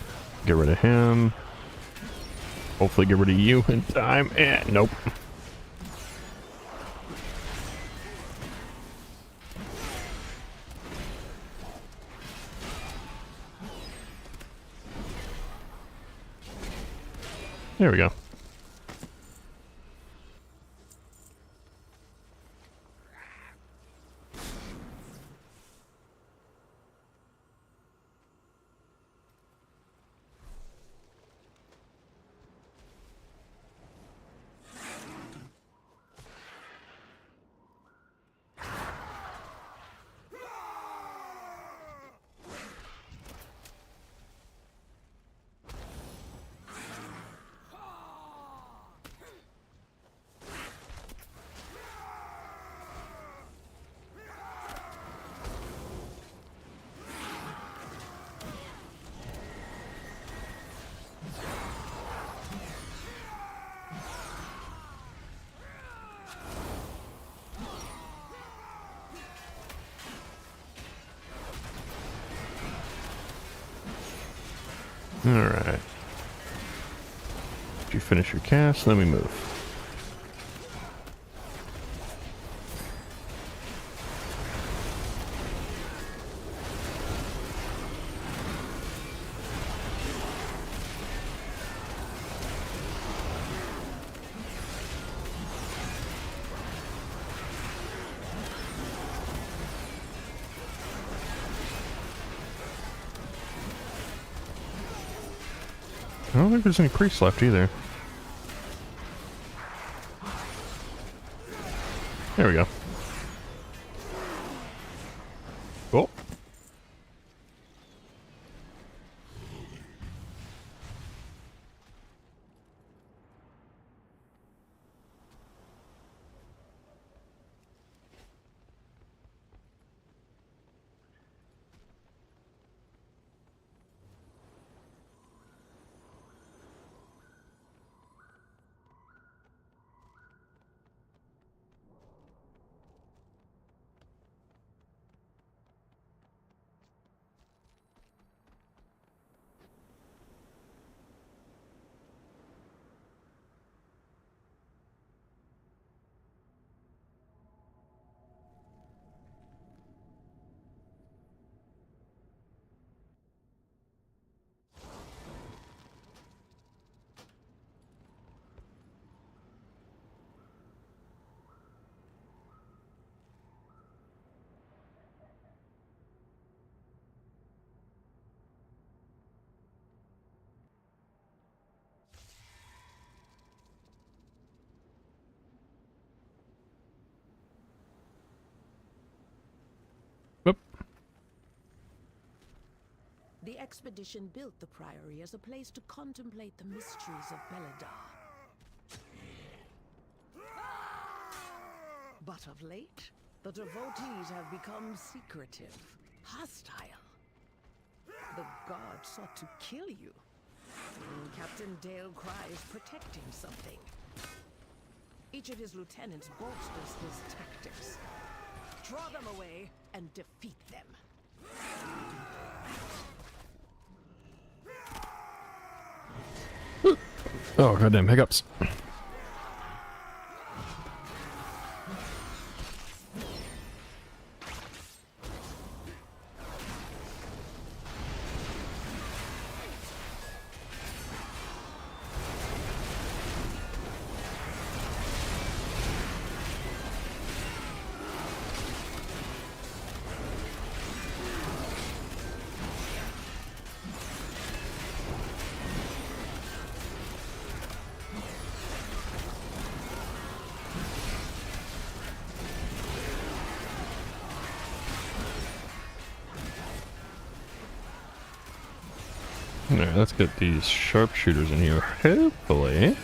Get rid of him. Hopefully get rid of you in time. Nope. There we go. Alright. You finish your cast, then we move. I don't think there's any priests left either. There we go. Cool. Whoop. The expedition built the Priory as a place to contemplate the mysteries of Beledar. But of late, the devotees have become secretive, hostile. The god sought to kill you. Captain Dale Cry is protecting something. Each of his lieutenants bolsters his tactics. Draw them away and defeat them. Oh, goddamn hiccups. Alright, let's get these sharpshooters in here, hopefully.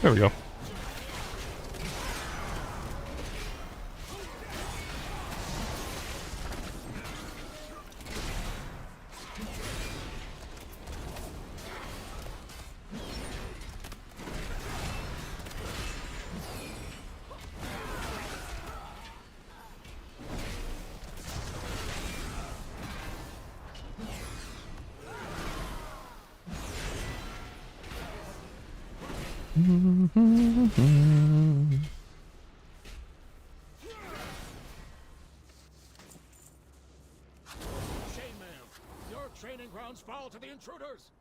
There we go. Chainmail, your training grounds fall to the intruders.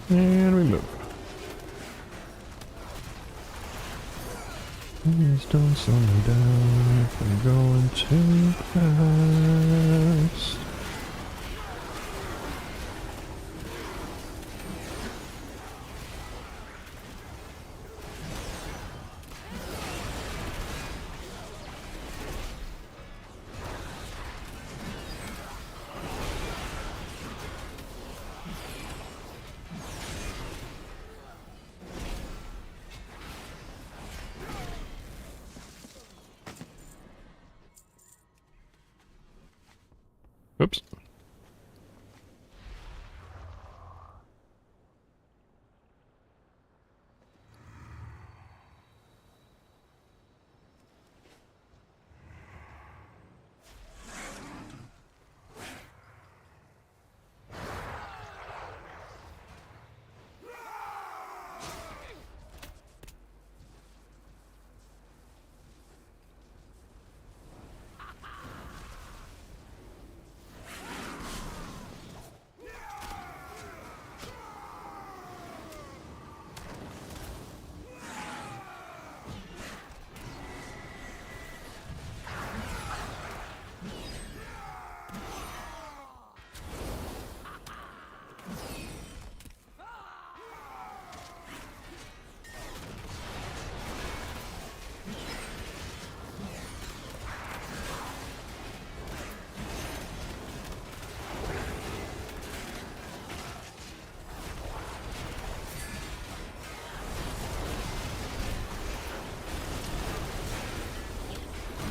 And we move. Please don't slow me down if I'm going too fast. Oops.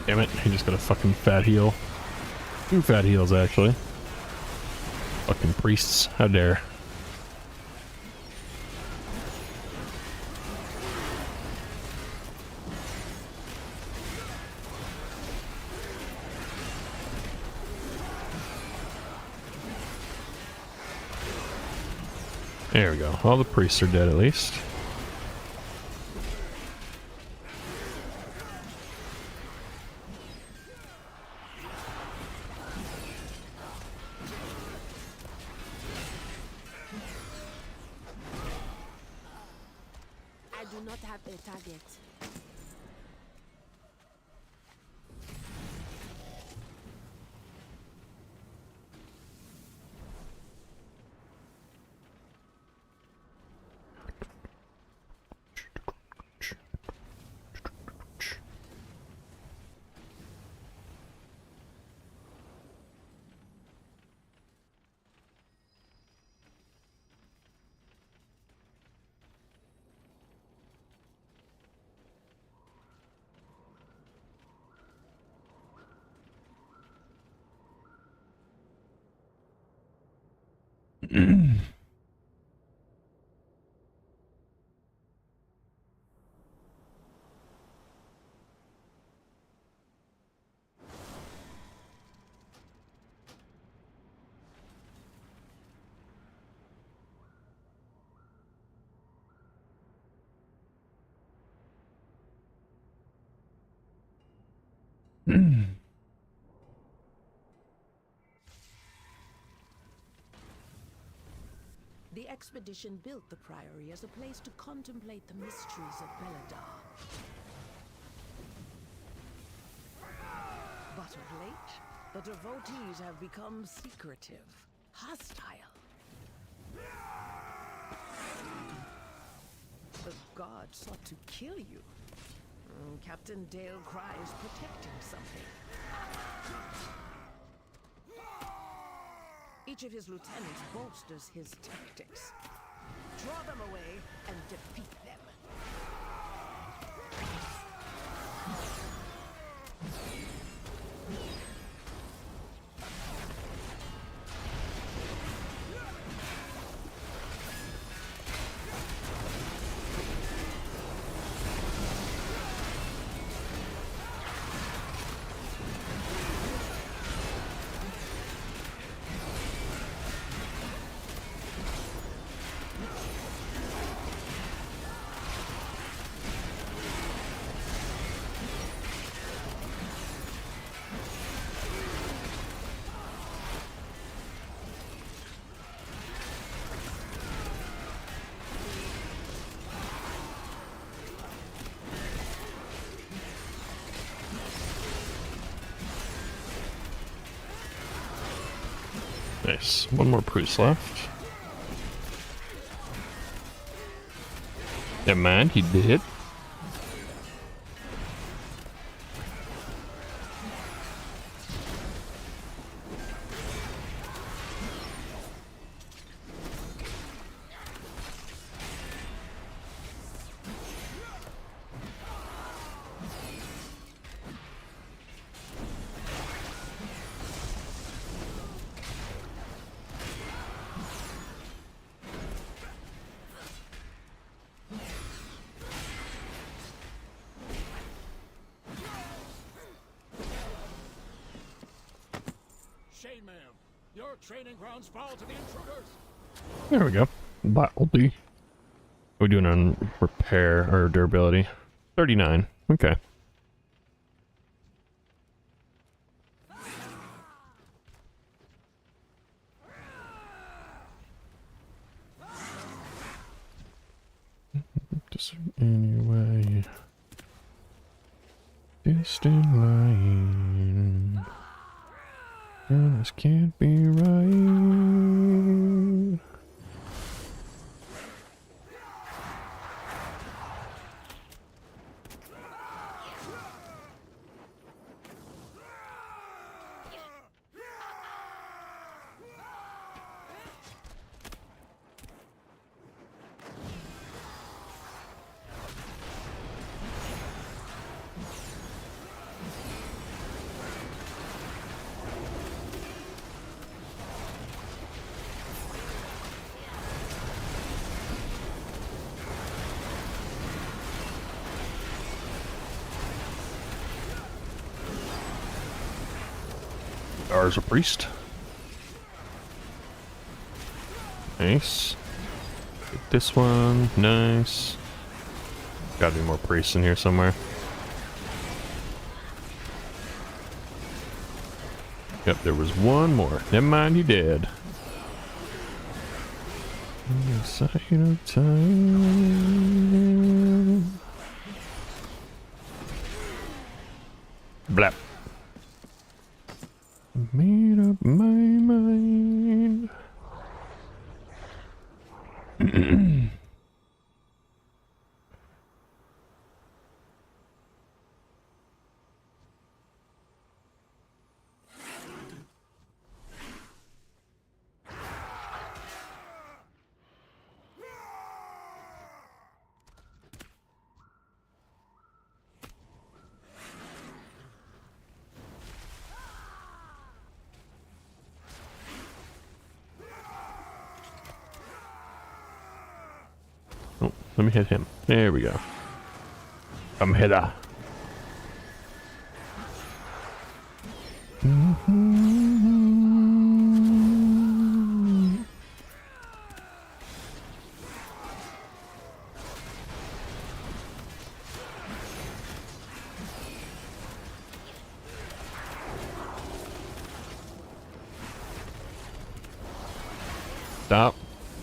Damn it, he just got a fucking fat heal. 2 fat heals, actually. Fucking priests, how dare. There we go, all the priests are dead at least. I do not have a target. The expedition built the Priory as a place to contemplate the mysteries of Beledar. But of late, the devotees have become secretive, hostile. The god sought to kill you. Captain Dale cries protecting something. Each of his lieutenants bolsters his tactics. Draw them away and defeat them. Nice. One more priest left. Never mind, he did. Chainmail, your training grounds fall to the intruders. There we go. That will be. What are we doing on repair or durability? 39. Okay. Just anyway. Distant line. This can't be right. Yar's a priest. Nice. Get this one. Nice. Gotta be more priests in here somewhere. Yep, there was one more. Never mind, he did. Sight of time. Blap. Made up my mind. Oh, let me hit him. There we go. Come hither. Stop.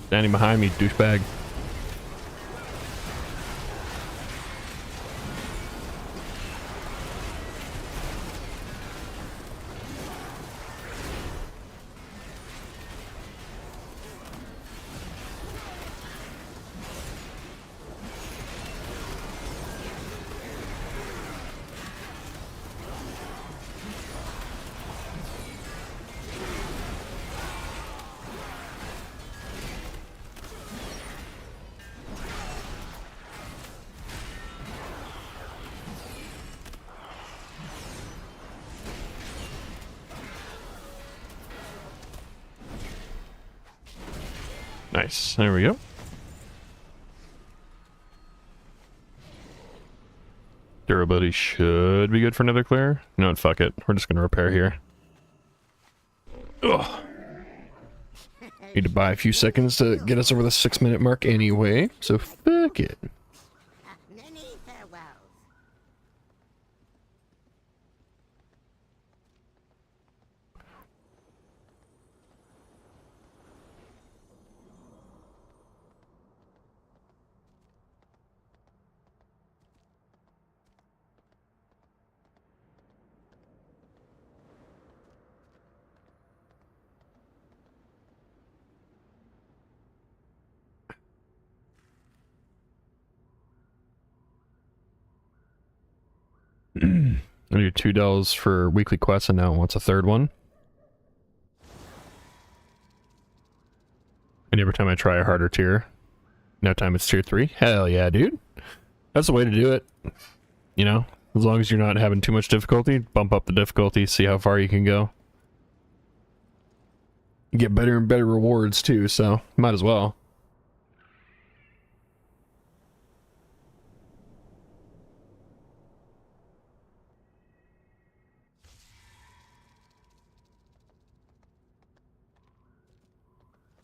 Standing behind me, douchebag. Nice. There we go. Durability should be good for another clear. No, fuck it. We're just gonna repair here. Ugh. Need to buy a few seconds to get us over the 6-minute mark anyway, so fuck it. Many farewells. I do $2 for weekly quests and now it wants a third one. And every time I try a harder tier, no time it's tier 3. Hell yeah, dude. That's the way to do it. You know, as long as you're not having too much difficulty, bump up the difficulty, see how far you can go. You get better and better rewards too, so might as well.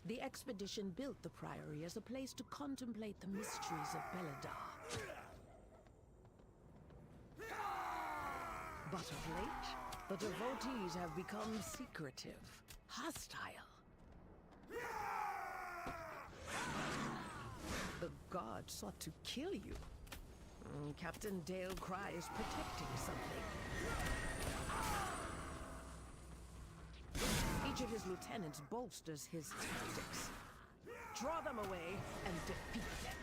The expedition built the Priory as a place to contemplate the mysteries of Beledar. But of late, the devotees have become secretive, hostile. The god sought to kill you. Captain Dale Cry is protecting something. Each of his lieutenants bolsters his tactics. Draw them away and defeat them.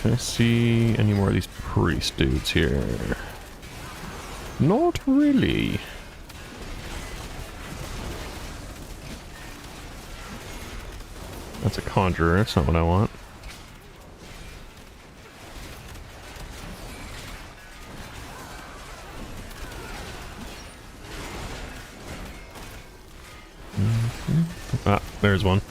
Can I see any more of these priest dudes here? Not really. That's a conjurer, that's not what I want. Ah, there's one.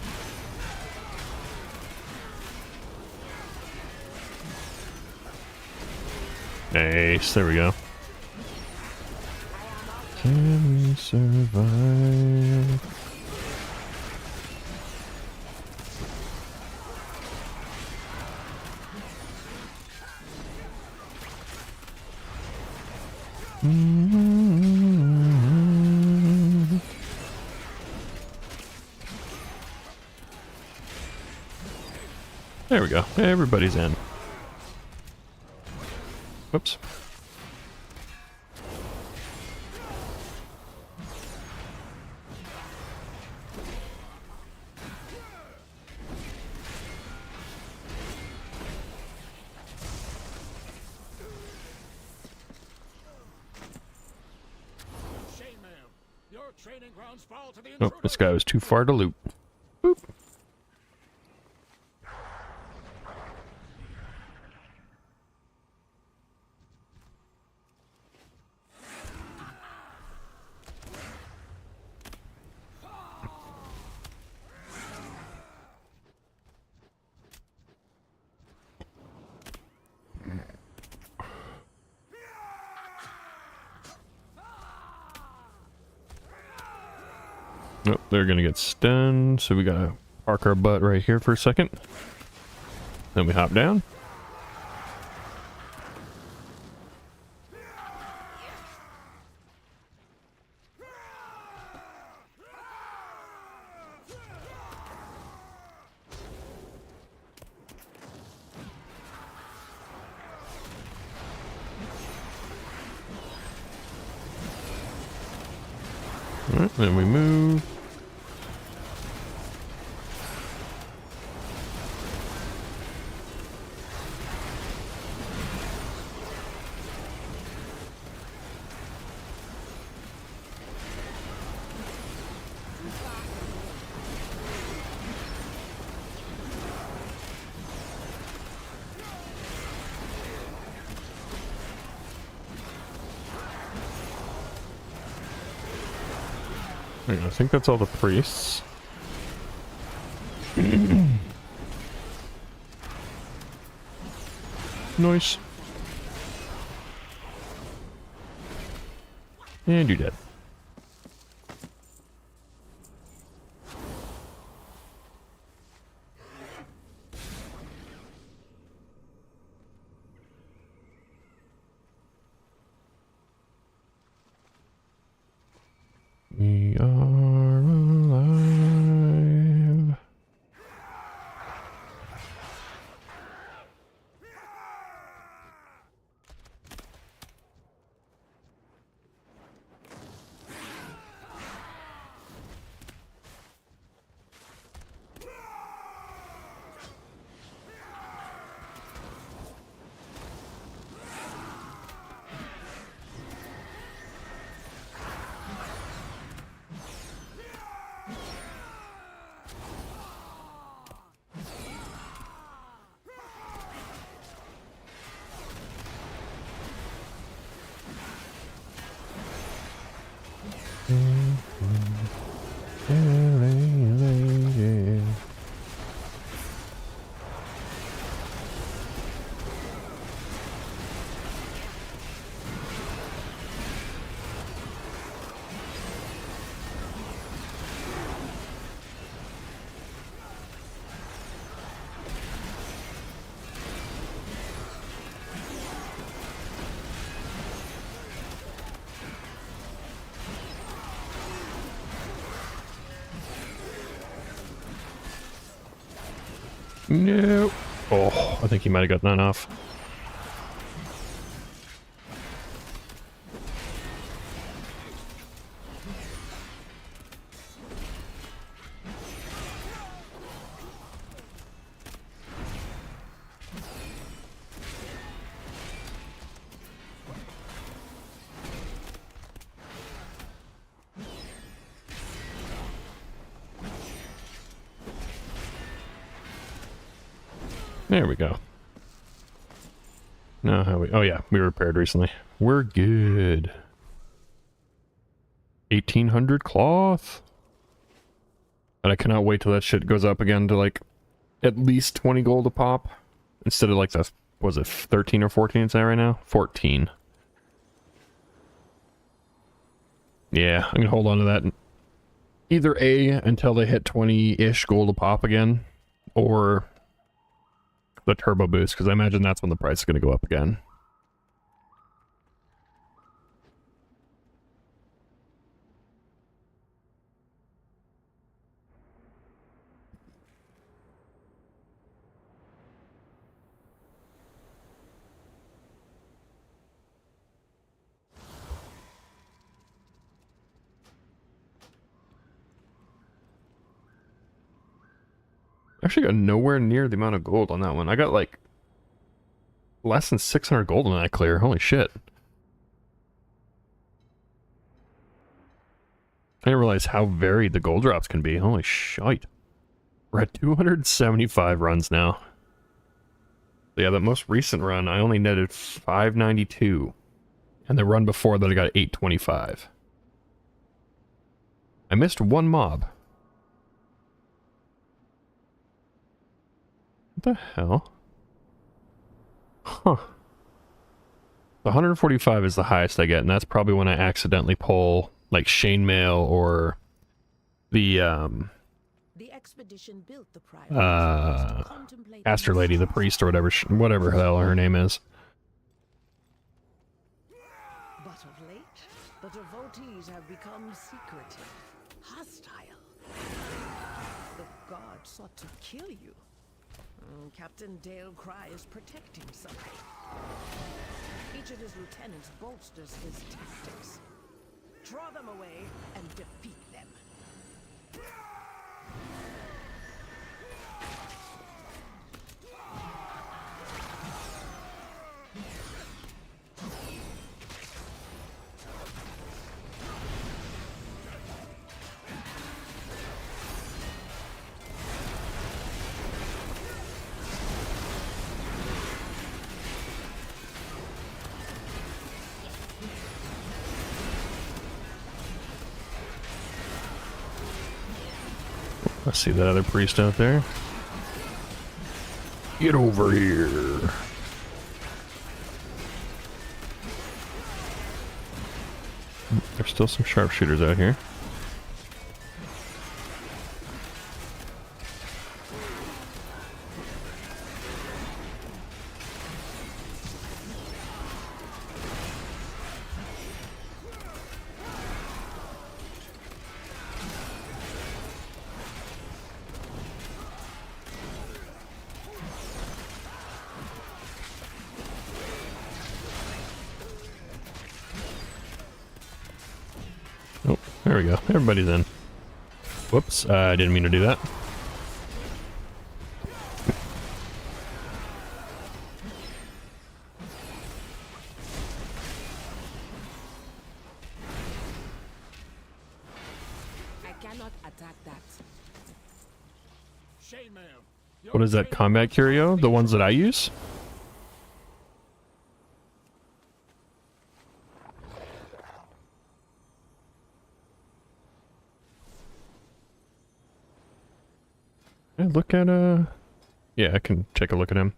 Nice, there we go. Can we survive? There we go. Everybody's in. Whoops. Shame, ma'am. Your training grounds fall to the Oh, intruder. this guy was too far to loot. Boop. Nope, they're gonna get stunned, so we gotta park our butt right here for a second. Then we hop down. Alright, then we move. I think that's all the priests. Nice. And you're dead. We are alive. No. Oh, I think he might have gotten that off. There we go. Now how we... Oh yeah, we repaired recently. We're good. 1800 cloth. And I cannot wait till that shit goes up again to like at least 20 gold a pop. Instead of like the... Was it 13 or 14 it's at right now? 14. Yeah, I'm gonna hold on to that. Either A, until they hit 20-ish gold a pop again, or the turbo boost, because I imagine that's when the price is going to go up again. Actually got nowhere near the amount of gold on that one. I got like less than 600 gold on that clear. Holy shit. I didn't realize how varied the gold drops can be. Holy shite. We're at 275 runs now. Yeah, that most recent run, I only netted 592. And the run before that, I got 825. I missed one mob. What the hell? Huh. The 145 is the highest I get, and that's probably when I accidentally pull, like, chainmail or The The expedition built the priorities to contemplate Aster Lady, the priest, or whatever the hell her name is. But of late, the devotees have become secretive, hostile. The god sought to kill you. Captain Dale Cry is protecting something. Each of his lieutenants bolsters his tactics. Draw them away and defeat them. I see that other priest out there. Get over here. There's still some sharpshooters out here. Oh, there we go. Everybody's in. Whoops, I didn't mean to do that. I cannot attack that. Chainmail. What is that, combat curio? The ones that I use? Yeah, look at, yeah, I can take a look at him.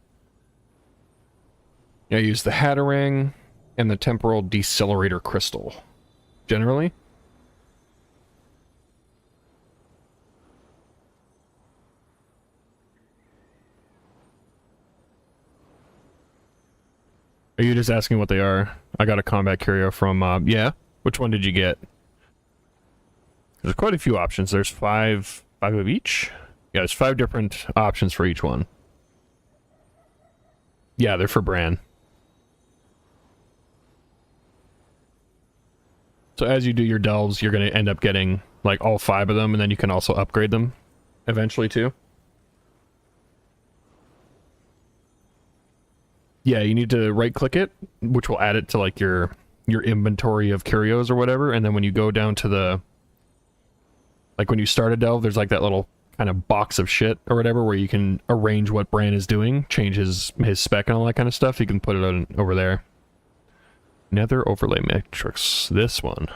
Yeah, I use the Hatterang and the Temporal Decelerator Crystal. Generally. Are you just asking what they are? I got a combat curio from, yeah. Which one did you get? There's quite a few options. There's five of each? Yeah, there's 5 different options for each one. Yeah, they're for Bran. So as you do your delves, you're going to end up getting, like, all 5 of them, and then you can also upgrade them eventually, too. Yeah, you need to right-click it, which will add it to, like, your inventory of curios or whatever, and then when you go down to the... Like, when you start a delve, there's, like, that little kind of box of shit or whatever where you can arrange what Bran is doing, change his spec and all that kind of stuff. You can put it on over there. Nether overlay matrix. This one.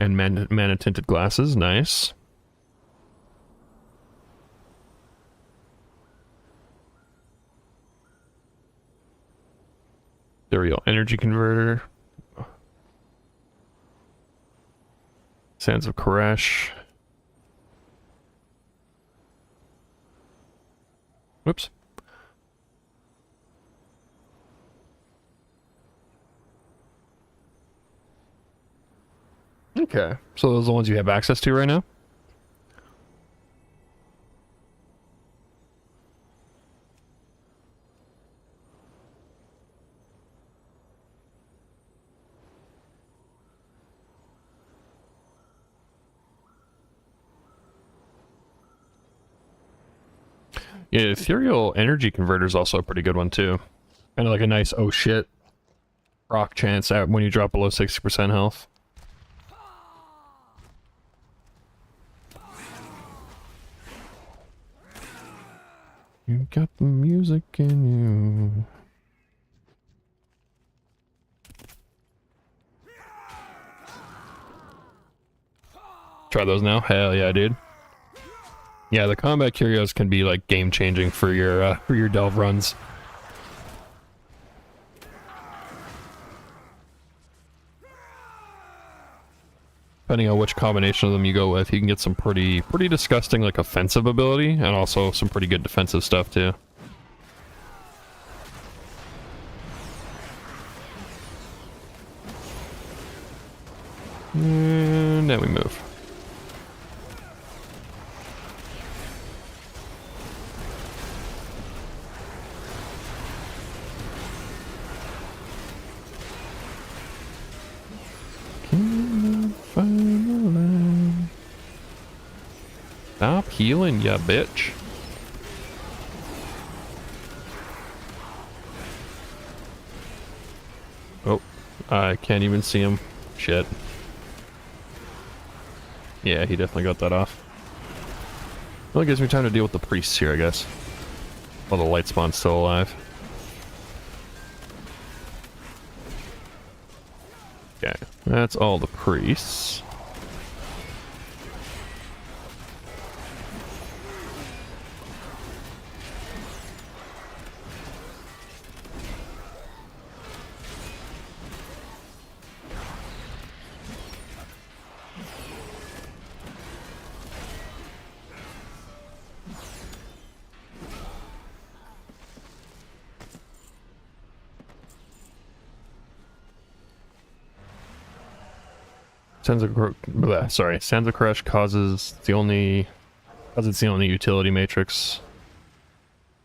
And mana tinted glasses. Nice. Ethereal energy converter. Sands of Koresh. Whoops. Okay, so those are the ones you have access to right now? Yeah, ethereal energy converter is also a pretty good one too. Kind of like a nice oh shit proc chance out when you drop below 60% health. You got the music in you. Try those now? Hell yeah, dude. Yeah, the combat curios can be like game changing for your delve runs. depending on which combination of them you go with, you can get some pretty disgusting, like, offensive ability, and also some pretty good defensive stuff, too. And then we move. Stop healing, ya bitch. Oh, I can't even see him. Shit. Yeah, he definitely got that off. Well, it gives me time to deal with the priests here, I guess. While the light spawn's still alive. Okay, that's all the priests. Sansa Crush causes it's the only utility matrix.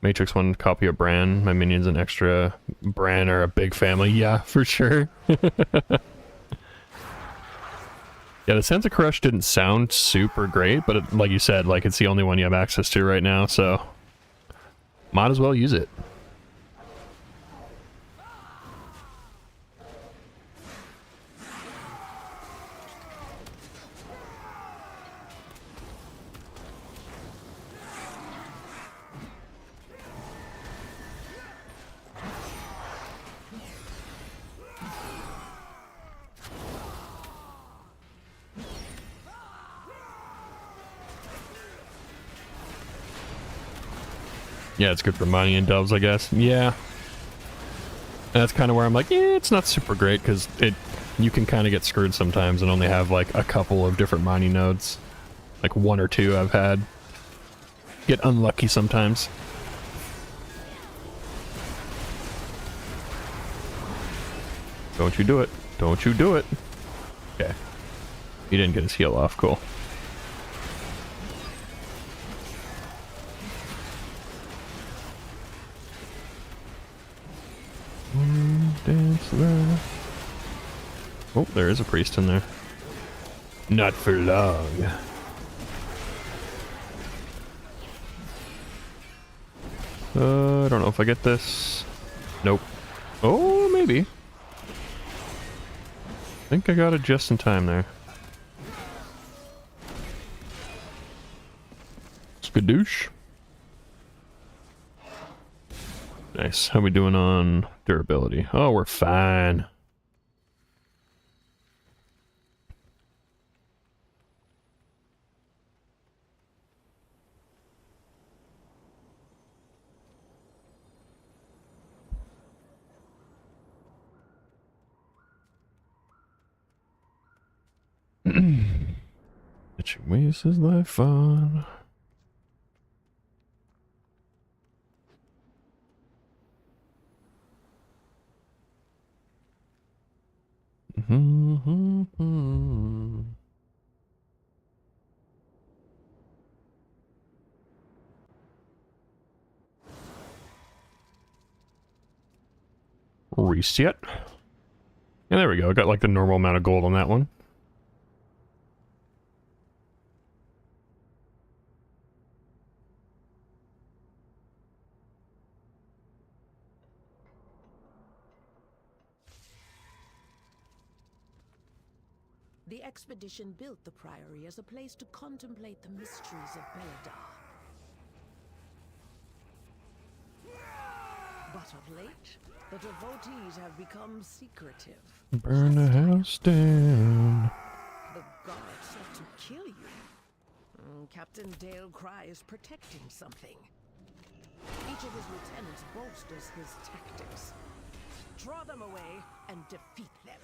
Matrix 1 copy of Bran. My minions an extra. Bran are a big family. Yeah, for sure. Yeah, the Sansa Crush didn't sound super great, but it, like you said, like it's the only one you have access to right now, so might as well use it. Yeah, it's good for mining and doves, I guess. Yeah. And that's kind of where I'm like, yeah, it's not super great, because you can kind of get screwed sometimes and only have, like, a couple of different mining nodes. Like, 1 or 2 I've had. Get unlucky sometimes. Don't you do it. Don't you do it. Okay. He didn't get his heal off. Cool. Dance there. Oh, there is a priest in there. Not for long. I don't know if I get this. Nope. Oh, maybe. I think I got it just in time there. Skadoosh. Nice. How we doing on durability? Oh, we're fine. Itchy waste is life fun. Reset. And there we go. I got like the normal amount of gold on that one. The expedition built the Priory as a place to contemplate the mysteries of Beledar. But of late, the devotees have become secretive. Burn the house down. The gods sought to kill you. Captain Dale Cry is protecting something. Each of his lieutenants bolsters his tactics. Draw them away and defeat them.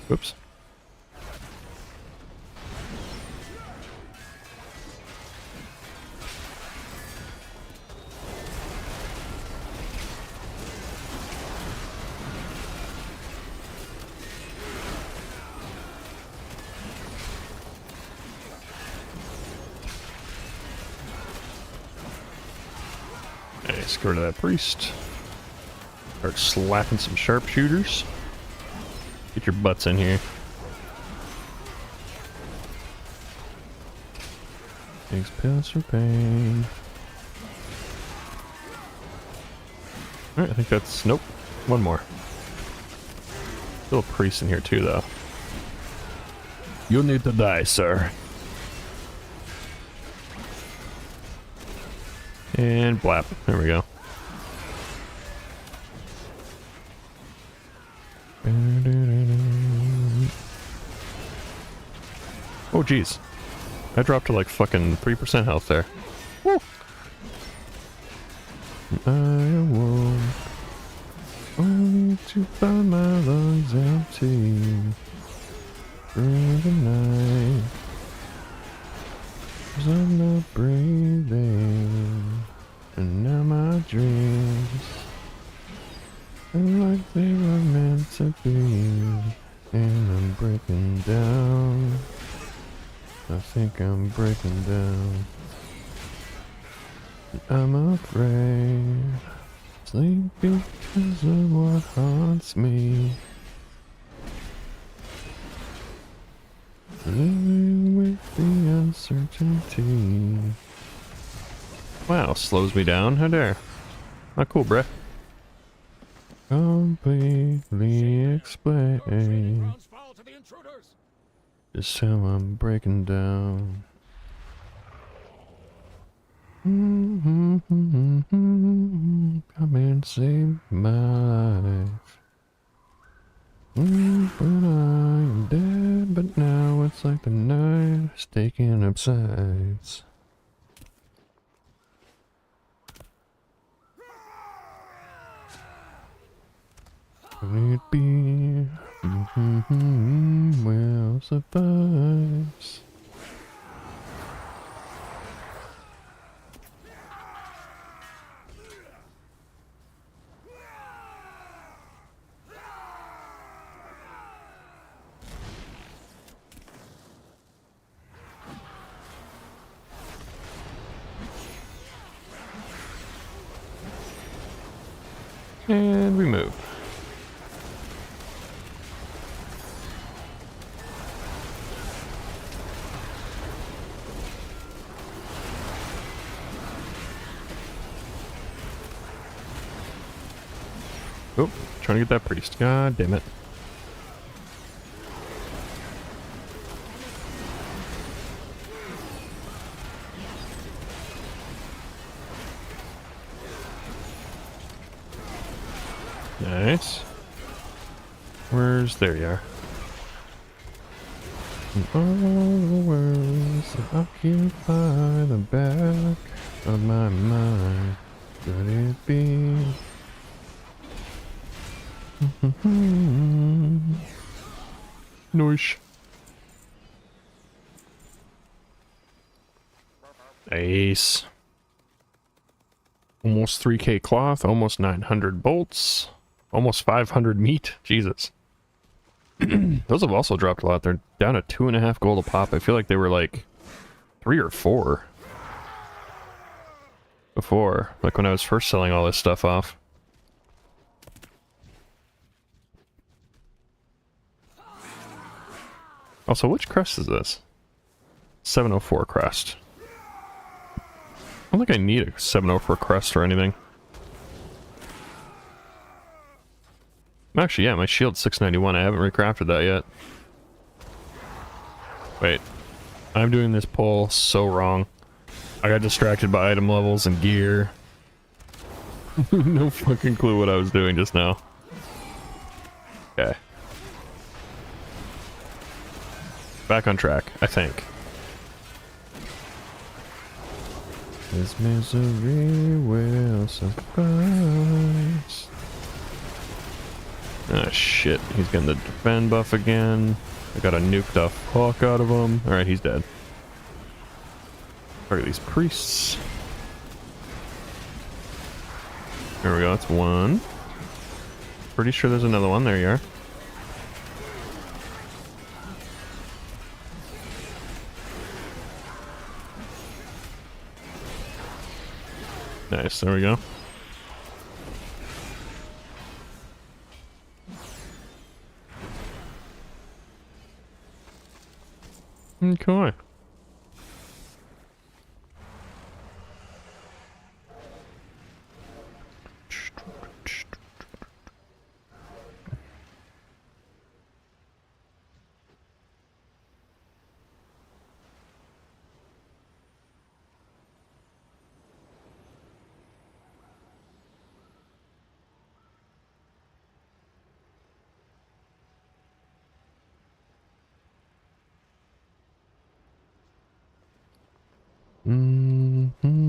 Whoops. Nice, go to that priest. Start slapping some sharpshooters. Get your butts in here. Takes pills for pain. Alright, I think that's... Nope. One more. Still a priest in here too, though. You need to die, sir. And blap. There we go. Oh, jeez. I dropped to like fucking 3% health there. Woo. I awoke only to find my lungs empty through the night. 'Cause I'm not breathing, and now my dreams are like they were meant to be, and I'm breaking down. I think I'm breaking down. I'm afraid, sleep because of what haunts me. Living with the uncertainty. Wow, slows me down. How dare. Not cool, bruh. Completely explain Grounds fall to the intruders. just how I'm breaking down. Come and save my life. But I'm dead, but now it's like the night is taking up sides. Could it be? Will suffice. And we move. Oh, trying to get that priest. God damn it. Nice. Where's... there you are. And all the words that occupy the back of my mind. Could it be? Noish. Nice. Almost 3k cloth, almost 900 bolts, almost 500 meat. Jesus. Those have also dropped a lot. They're down at 2.5 gold a pop. I feel like they were like 3 or 4 before, like when I was first selling all this stuff off. Also, which crest is this? 704 crest. I don't think I need a 704 crest or anything. Actually, yeah, my shield's 691. I haven't recrafted that yet. Wait. I'm doing this pull so wrong. I got distracted by item levels and gear. No fucking clue what I was doing just now. Okay. Back on track, I think. This misery will suffice. Ah, shit. He's getting the defend buff again. I got a nuke the fuck out of him. Alright, he's dead. Look at these priests. There we go, that's one. Pretty sure there's another one. There you are. Nice, there we go. Okay. Mm-hmm.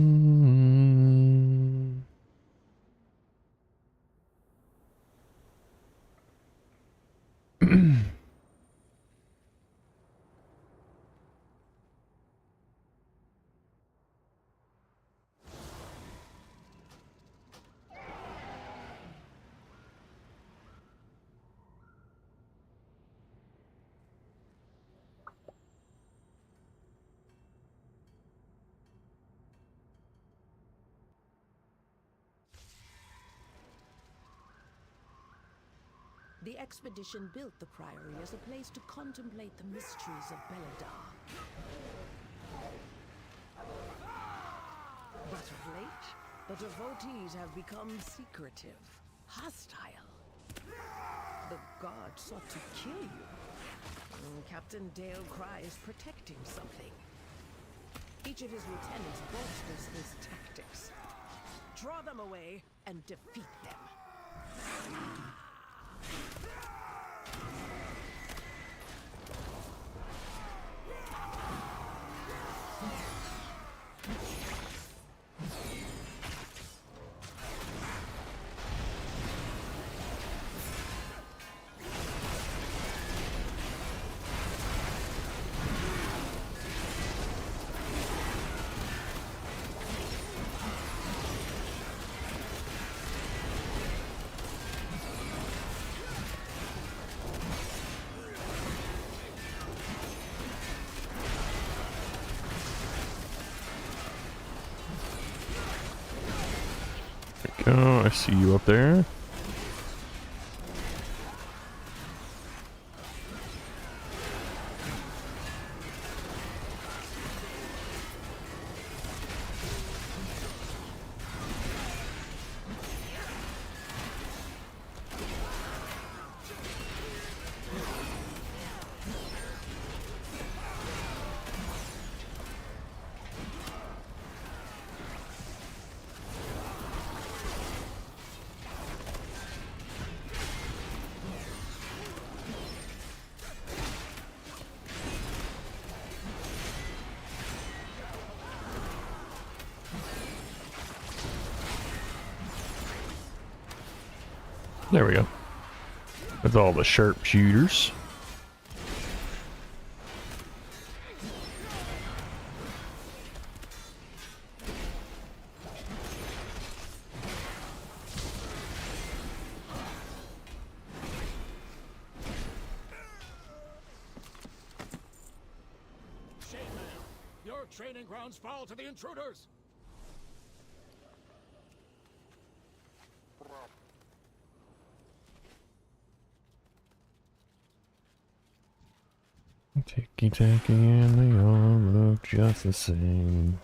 The expedition built the Priory as a place to contemplate the mysteries of Beledar. But of late, the devotees have become secretive, hostile. The god sought to kill you. Captain Dale Cry is protecting something. Each of his lieutenants bolsters his tactics. Draw them away and defeat them. Oh, I see you up there. There we go. With all the sharpshooters. Shame, man. Your training grounds fall to the intruders. Ticky-tacky and they all look just the same.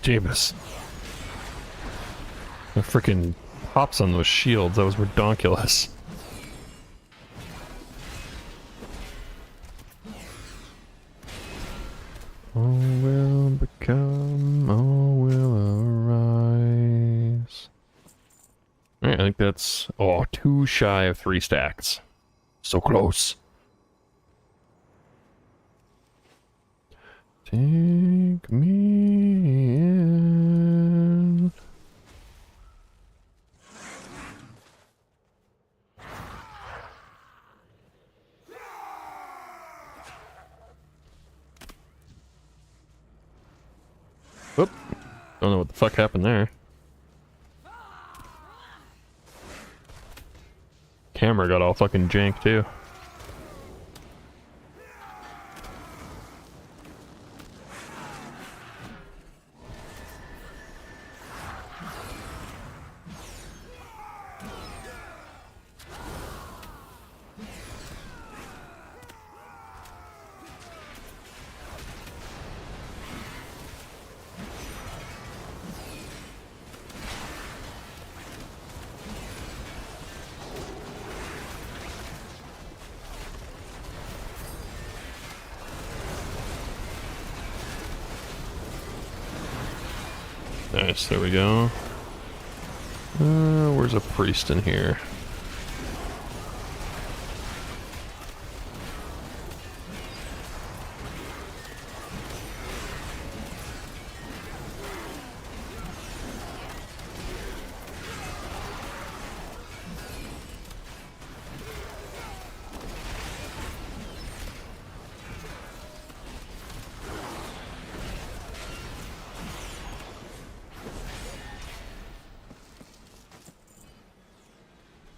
Jeebus. The freaking pops on those shields, that was redonkulous. All will become, all will arise. Alright, I think that's, oh, 2 shy of 3 stacks. So close. Take me in. Oop. Don't know what the fuck happened there. Camera got all fucking jank too. Nice, there we go. Where's a priest in here?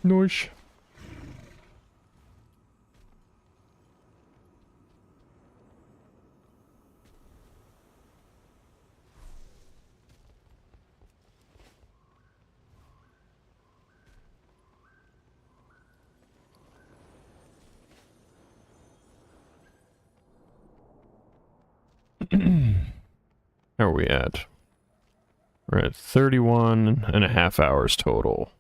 Nice. How are we at? We're at 31 and a half hours total.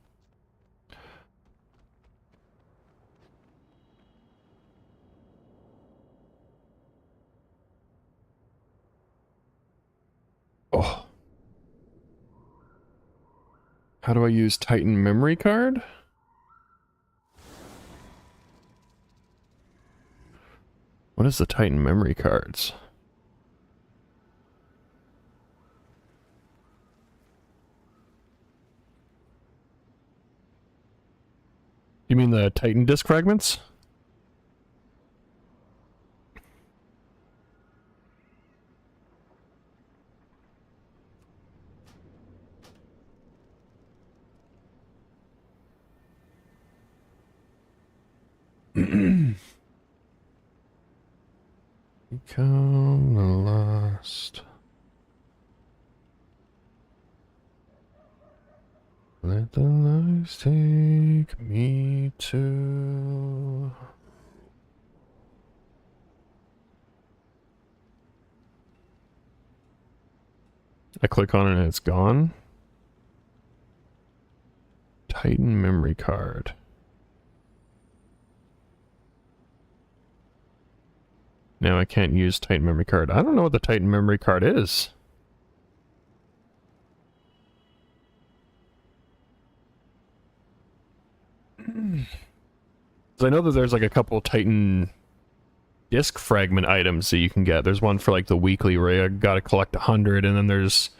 Oh. How do I use Titan memory card? What is the Titan memory cards? You mean the Titan disc fragments? Become the last. Let the lights take me to. I click on it and it's gone. Titan memory card. Now I can't use Titan memory card. I don't know what the Titan memory card is. I know that there's like a couple Titan disc fragment items that you can get. There's one for like the weekly where you gotta collect 100, and then there's,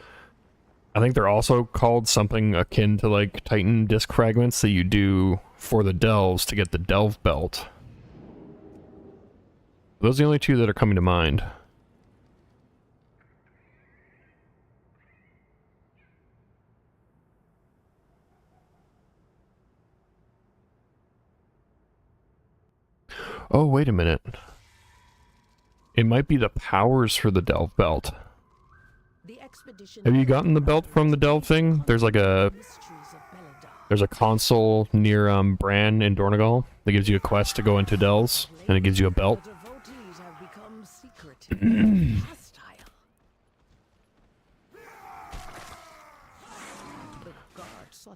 I think they're also called something akin to like Titan disc fragments that you do for the delves to get the delve belt. Those are the only two that are coming to mind. Oh, wait a minute. It might be the powers for the delve belt. Have you gotten the belt from the delve thing? There's like a... There's a console near Bran in Dornegal that gives you a quest to go into delves, and it gives you a belt.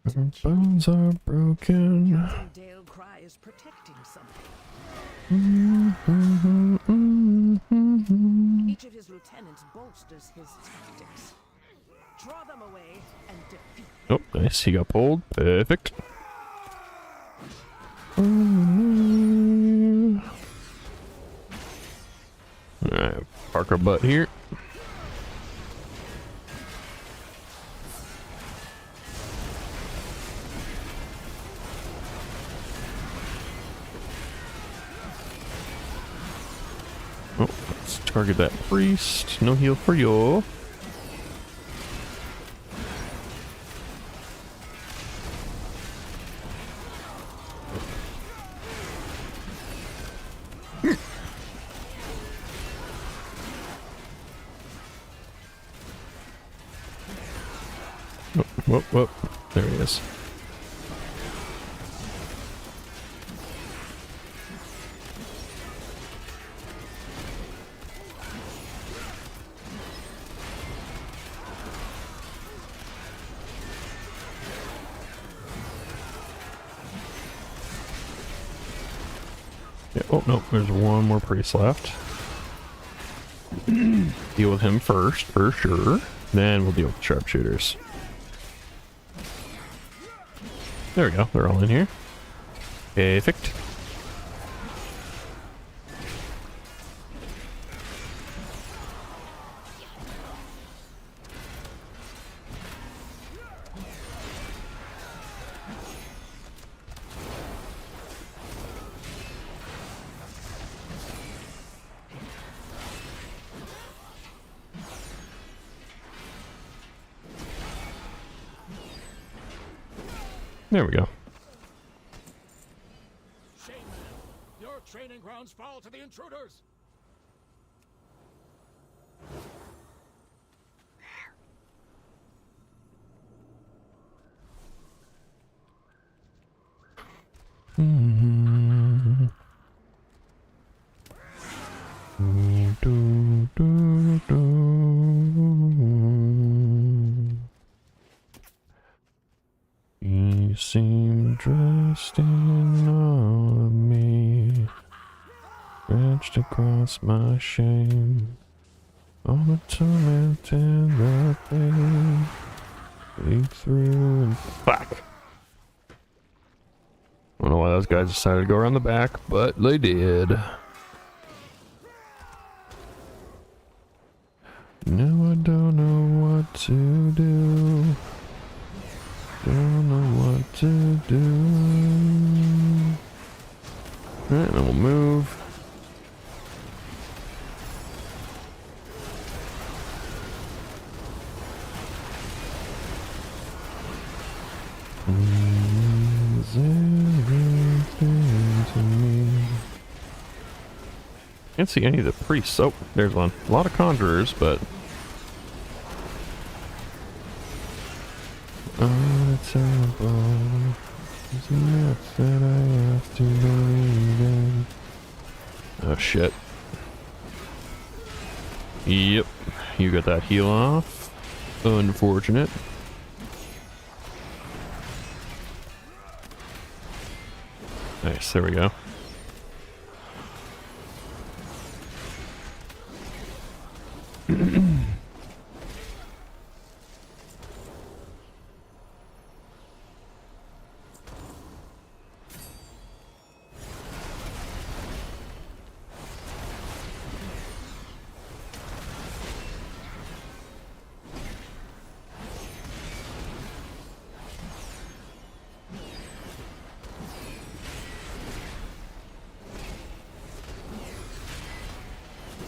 to Our kill you. bones are broken. Captain Dale Cry is protecting something. Each of his lieutenants bolsters his tactics. Draw them away and defeat them. Oh, nice. He got pulled. Perfect. Alright, park our butt here. Oh, let's target that priest. No heal for you. Whoop, whoop. There he is. Yeah, oh, no, there's one more priest left. Deal with him first, for sure. Then we'll deal with the sharpshooters. There we go, they're all in here. Perfect. There we go. Shame, your training grounds fall to the intruders. You seem dressed in all of me, stretched across my shame. All the torment and the pain leak through and fuck. I don't know why those guys decided to go around the back, but they did. Now I don't know what to do. Don't know what to do. Alright, then we'll move. Means everything to me. Can't see any of the priests. Oh, there's one. A lot of conjurers, but untenable is enough that I have to believe in. Oh shit. Yep, you got that heal off. Unfortunate. Nice, there we go.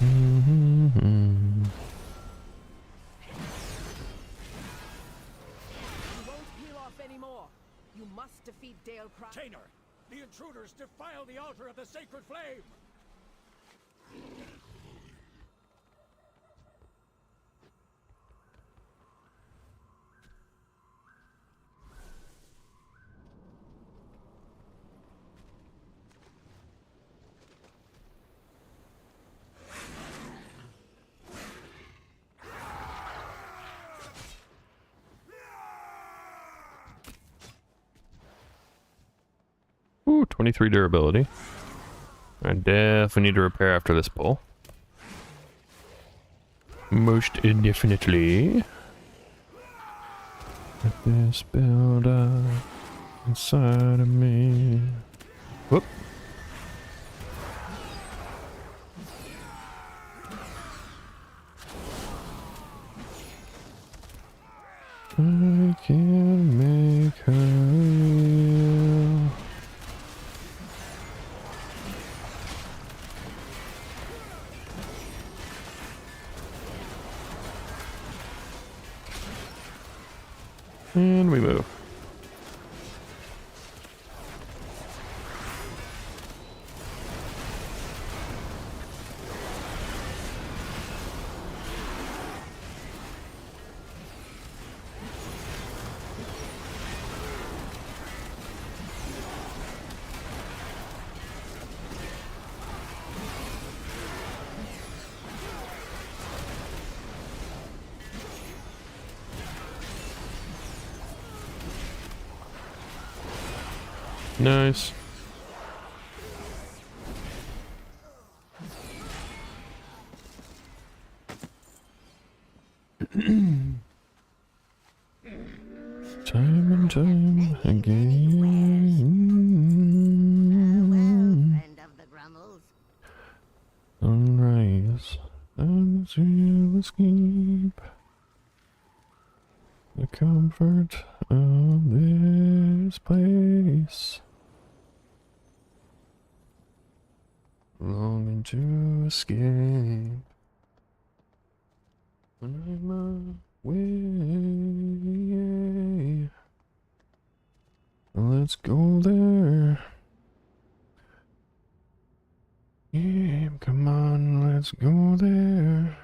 You won't peel off anymore. You must defeat Dale Cry. Tainer, the intruders defile the altar of the sacred flame. 23 durability. I definitely need to repair after this pull. Most definitely. Let this build up inside of me. Whoop. I can make her real. And we move. Nice. Time and time again. Farewell, friend of the Grummles. Sunrise, and to escape the comfort of this place. Longing to escape when I'm away. Let's go there. Yeah, come on, let's go there.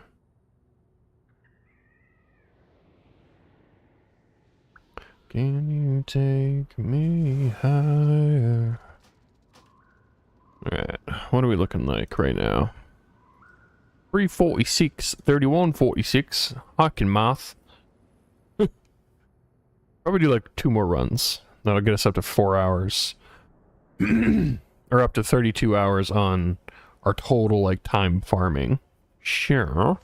Can you take me higher? Alright, what are we looking like right now? 346, 3146. I can math. Probably do like 2 more runs. That'll get us up to 4 hours. Or up to 32 hours on our total like time farming. Sure.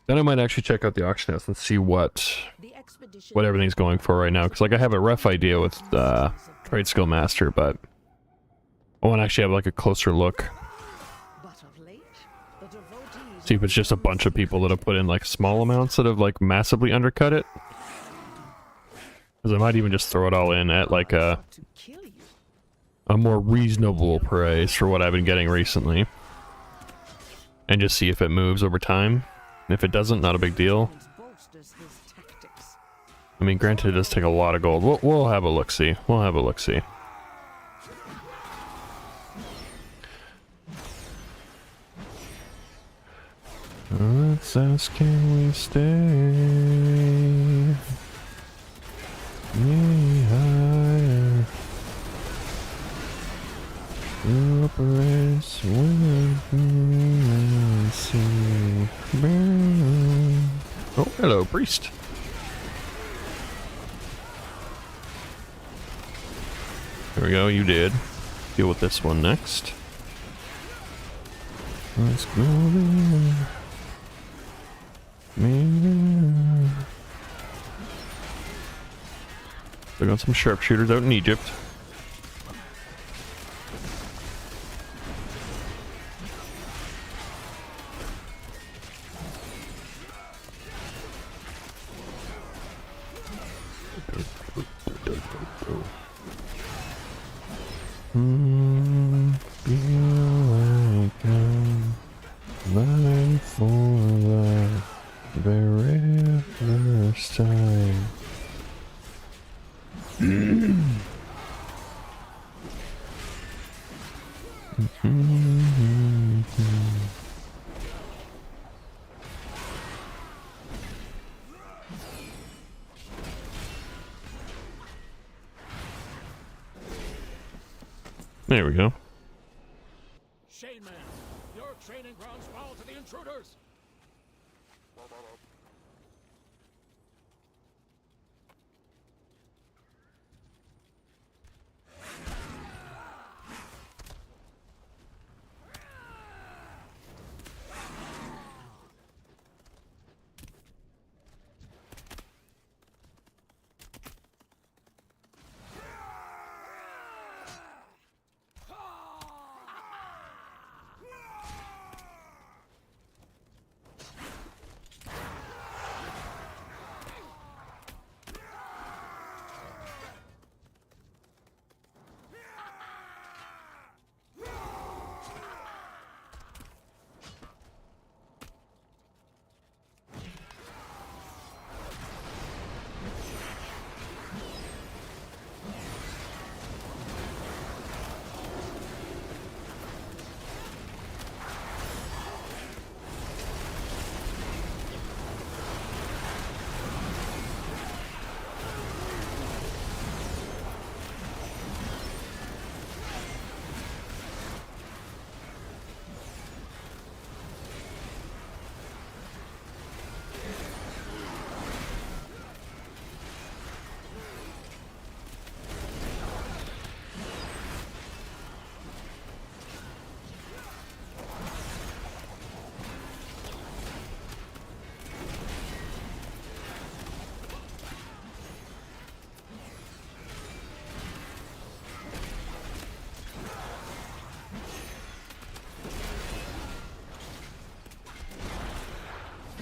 Then I might actually check out the auction house and see what everything's going for right now. Because like I have a rough idea with Trade Skill Master, but I want to actually have like a closer look. See if it's just a bunch of people that have put in like small amounts that have like massively undercut it. Because I might even just throw it all in at like a more reasonable price for what I've been getting recently. And just see if it moves over time. If it doesn't, not a big deal. I mean, granted, it does take a lot of gold. We'll have a look-see. We'll have a look-see. Let's ask, can we stay? Higher. You operates with me. See. Oh, hello, priest. There we go, you did. Deal with this one next. Let's go there. Me. They got some sharpshooters out in Egypt. Feel like I'm lying for the very first time. There we go. Shane Man, your training grounds fall to the intruders.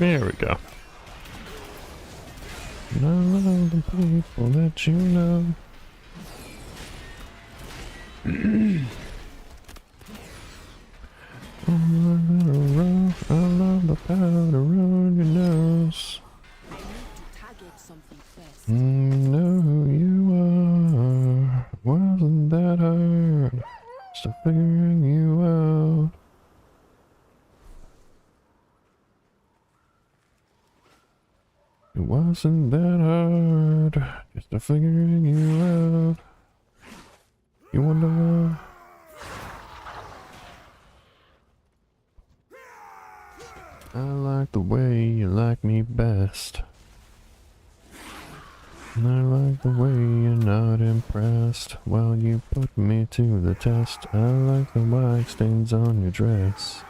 There we go. And I love the people that you know. I love the powder on your nose. I need to target something first. Know who you are. Wasn't that hard? Still figuring you out. It wasn't that hard. Just figuring you out. You wonder why? I like the way you like me best. And I like the way you're not impressed while you put me to the test. I like the white stains on your dress.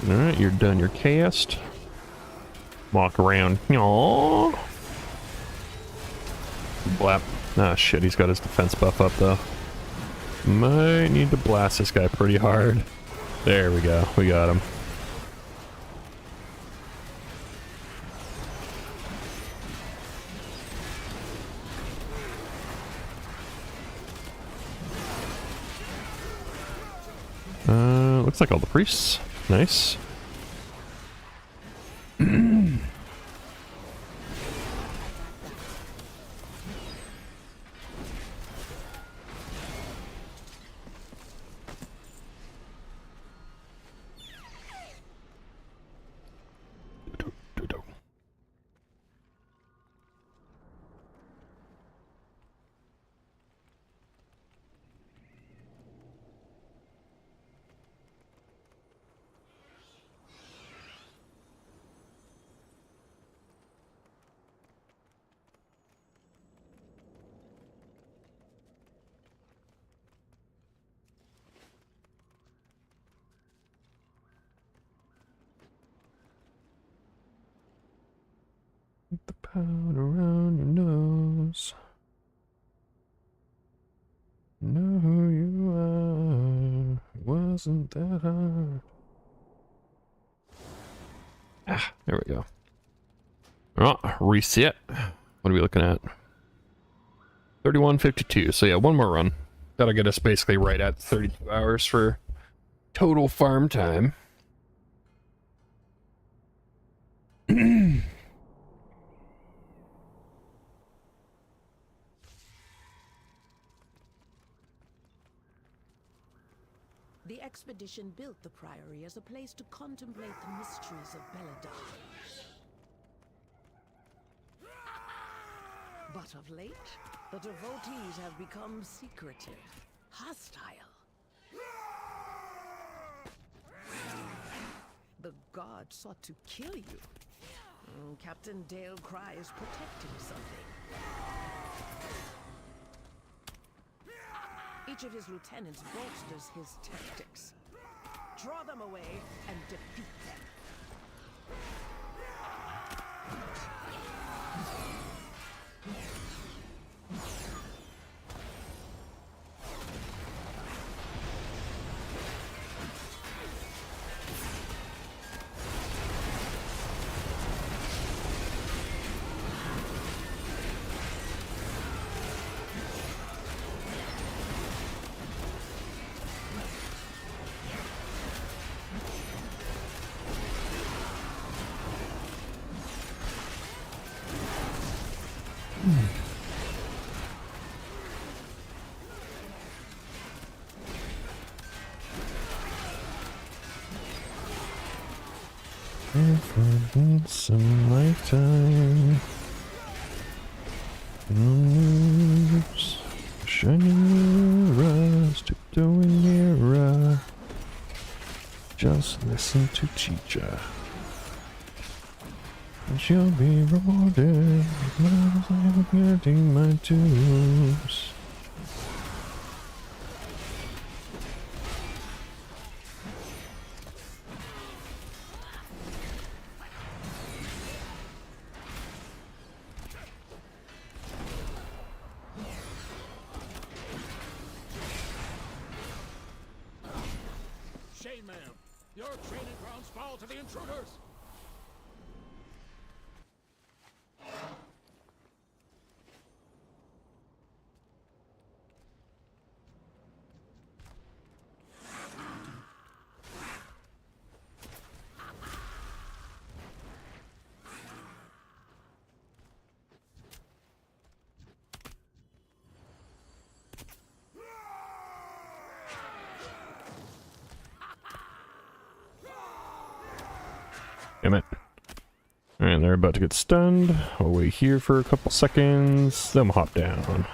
Alright, you're done your cast. Walk around. Aww. Blap. Ah, shit, he's got his defense buff up, though. Might need to blast this guy pretty hard. There we go. We got him. Looks like all the priests. Nice. The powder around your nose. Know who you are. Wasn't that hard? Ah, there we go. Oh, reset. What are we looking at? 31:52. So yeah, one more run. That'll get us basically right at 32 hours for total farm time. The expedition built the Priory as a place to contemplate the mysteries of Belladar. But of late, the devotees have become secretive, hostile. The god sought to kill you. Captain Dale Cry is protecting something. Each of his lieutenants bolsters his tactics. Draw them away and defeat them. Some lifetime news shining your eyes to doing your just listen to Chicha. And you'll be rewarded for getting my dues. Shame, ma'am. Your training grounds fall to the intruders. Damn it. Alright, they're about to get stunned. I'll wait here for a couple seconds, then we'll hop down.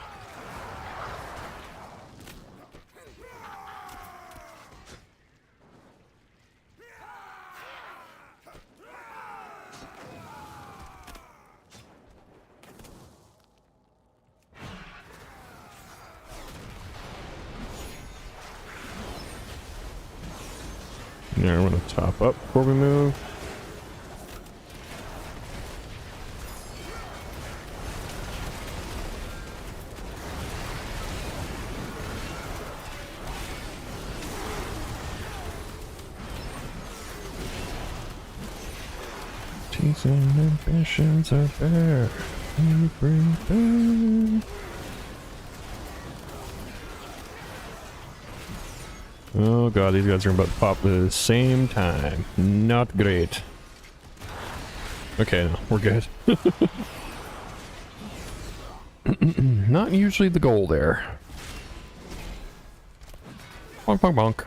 Yeah, I'm gonna top up before we move. Teeth and ambitions are bare. You bring them. Oh god, these guys are about to pop at the same time. Not great. Okay, no, we're good. Not usually the goal there. Bonk, bonk, bonk.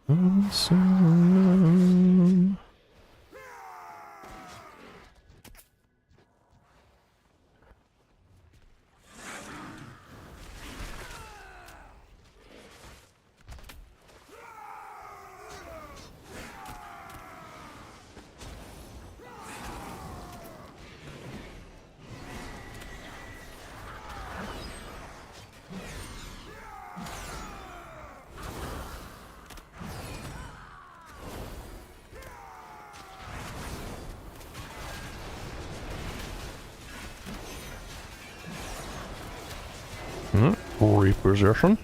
Awesome. Reposition.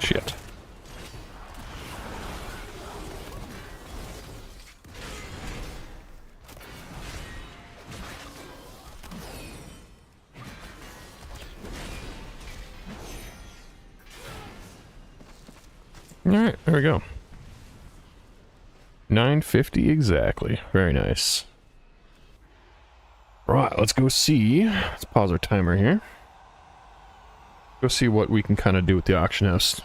Shit. Alright, there we go. 950 exactly. Very nice. Right, let's go see. Let's pause our timer here. Go see what we can kind of do with the auction house.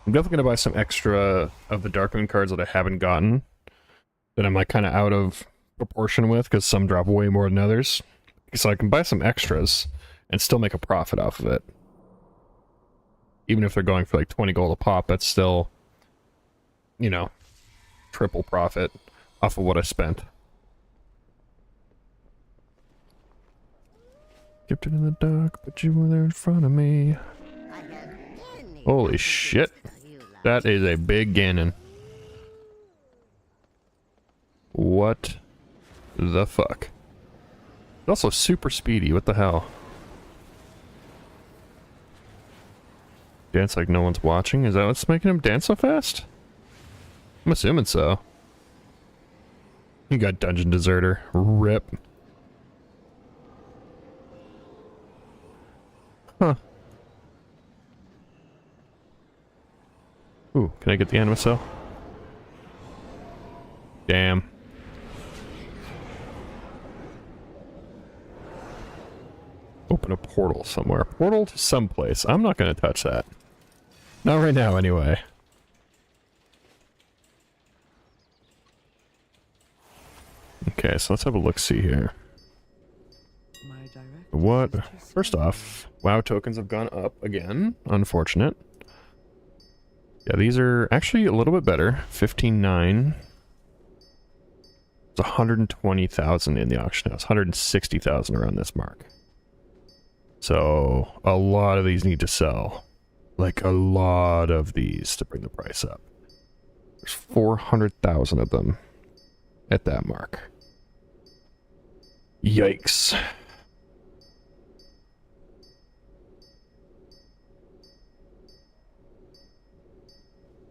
I'm definitely going to buy some extra of the Darkmoon cards that I haven't gotten, that I'm like kind of out of proportion with, because some drop way more than others. So I can buy some extras and still make a profit off of it. Even if they're going for like 20 gold a pop, that's still, you know, triple profit off of what I spent. Kept it in the dark, but you were there in front of me. Holy shit. That is a big Ganon. What the fuck? Also super speedy, what the hell? Dance like no one's watching? Is that what's making him dance so fast? I'm assuming so. He got Dungeon Deserter. Rip. Huh. Ooh, can I get the anima cell? Damn. Open a portal somewhere. Portal to someplace. I'm not gonna touch that. Not right now, anyway. Okay, so let's have a look-see here. What? First off, WoW tokens have gone up again. Unfortunate. Yeah, these are actually a little bit better. 15.9. It's 120,000 in the auction house. 160,000 around this mark. So, a lot of these need to sell. Like, a lot of these to bring the price up. There's 400,000 of them at that mark. Yikes.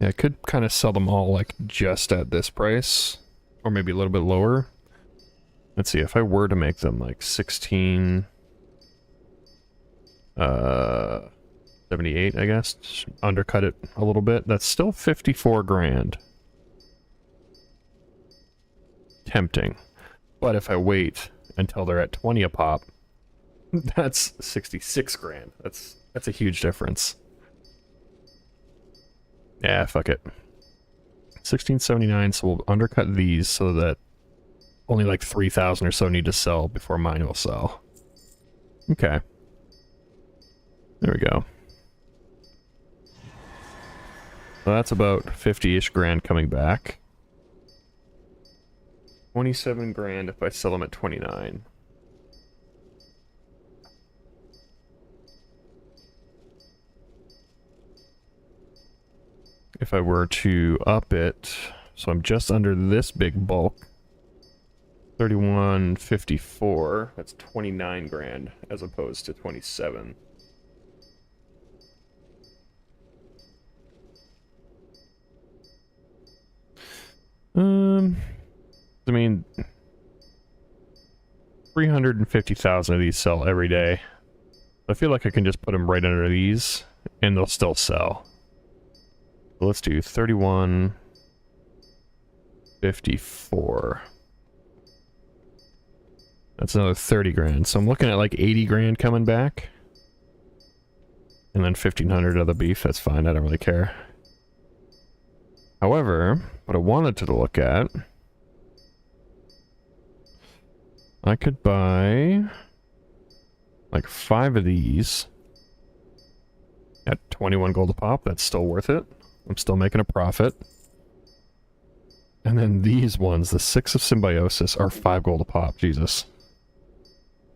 Yeah, I could kind of sell them all, like, just at this price. Or maybe a little bit lower. Let's see, if I were to make them, like, 16... 78, I guess. Just undercut it a little bit. That's still 54 grand. Tempting. But if I wait until they're at 20 a pop, that's 66 grand. That's a huge difference. Yeah, fuck it. 1679, so we'll undercut these so that only like 3,000 or so need to sell before mine will sell. Okay. There we go. So that's about 50-ish grand coming back. 27 grand if I sell them at 29. If I were to up it, so I'm just under this big bulk. 31.54, that's 29 grand as opposed to 27. I mean, 350,000 of these sell every day. I feel like I can just put them right under these, and they'll still sell. So let's do 31.54. That's another 30 grand. So I'm looking at like 80 grand coming back. And then 1,500 of the beef, that's fine, I don't really care. However, what I wanted to look at, I could buy like 5 of these at 21 gold a pop. That's still worth it. I'm still making a profit. And then these ones, the 6 of Symbiosis, are 5 gold a pop. Jesus.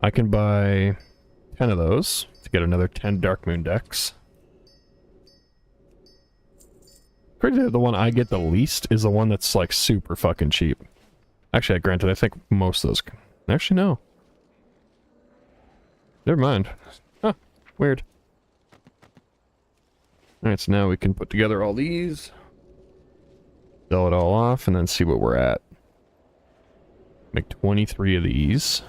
I can buy 10 of those to get another 10 Dark Moon decks. Crazy, the one I get the least is the one that's like super fucking cheap. Actually, granted, I think most of those... Actually, no. Never mind. Huh, weird. Alright, so now we can put together all these. Sell it all off, and then see what we're at. Make 23 of these.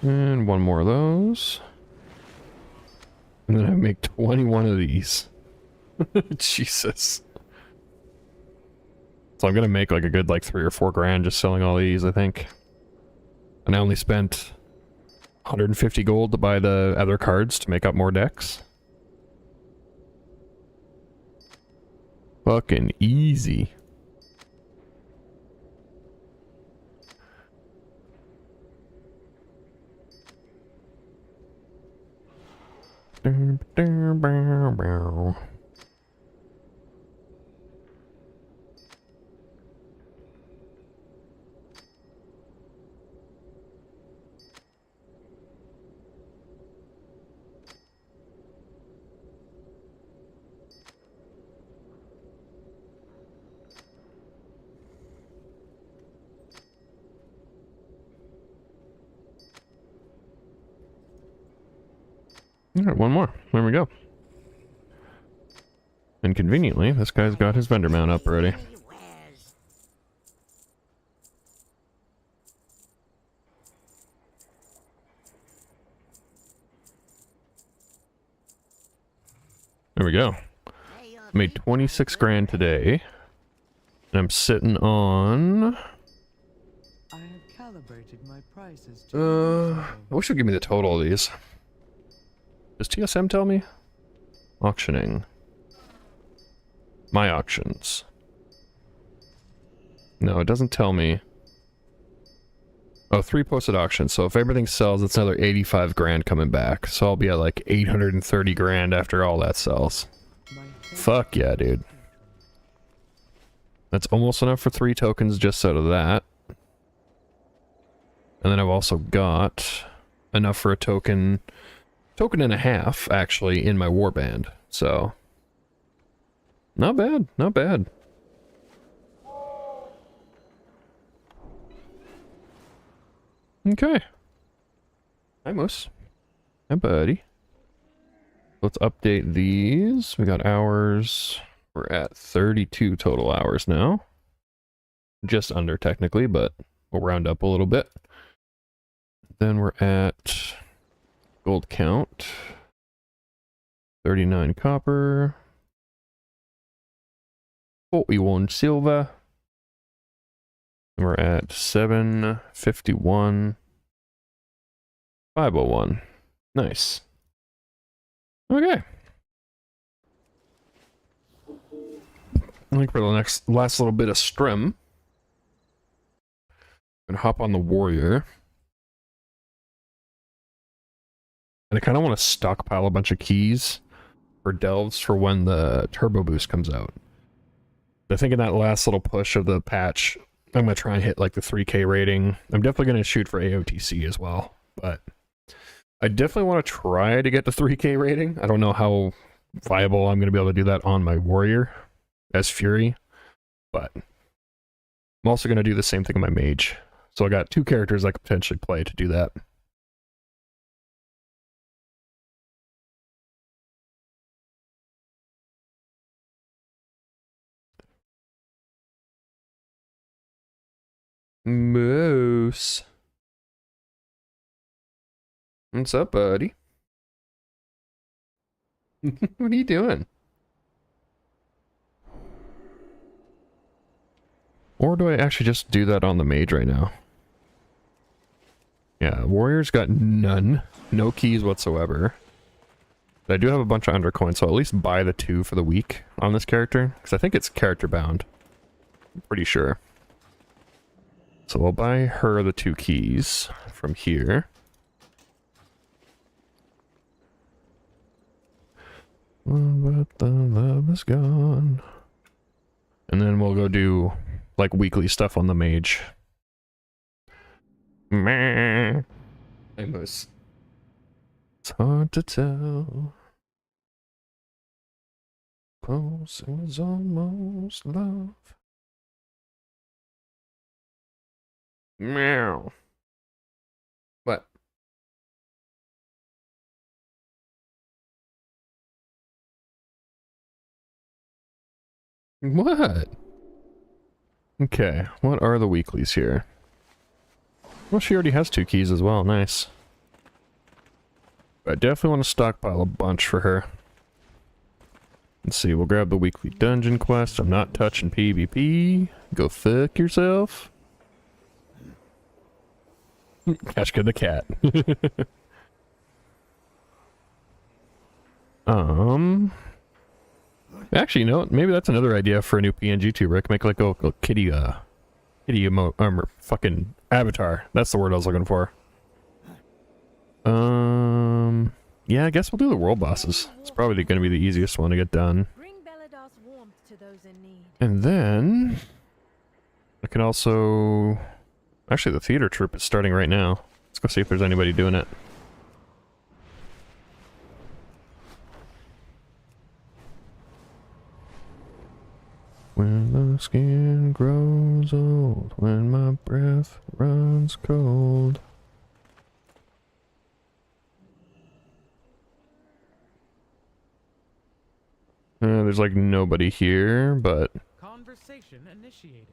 And one more of those. And then I make 21 of these. Jesus. So I'm gonna make like a good like 3 or 4 grand just selling all these, I think. And I only spent 150 gold to buy the other cards to make up more decks. Fucking easy. Alright, one more. There we go. And conveniently, this guy's got his vendor mount up already. Wares. There we go. Made 26 grand today. And I'm sitting on... I have calibrated my prices I wish you'd give me the total of these. Does TSM tell me? Auctioning. My auctions. No, it doesn't tell me. Oh, 3 posted auctions. So if everything sells, it's another 85 grand coming back. So I'll be at like 830 grand after all that sells. Fuck yeah, dude. That's almost enough for 3 tokens just out of that. And then I've also got enough for a token and a half, actually, in my warband. So, not bad, not bad. Okay. Hi, Moose. Hi, buddy. Let's update these. We got hours. We're at 32 total hours now. Just under, technically, but we'll round up a little bit. Then we're at gold count. 39 copper. 41 silver. And we're at 751. 501. Nice. Okay. I think for the last little bit of strim, I'm gonna hop on the warrior. And I kind of want to stockpile a bunch of keys for delves for when the turbo boost comes out. I think in that last little push of the patch, I'm going to try and hit like the 3K rating. I'm definitely going to shoot for AOTC as well, but I definitely want to try to get the 3K rating. I don't know how viable I'm going to be able to do that on my warrior as Fury, but I'm also going to do the same thing on my mage. So I got 2 characters I could potentially play to do that. Moose. What's up, buddy? What are you doing? Or do I actually just do that on the mage right now? Yeah, warrior's got none. No keys whatsoever. But I do have a bunch of undercoins, so I'll at least buy the 2 for the week on this character. Because I think it's character bound. I'm pretty sure. So I'll buy her the 2 keys from here. But the love is gone. And then we'll go do like weekly stuff on the mage. Meh. It's hard to tell. Close, it was almost love. Meow. What? What? Okay, what are the weeklies here? Well, she already has 2 keys as well, nice. I definitely want to stockpile a bunch for her. Let's see, we'll grab the weekly dungeon quest. I'm not touching PvP. Go fuck yourself. Kashka the cat. Actually, you know what? Maybe that's another idea for a new PNG too, Rick. Make like a kitty, kitty emote, fucking avatar. That's the word I was looking for. Yeah, I guess we'll do the world bosses. It's probably going to be the easiest one to get done. Bring Belador's warmth to those in need. And then I can also... Actually, the theater troupe is starting right now. Let's go see if there's anybody doing it. When the skin grows old, when my breath runs cold. There's like nobody here, but... Conversation initiated.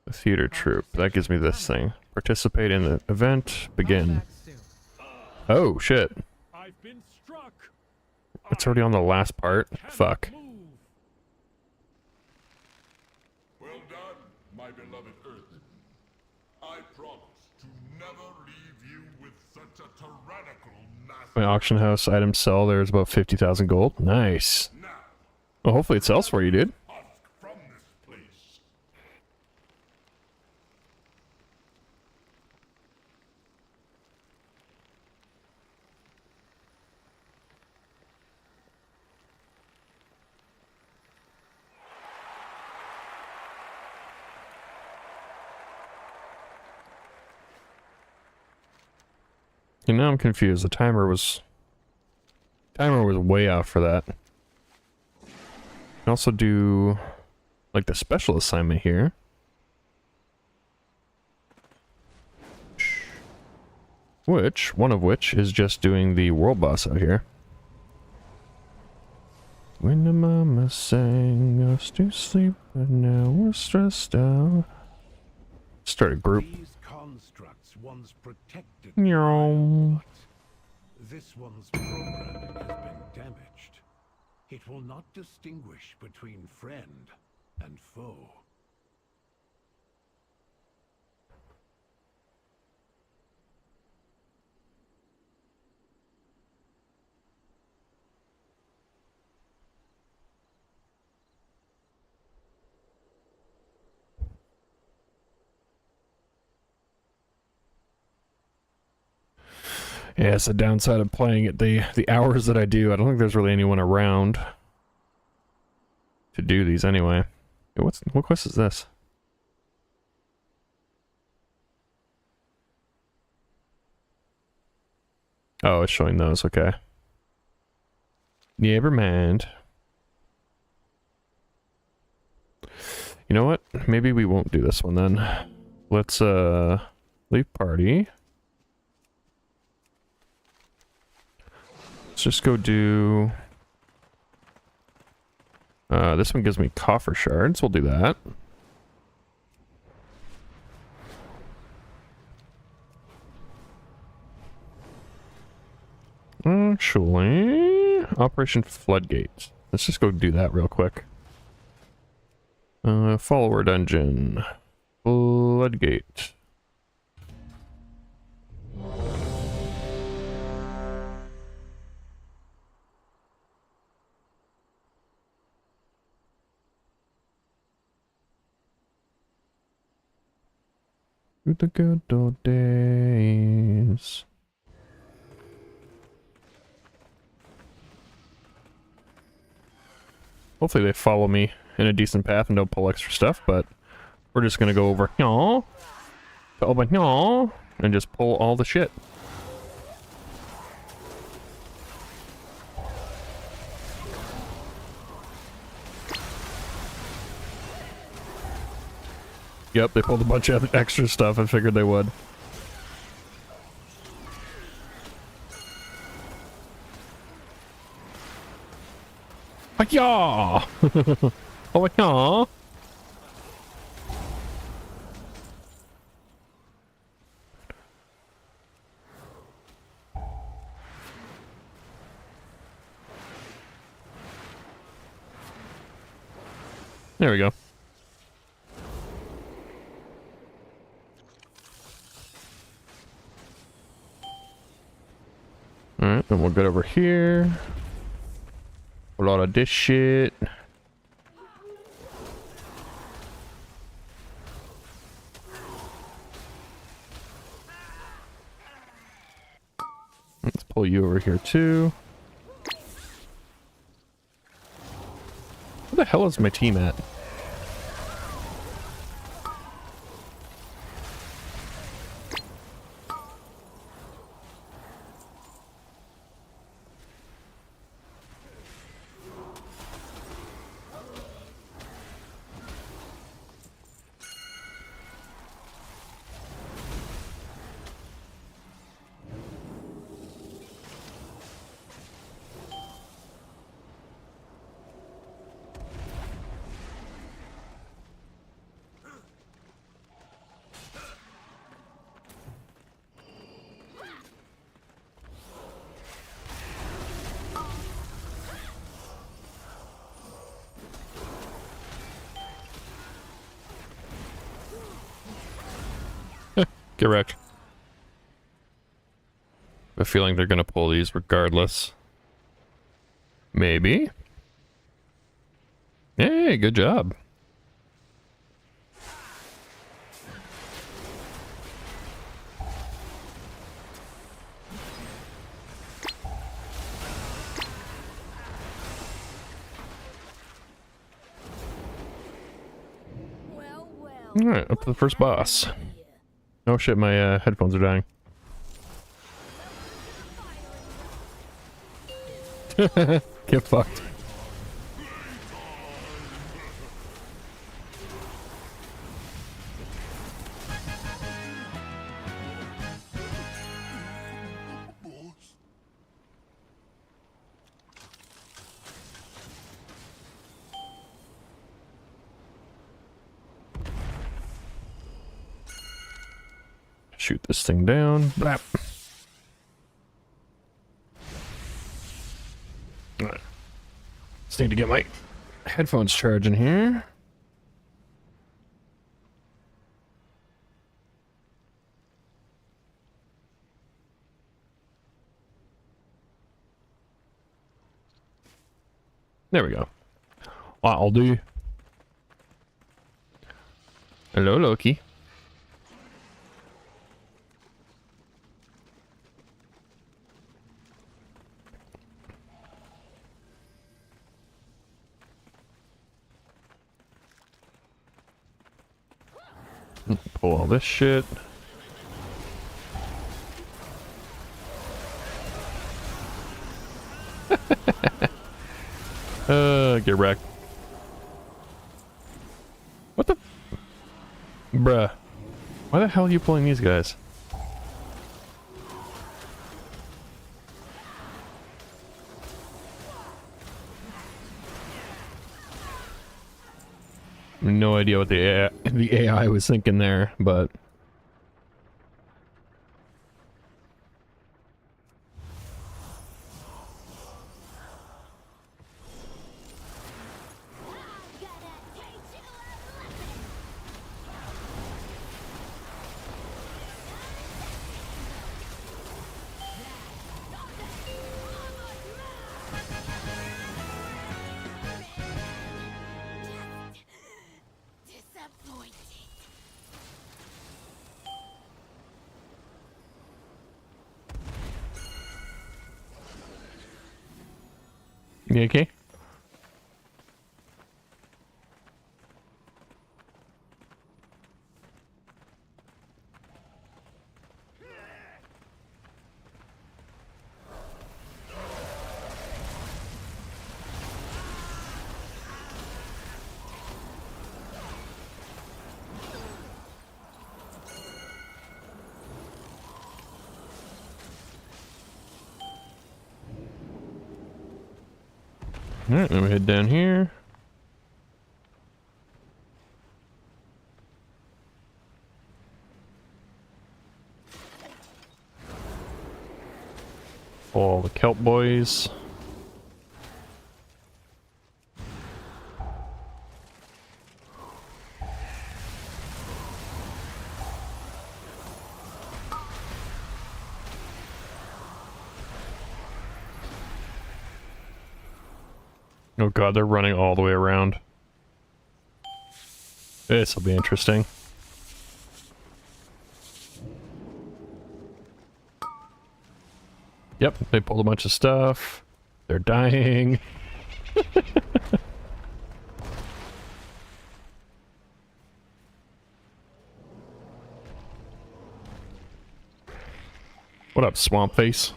The theater troupe. That gives me this thing. Participate in the event. Begin. Oh, shit. I've been struck. It's already on the last part. Fuck. Well done, my beloved Earth. I promise to never leave you with such a tyrannical master. My auction house item sell. There's about 50,000 gold. Nice. Now, Well, hopefully it sells for you, dude. husk from this place. You know, I'm confused. The timer was way off for that. Can also do like the special assignment here. One of which is just doing the world boss out here. When the mama sang us to sleep, but now we're stressed out. Start a group. These constructs once protected Meow. this one's programming has been damaged. It will not distinguish between friend and foe. Yeah, it's the downside of playing it the hours that I do. I don't think there's really anyone around to do these anyway. Hey, what quest is this? Oh, it's showing those, okay. Never mind. You know what? Maybe we won't do this one then. Let's leave party. Let's just go do... this one gives me coffer shards. We'll do that. Actually... Operation Floodgate. Let's just go do that real quick. Follower dungeon. Floodgate. To the good old days. Hopefully they follow me in a decent path and don't pull extra stuff, but we're just gonna go over here to over here and just pull all the shit. Yep, they pulled a bunch of extra stuff. I figured they would. Hi-ya! Oh, yeah! There we go. Alright, then we'll get over here. A lot of this shit. Let's pull you over here too. Where the hell is my team at? Get wrecked. I have a feeling they're gonna pull these regardless. Maybe. Hey, good job. Well, well. Alright, up to the first boss. Oh shit, my headphones are dying. Get fucked. Shoot this thing down. Blap. Alright. Just need to get my headphones charging here. There we go. I'll do. Hello, Loki. Pull all this shit. Get wrecked. What the? Bruh. Why the hell are you pulling these guys? No idea what the AI was thinking there, but you okay? Alright, then we head down here. All the kelp boys. Oh god, they're running all the way around. This'll be interesting. Yep, they pulled a bunch of stuff. They're dying. What up, Swamp Face?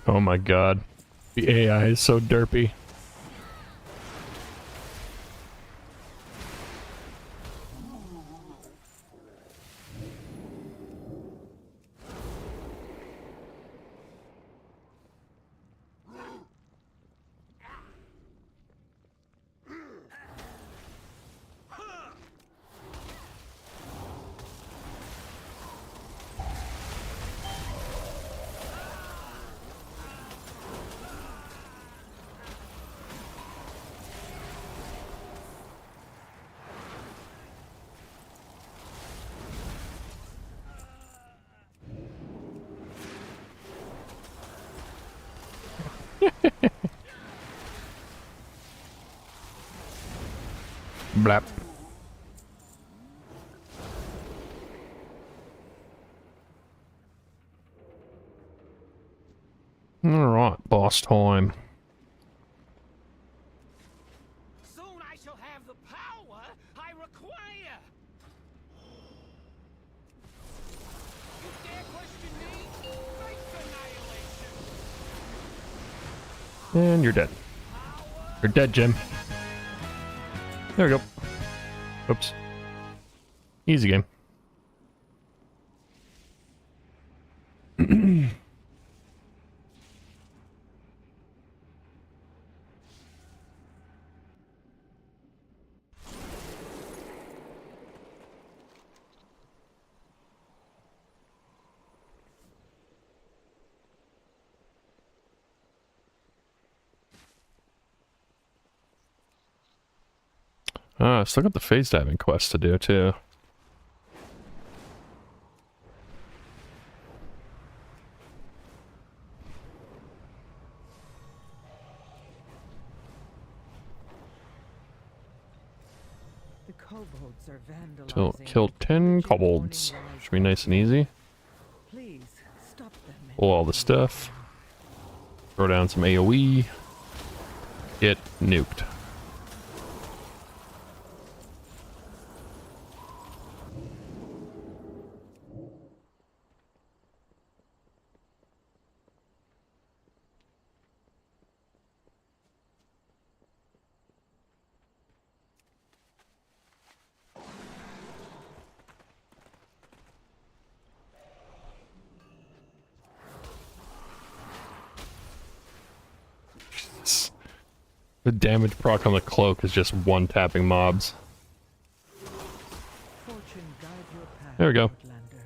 Oh my god. The AI is so derpy. Blap. Alright, boss time. Soon I shall have the power I require. You dare question me? Face annihilation. And you're dead. You're dead, Jim. There we go. Oops. Easy game. Ah, still got the phase diving quest to do too. The kobolds are vandalizing. Killed 10 kobolds. Should be nice and easy. Please stop them. Pull all the stuff. Throw down some AoE. Get nuked. The damage proc on the cloak is just one-tapping mobs. Fortune guide your path, There we go. Outlander.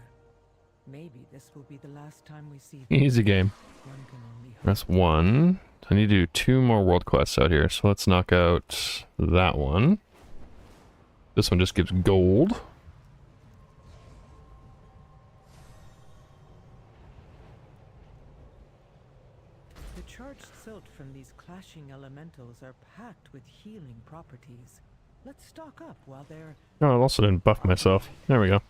Maybe this will be the last time we see them. Easy game. One can only hope. That's one. I need to do 2 more world quests out here, so let's knock out that one. This one just gives gold. The charged silt from these clashing elementals are packed with healing properties. Let's stock up while they're... Oh, I also didn't buff myself. There we go.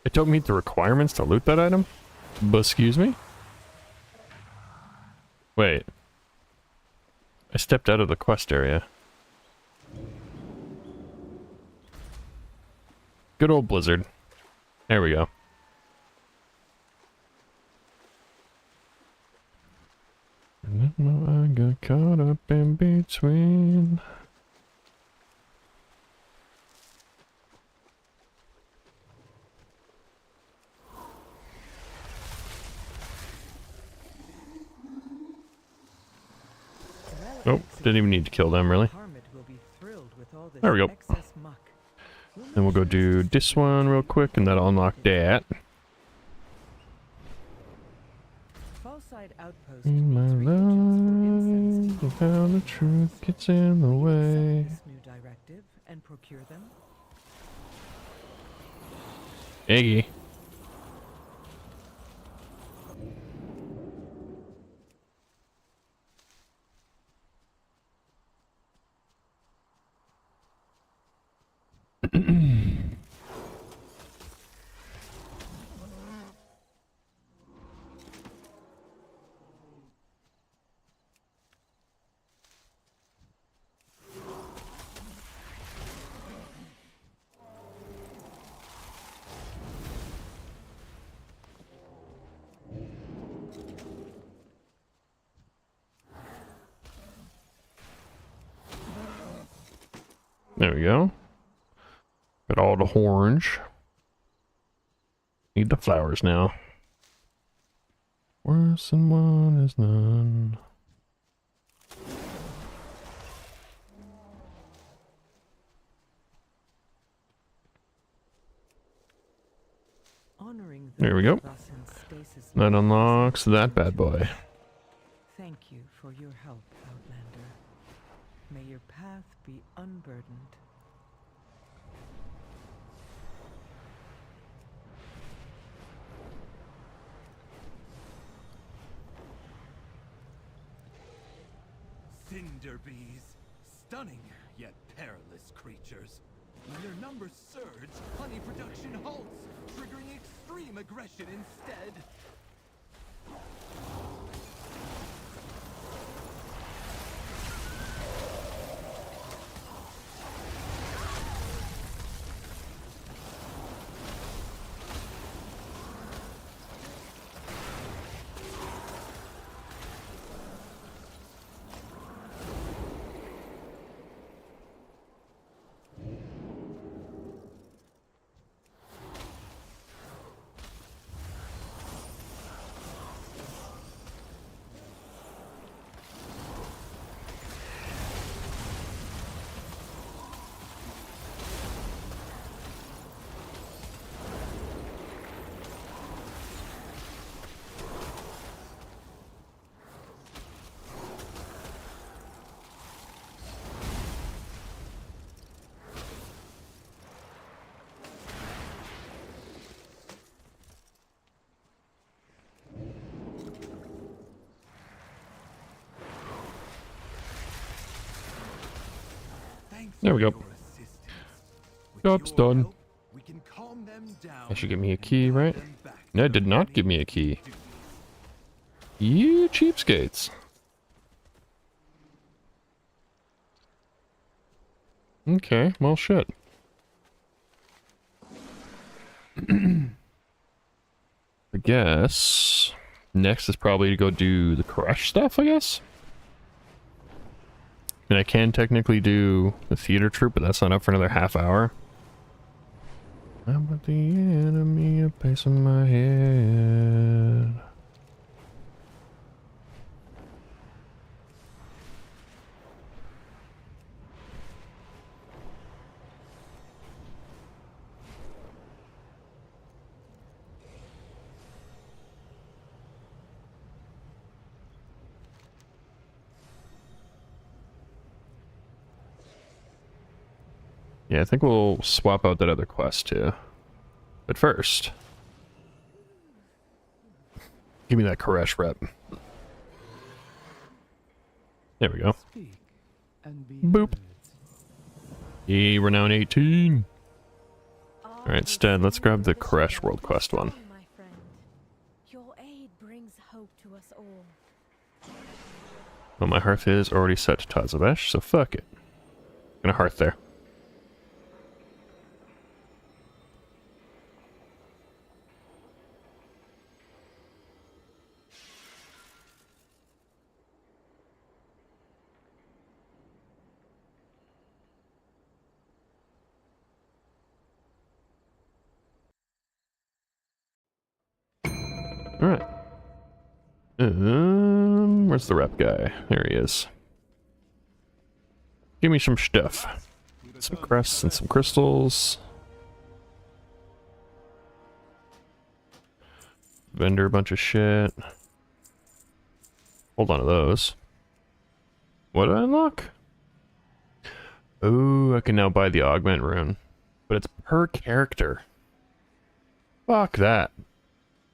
It don't meet the requirements to loot that item? But excuse me? Wait. I stepped out of the quest area. Good old Blizzard. There we go. I got caught up in between. Nope, didn't even need to kill them, really. Harmid will be thrilled with all this There we go. excess muck. Then we'll go do this one real quick, and that'll unlock that. Fallside Outpost In my needs reagents for life, incense. how the truth gets in the way. Accept this new directive and procure them. Iggy. There we go. Got all the orange. Need the flowers now. Worse than one is none. Honoring There we go. those of us in stasis That mode unlocks is that bad boy. Thank you for your help, Outlander. May your path be unburdened. Cinder bees. Stunning, yet perilous creatures. When their numbers surge, honey production halts, triggering extreme aggression instead. There we go. Job's done. We can calm them down. That should give me a key, right? No, it did not give me a key. You cheapskates. Okay, well, shit. I guess next is probably to go do the crush stuff, I guess. And I can technically do the theater troupe, but that's not up for another half hour. How about the enemy a place in my head? Yeah, I think we'll swap out that other quest too. But first, give me that Koresh rep. There we go. Speak and be Boop. heard. Yay, we're now in 18. Alright, All Stead, let's the grab the sins of Koresh the World Quest one. soul, my friend. Your aid brings hope to us all. Well, my hearth is already set to Tazavesh, so fuck it. Gonna hearth there. Alright. Where's the rep guy? There he is. Give me some stuff. Some crests and some crystals. Vendor a bunch of shit. Hold on to those. What did I unlock? Oh, I can now buy the augment rune. But it's per character. Fuck that.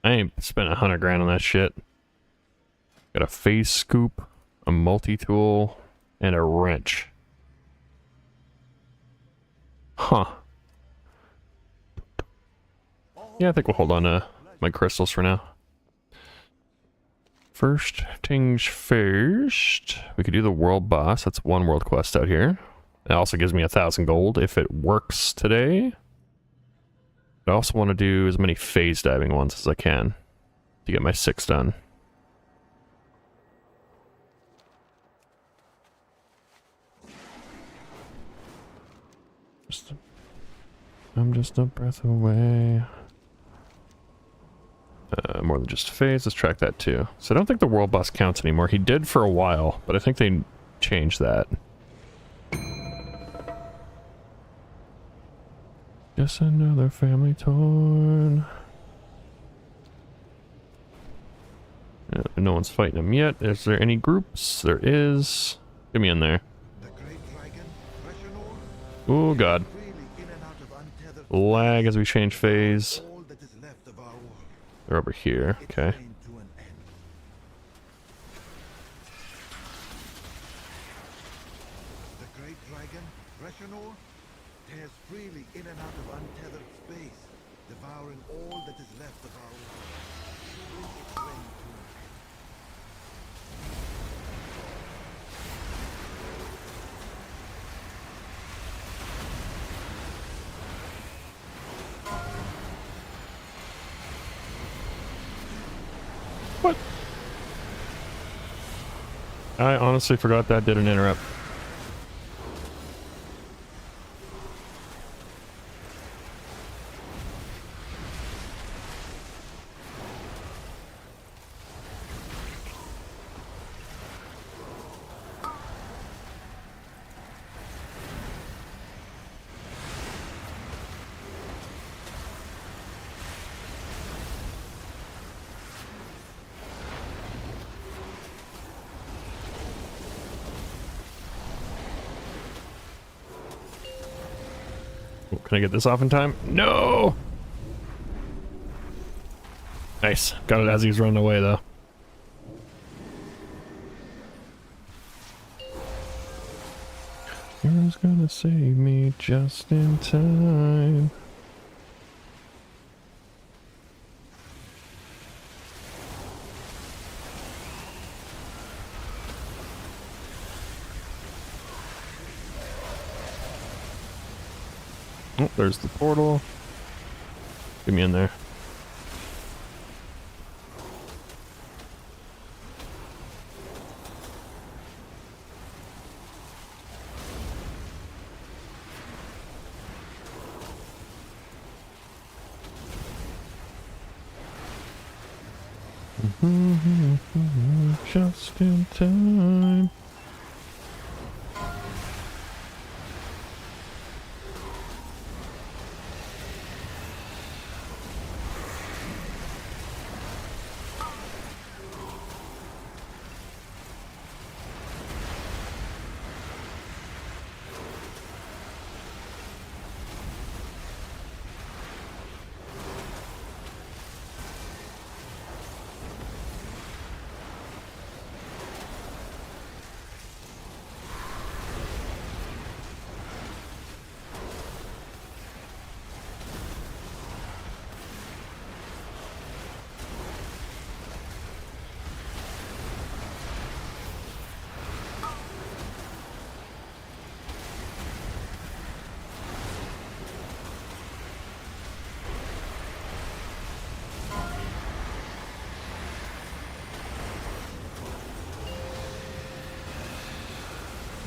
I ain't spent 100 grand on that shit. Got a phase scoop, a multi-tool, and a wrench. Huh. Yeah, I think we'll hold on to my crystals for now. First things first. We could do the world boss. That's one world quest out here. It also gives me 1,000 gold if it works today. I also want to do as many phase diving ones as I can to get my 6 done. I'm just a breath away. More than just a phase. Let's track that too. So I don't think the world boss counts anymore. He did for a while, but I think they changed that. Just another family torn. No one's fighting him yet. Is there any groups? There is. Get me in there. Oh god. Lag as we change phase. They're over here. Okay. The great dragon, Reshanor, tears freely in and out of untethered space, devouring all that is left of our world. Bring its reign to an end. What? I honestly forgot that did an interrupt. Can I get this off in time? No! Nice. Got it as he's running away, though. Hero's gonna save me just in time. Oh, there's the portal. Get me in there. Just in time.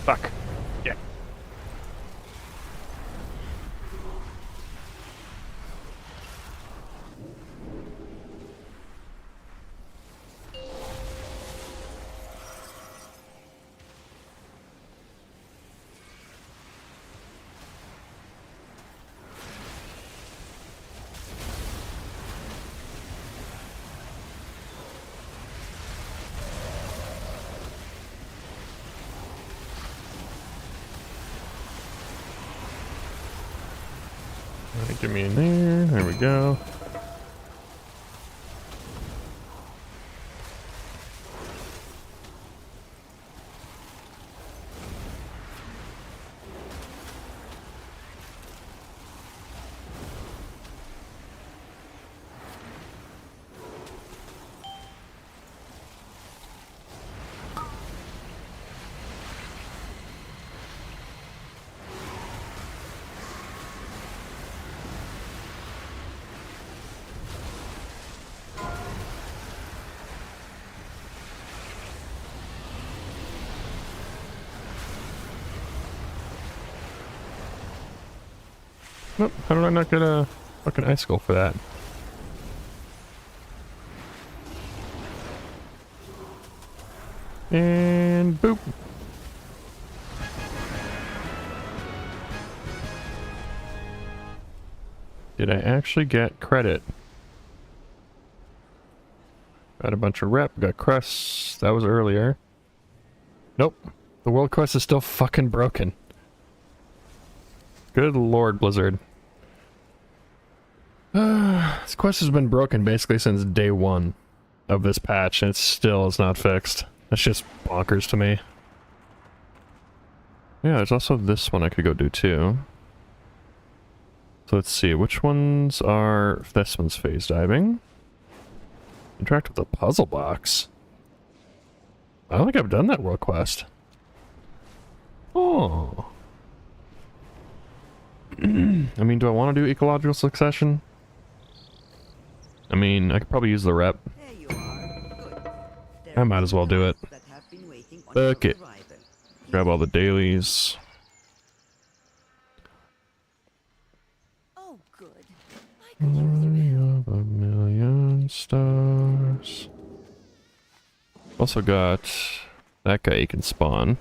Fuck. Yeah. Alright, get me in there. There we go. Nope, how did I not get a fucking icicle for that? And boop. Did I actually get credit? Got a bunch of rep, got crests. That was earlier. Nope. The world quest is still fucking broken. Good lord, Blizzard. This quest has been broken basically since day one of this patch, and it still is not fixed. That's just bonkers to me. Yeah, there's also this one I could go do too. So let's see, which ones are... This one's phase diving. Interact with the puzzle box. I don't think I've done that world quest. Oh. I mean, do I want to do ecological succession? I mean, I could probably use the rep. There you are. Good. I might as well do it. That have been waiting on Fuck your it. arrival. Grab all the dailies. Oh, good. I could use your help. Of a million stars. Also got that guy you can spawn.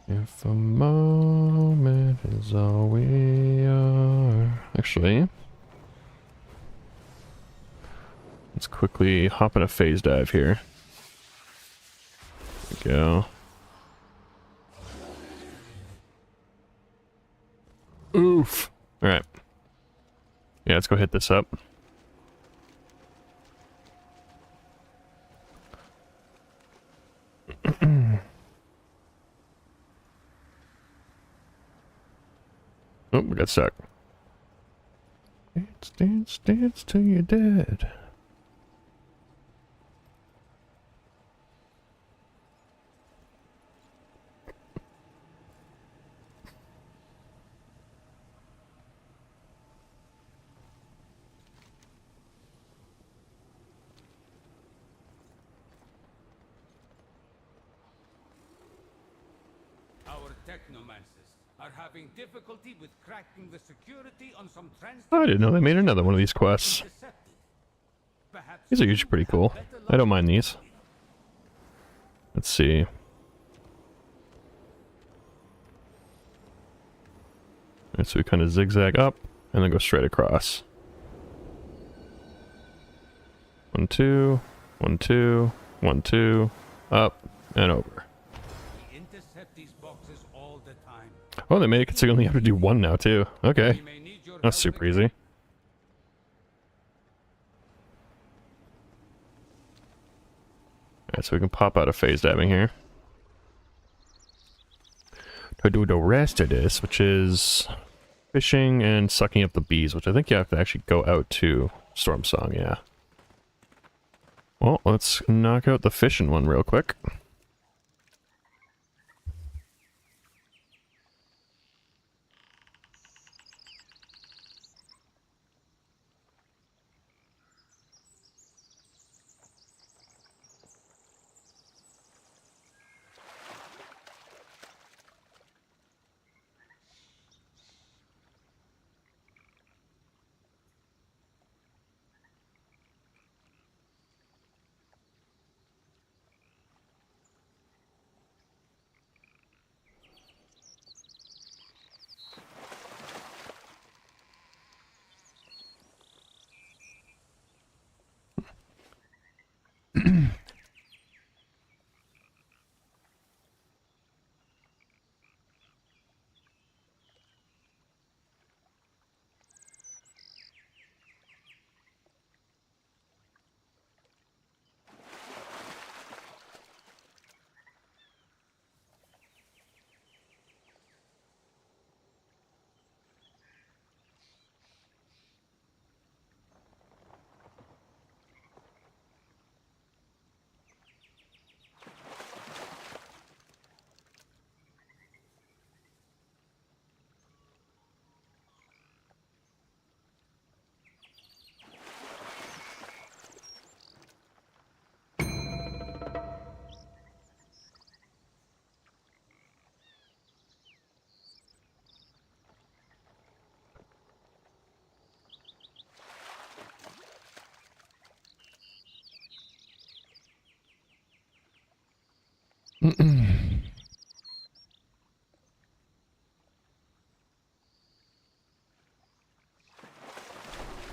If a moment is all we are. Actually, let's quickly hop in a phase dive here. There we go. Oof. Alright. Yeah, let's go hit this up. Oh, we got stuck. Dance, dance, dance till you're dead. Our technomancers are having difficulty with cracking the security on some Oh, I didn't know they made another one of these quests. decepted. These are usually pretty cool. I don't mind these. Let's see. Alright, so we kind of zigzag up and then go straight across. 1, 2, 1, 2, 1, 2, up and over. Oh, they make it so you only have to do one now too. Okay, that's super easy. Alright, so we can pop out of phase dabbing here. To do the rest of this, which is fishing and sucking up the bees, which I think you have to actually go out to Storm Song, yeah. Well, let's knock out the fishing one real quick.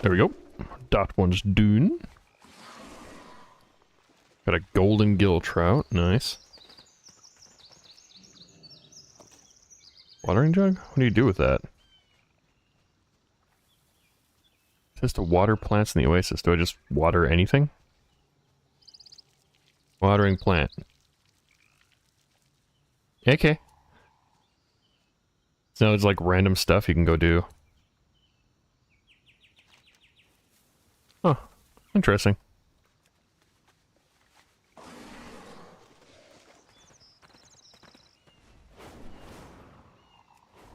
There we go. That one's done. Got a golden gill trout. Nice. Watering jug? What do you do with that? It says to water plants in the oasis. Do I just water anything? Watering plant. Okay. So it's like random stuff you can go do. Oh, interesting.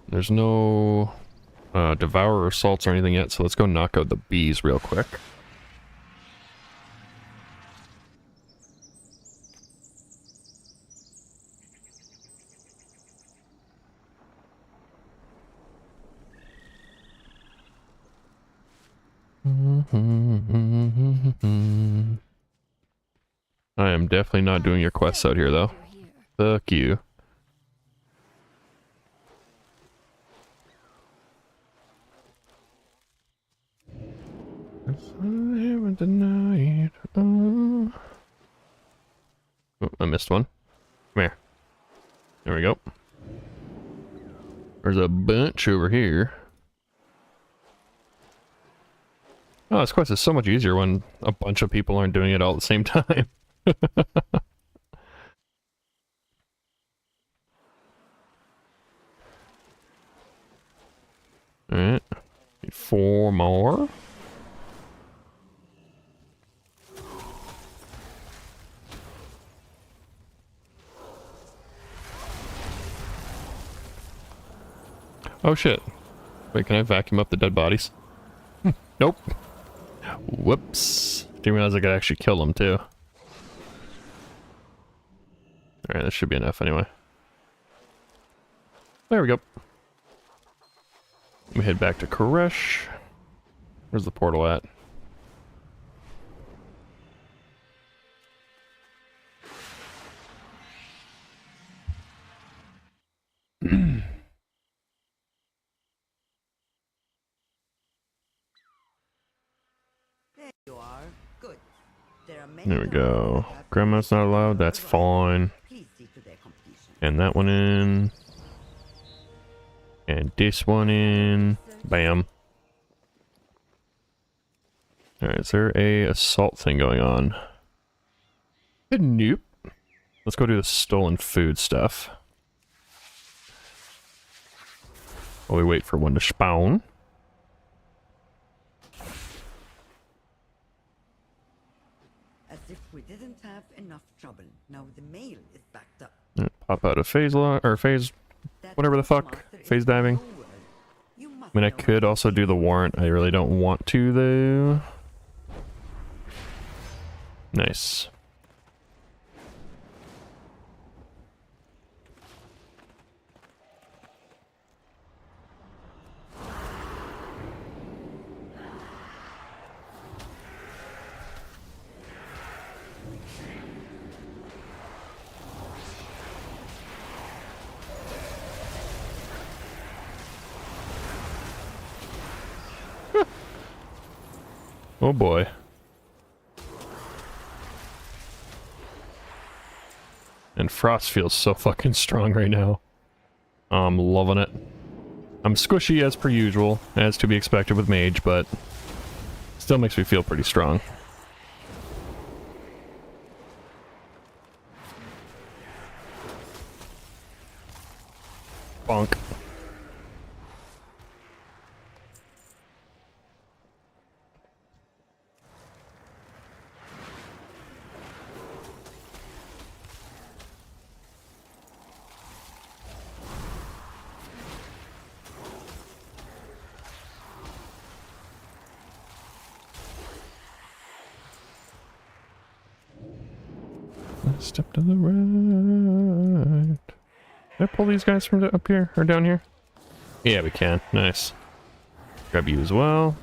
There's no devourer assaults or anything yet, so let's go knock out the bees real quick. I am definitely not doing your quests out here, though. Fuck you. Oh, I missed one. Come here. There we go. There's a bunch over here. Oh, this quest is so much easier when a bunch of people aren't doing it all at the same time. Alright. Need 4 more. Oh shit. Wait, can I vacuum up the dead bodies? Nope. Whoops. Didn't realize I could actually kill them too. Alright, this should be enough anyway. There we go. Let me head back to Koresh. Where's the portal at? There you are. Good. There are many There we towers go. that have Grandma's not allowed. That's fine. Please see to their completion. And that one in. And this one in. Bam. Alright, is there a assault thing going on? Nope. Let's go do the stolen food stuff. While we wait for one to spawn. As if we didn't have enough trouble. Now the mail is backed up. Pop out of phase or phase, whatever the fuck, phase diving. I mean, I could also do the warrant. I really don't want to though. Nice. Oh boy. And Frost feels so fucking strong right now. I'm loving it. I'm squishy as per usual, as to be expected with Mage, but still makes me feel pretty strong. Bonk. Step to the right. Can I pull these guys from up here or down here? Yeah, we can. Nice. Grab you as well.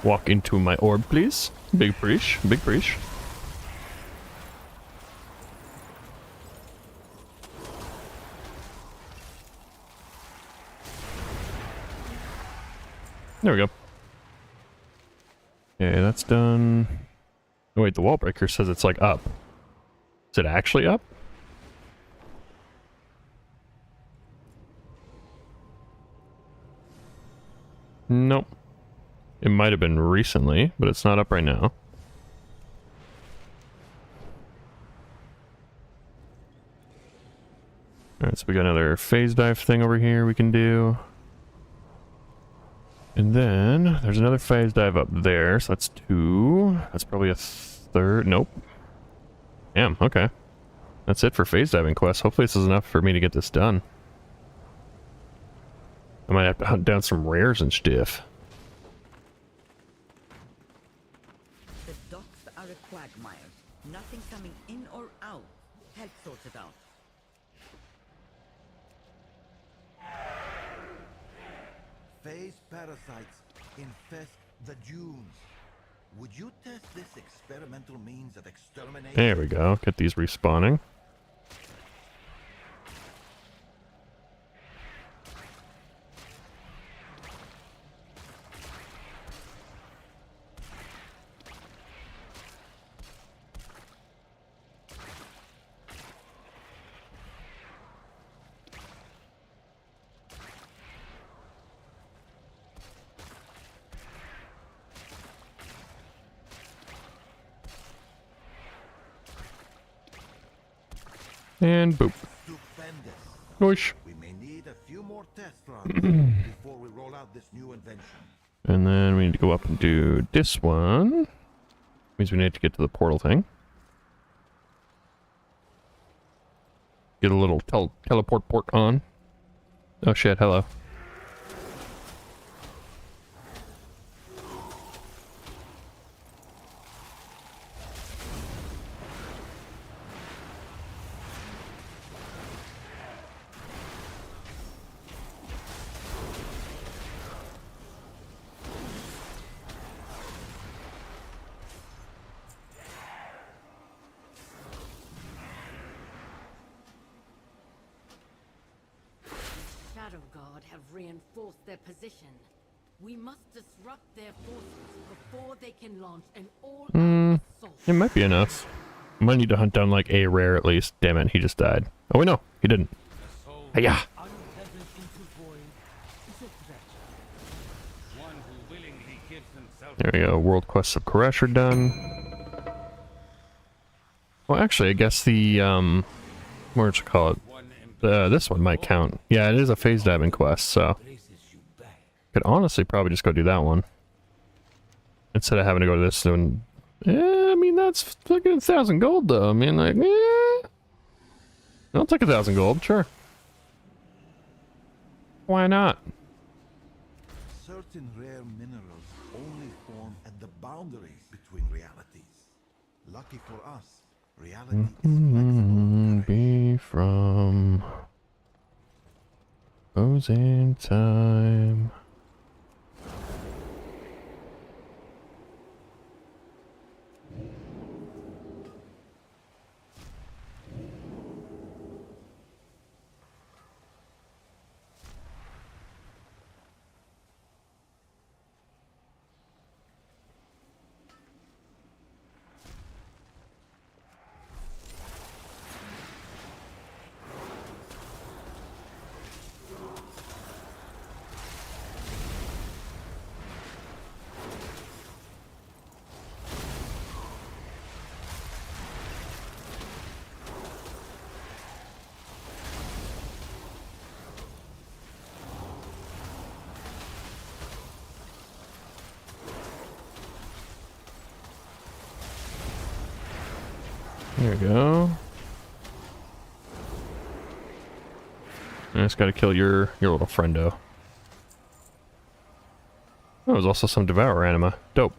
Walk into my orb, please. Big preach. Big preach. There we go. Okay, that's done. Oh wait, the wall breaker says it's like up. Is it actually up? Nope. It might have been recently, but it's not up right now. Alright, so we got another phase dive thing over here we can do. And then there's another phase dive up there, so that's 2. That's probably a 3rd. Nope. Damn, okay. That's it for phase diving quests. Hopefully this is enough for me to get this done. I might have to hunt down some rares and stuff. The docks are a quagmire. Nothing coming in or out. Help sort it out. Phase parasites infest the dunes. Would you test this experimental means of extermination? There we go. Get these respawning. And boop. Stupendous. Noish. We may need a few more test runs before we roll out this new invention. And then we need to go up and do this one. Means we need to get to the portal thing. Get a little teleport port on. Oh shit, hello. Shadow Guard have reinforced their position. We must disrupt their forces before they can launch an all-out assault. It might be enough. I might need to hunt down like a rare at least. Damn it, he just died. Oh wait, no, he didn't. Yeah. There we go. World quests of Koresh are done. Well, actually, I guess the what would you call it? This one might count. Yeah, it is a phase diving quest, so could honestly probably just go do that one instead of having to go to this one. Yeah, I mean that's fucking 1,000 gold though. I mean, like, I'll take 1,000 gold, sure. Why not? Certain rare minerals only form at the boundaries between realities. Lucky for us, reality is flexible. Be from opposing time. There we go. I just gotta kill your little friendo. Oh, there's also some Devour anima. Dope.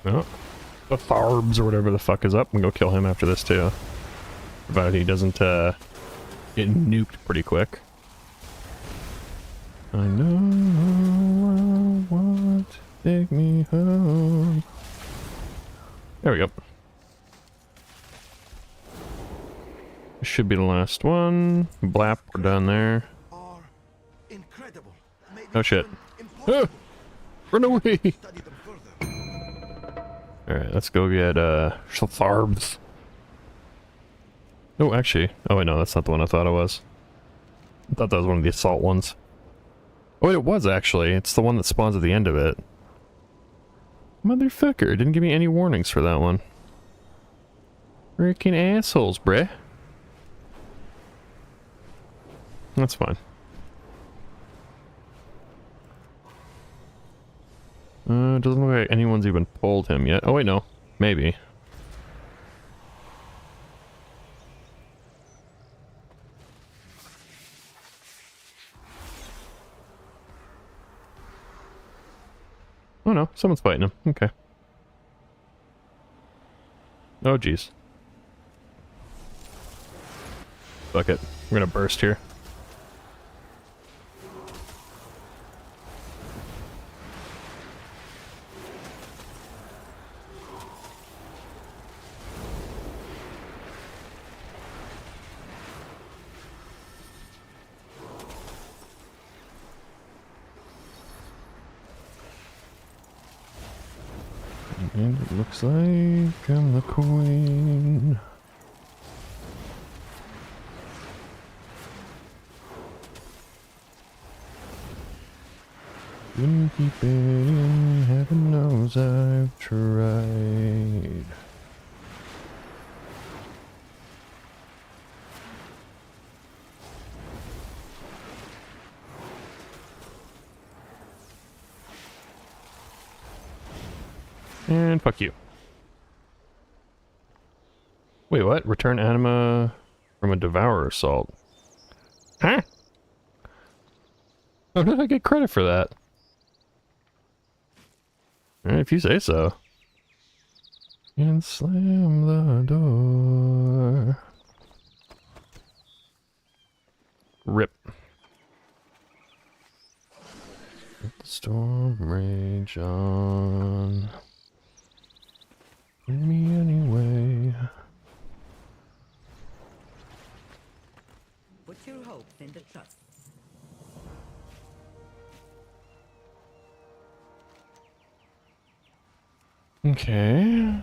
Oh, the Tharbs or whatever the fuck is up. I'm gonna go kill him after this too. Provided he doesn't get nuked pretty quick. I know I want to take me home. There we go. This should be the last one. Blap, we're done there. Are incredible. Maybe Oh shit. even Ah, impossible. run away! Study them further. Alright, let's go get Tharbs. Oh, actually. Oh wait, no, that's not the one I thought it was. I thought that was one of the assault ones. Oh wait, it was actually. It's the one that spawns at the end of it. Motherfucker, didn't give me any warnings for that one. Freaking assholes, bruh. That's fine. It doesn't look like anyone's even pulled him yet. Oh wait, no. Maybe. Oh no, someone's fighting him. Okay. Oh jeez. Fuck it. We're gonna burst here. And it looks like I'm the queen. Couldn't keep it in, heaven knows I've tried. And fuck you. Wait, what? Return anima from a devourer assault. Huh? How did I get credit for that? Alright, if you say so. And slam the door. Rip. Let the storm rage on. In me anyway. Put your hopes in the trust. Okay.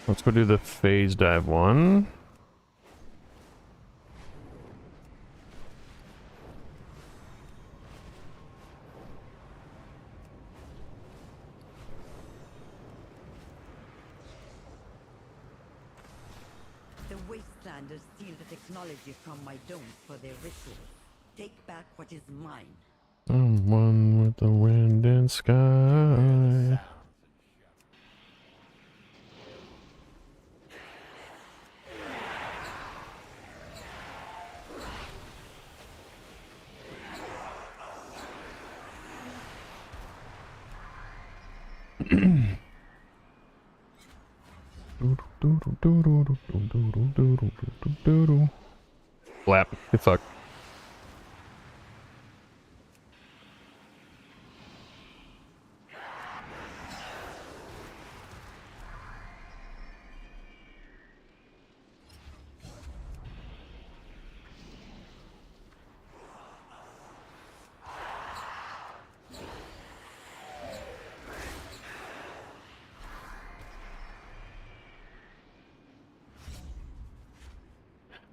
Let's go do the phase dive one. The Wastelanders steal the technology from my dome for their rituals. Take back what is mine. I'm one with the wind and sky. Flap. Good fuck.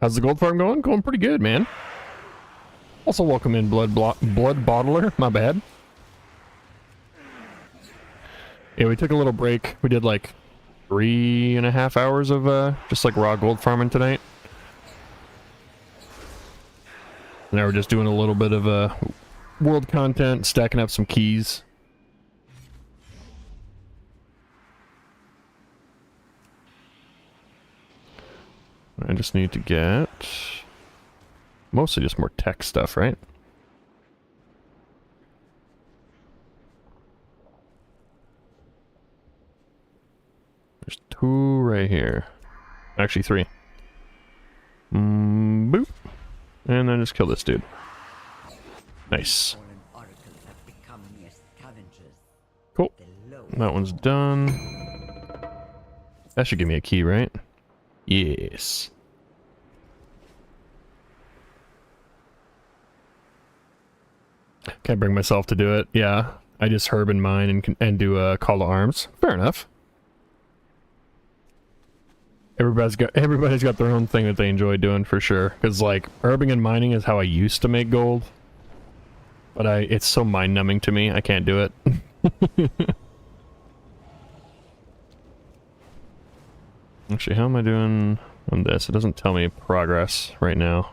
How's the gold farm going? Going pretty good, man. Also, welcome in Blood Bottler. My bad. Yeah, we took a little break. We did like 3.5 hours of just like raw gold farming tonight. Now we're just doing a little bit of world content, stacking up some keys. I just need to get mostly just more tech stuff, right? There's 2 right here. Actually 3. Boop. And then just kill this dude. Nice. Cool. That one's done. That should give me a key, right? Yes. Can't bring myself to do it. Yeah, I just herb in mine and do a call to arms. Fair enough. Everybody's got their own thing that they enjoy doing for sure. Because like herbing and mining is how I used to make gold, but it's so mind numbing to me. I can't do it. Actually, how am I doing on this? It doesn't tell me progress right now.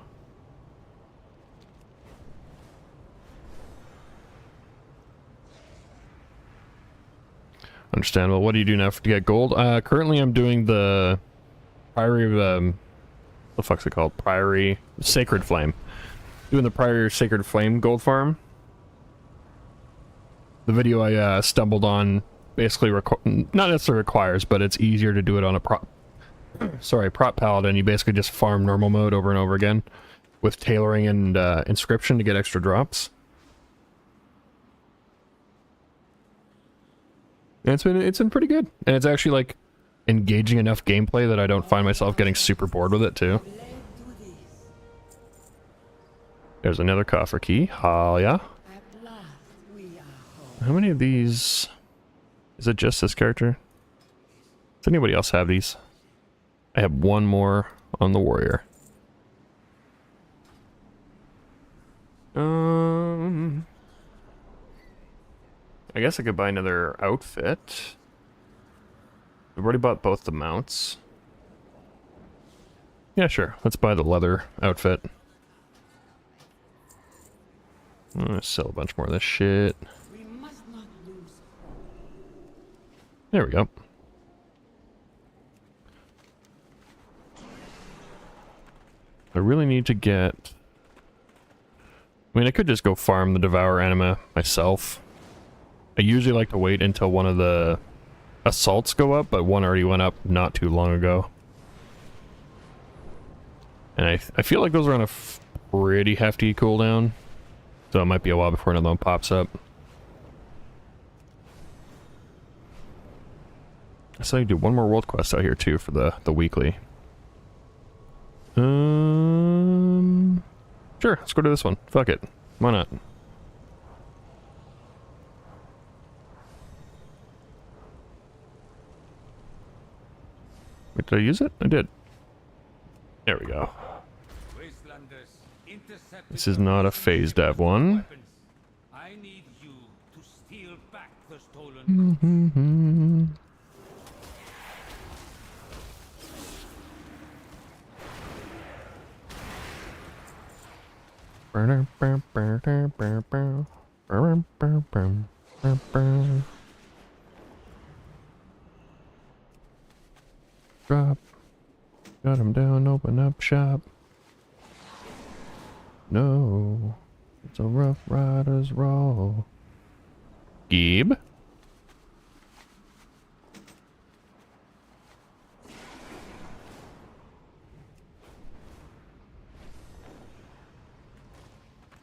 Understandable. What do you do now to get gold? Currently I'm doing the Priory of, what the fuck's it called? Priory Sacred Flame. Doing the Priory Sacred Flame gold farm. The video I stumbled on basically not necessarily requires, but it's easier to do it on a prop paladin. You basically just farm normal mode over and over again with tailoring and inscription to get extra drops. And it's been pretty good, and it's actually like engaging enough gameplay that I don't find myself getting super bored with it too. There's another coffer key. Oh yeah. How many of these? Is it just this character? Does anybody else have these? I have one more on the warrior. I guess I could buy another outfit. I've already bought both the mounts. Yeah, sure. Let's buy the leather outfit. I'm gonna sell a bunch more of this shit. There we go. really need to get... I mean, I could just go farm the Devour Anima myself. I usually like to wait until one of the assaults go up, but one already went up not too long ago. And I feel like those are on a pretty hefty cooldown, so it might be a while before another one pops up. I saw you do one more world quest out here too for the weekly. Sure, let's go to this one. Fuck it. Why not? Wait, did I use it? I did. There we go. This is not a phase dev one. I need you to steal back the stolen goods. Drop. Got him down, open up shop. No. It's a Rough Riders roll. Gabe?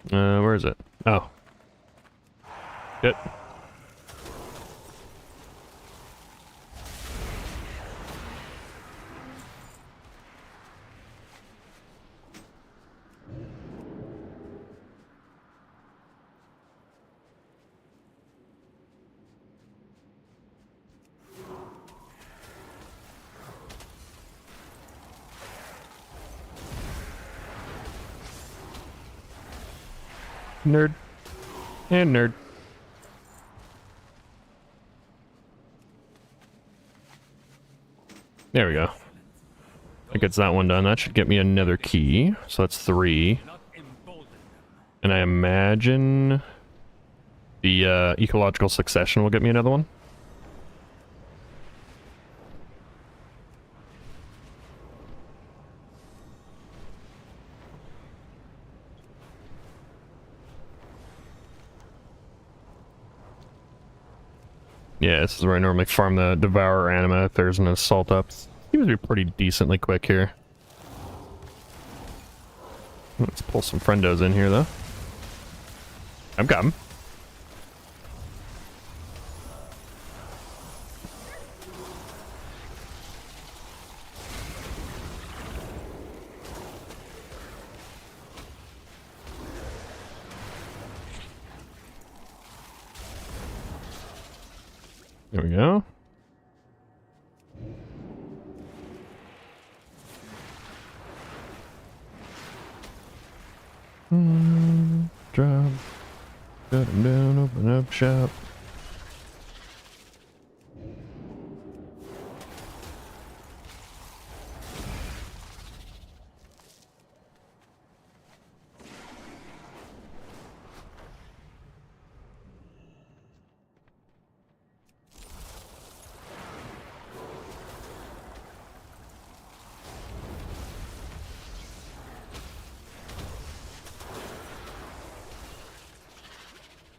Where is it? Oh. Shit. Nerd. And nerd. There we go. I think it's that one done. That should get me another key. So that's 3. And I imagine the ecological succession will get me another one. Yeah, this is where I normally farm the Devourer Anima if there's an assault up. Seems to be pretty decently quick here. Let's pull some friendos in here, though. I've got him. There we go. Drop. Cut him down, open up shop.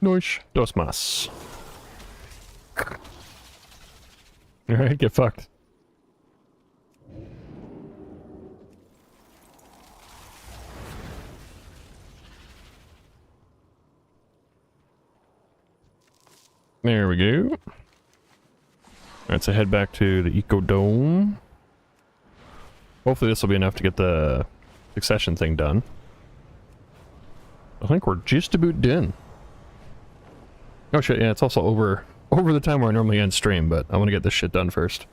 Noish. Dos mas. Alright, get fucked. There we go. Alright, so head back to the Eco Dome. Hopefully this will be enough to get the succession thing done. I think we're just about done. Oh shit, yeah, it's also over the time where I normally end stream, but I want to get this shit done first.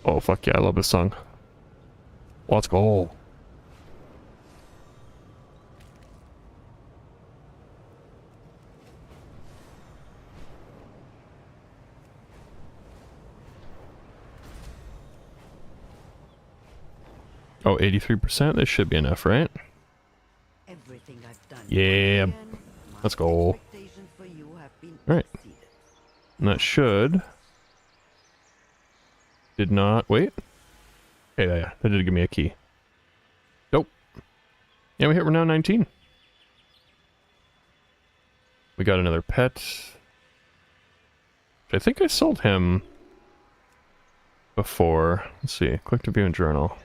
Oh fuck yeah, I love this song. Let's go. Oh, 83%? This should be enough, right? Everything I've done. Yeah. Let's go. Expectations for you have been Alright. exceeded. And that should... Did not... Wait. Yeah, that did give me a key. Nope. Yeah, we're now 19. We got another pet. I think I sold him before. Let's see. Click to view in journal.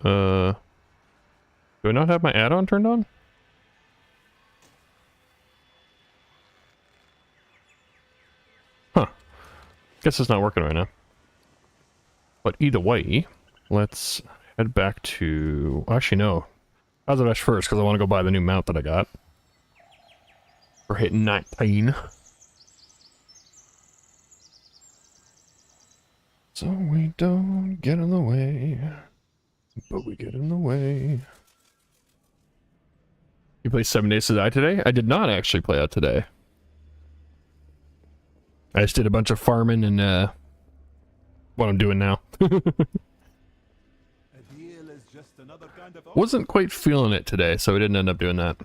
Do I not have my add-on turned on? Huh. Guess it's not working right now. But either way, let's head back to... Actually, no. Hazaresh first, because I want to go buy the new mount that I got. We're hitting 19. So we don't get in the way, but we get in the way. You play 7 Days to Die today? I did not actually play that today. I just did a bunch of farming and what I'm doing now. Wasn't quite feeling it today, so we didn't end up doing that.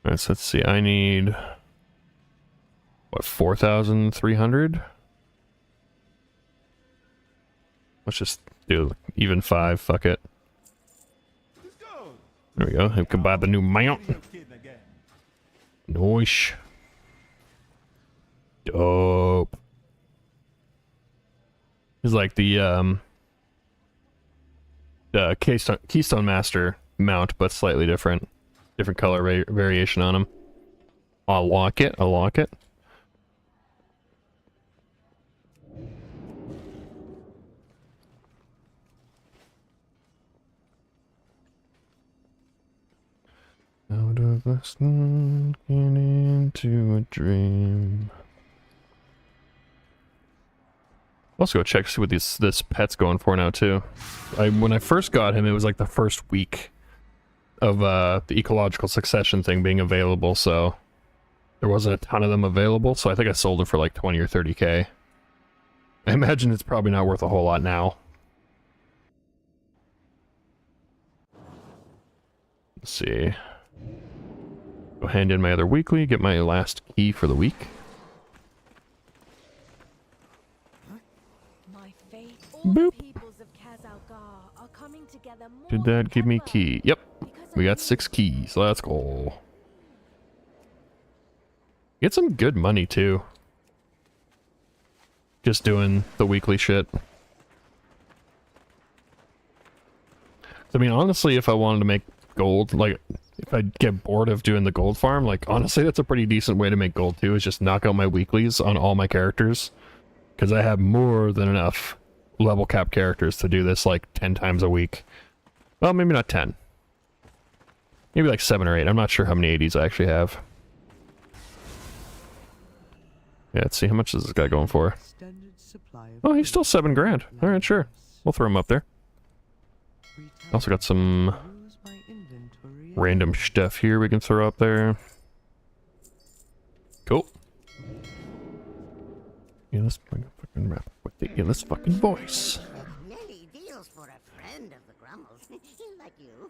Alright, so let's see. I need... What, 4,300? Let's just do even 5, fuck it. There we go. I can buy the new mount. Nice. Dope. It's like the Keystone Master mount, but slightly different. Different color variation on them. I like it. I like it. Out of the sun and into a dream. Also go check, see what this pet's going for now too. When I first got him, it was like the first week of the ecological succession thing being available, so there wasn't a ton of them available, so I think I sold it for like 20 or 30k. I imagine it's probably not worth a whole lot now. Let's see. Go hand in my other weekly, get my last key for the week. Boop. Did that give me key? Yep. We got 6 keys. Let's go. Get some good money too. Just doing the weekly shit. I mean, honestly, if I wanted to make gold, like, if I get bored of doing the gold farm, like, honestly, that's a pretty decent way to make gold too, is just knock out my weeklies on all my characters. Because I have more than enough level cap characters to do this like 10 times a week. Well, maybe not 10. Maybe like 7 or 8. I'm not sure how many 80s I actually have. Yeah, let's see, how much is this guy going for? Oh, he's still 7 grand. Alright, sure. We'll throw him up there. Also got some random stuff here we can throw up there. Cool. Yeah, let's bring a fucking rap with the illest fucking voice. Nelly deals for a friend of the Grummels, like you.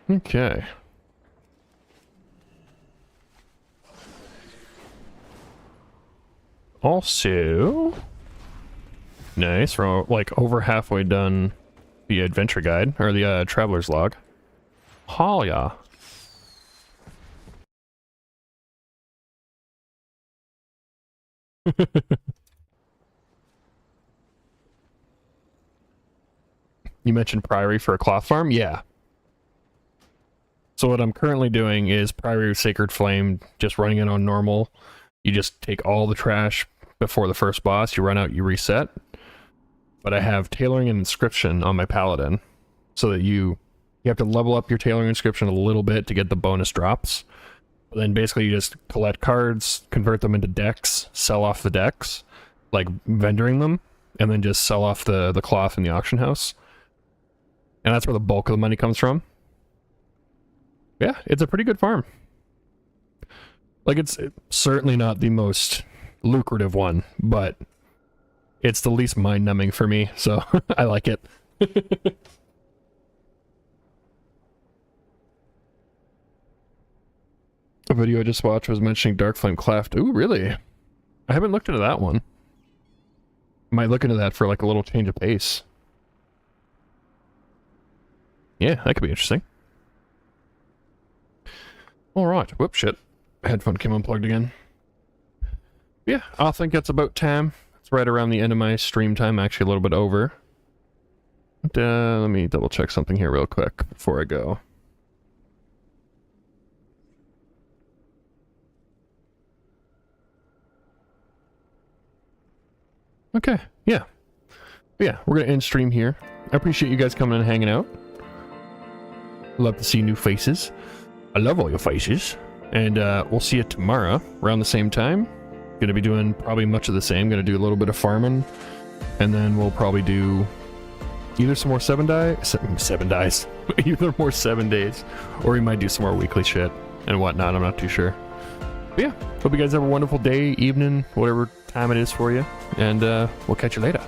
Okay. Also, nice, we're like over halfway done the adventure guide, or the traveler's log. Oh yeah. You mentioned Priory for a cloth farm? Yeah. So what I'm currently doing is Priory of Sacred Flame, just running it on normal. You just take all the trash before the first boss, you run out, you reset. But I have Tailoring and Inscription on my Paladin, so that you have to level up your Tailoring and Inscription a little bit to get the bonus drops. But then basically you just collect cards, convert them into decks, sell off the decks, like vendoring them, and then just sell off the cloth in the auction house. And that's where the bulk of the money comes from. Yeah, it's a pretty good farm. Like, it's certainly not the most lucrative one, but it's the least mind-numbing for me, so I like it. A video I just watched was mentioning Darkflame Cleft. Ooh, really? I haven't looked into that one. Might look into that for like a little change of pace. Yeah, that could be interesting. Alright, whoop, shit. Headphone came unplugged again. Yeah, I think that's about time. It's right around the end of my stream time, actually a little bit over. But, let me double check something here real quick before I go. Okay, yeah. Yeah, we're gonna end stream here. I appreciate you guys coming and hanging out. Love to see new faces. I love all your faces. And we'll see you tomorrow around the same time. Gonna be doing probably much of the same. Gonna do a little bit of farming. And then we'll probably do either some more 7 dies. Either more 7 days. Or we might do some more weekly shit and whatnot. I'm not too sure. But yeah, hope you guys have a wonderful day, evening, whatever time it is for you. And we'll catch you later.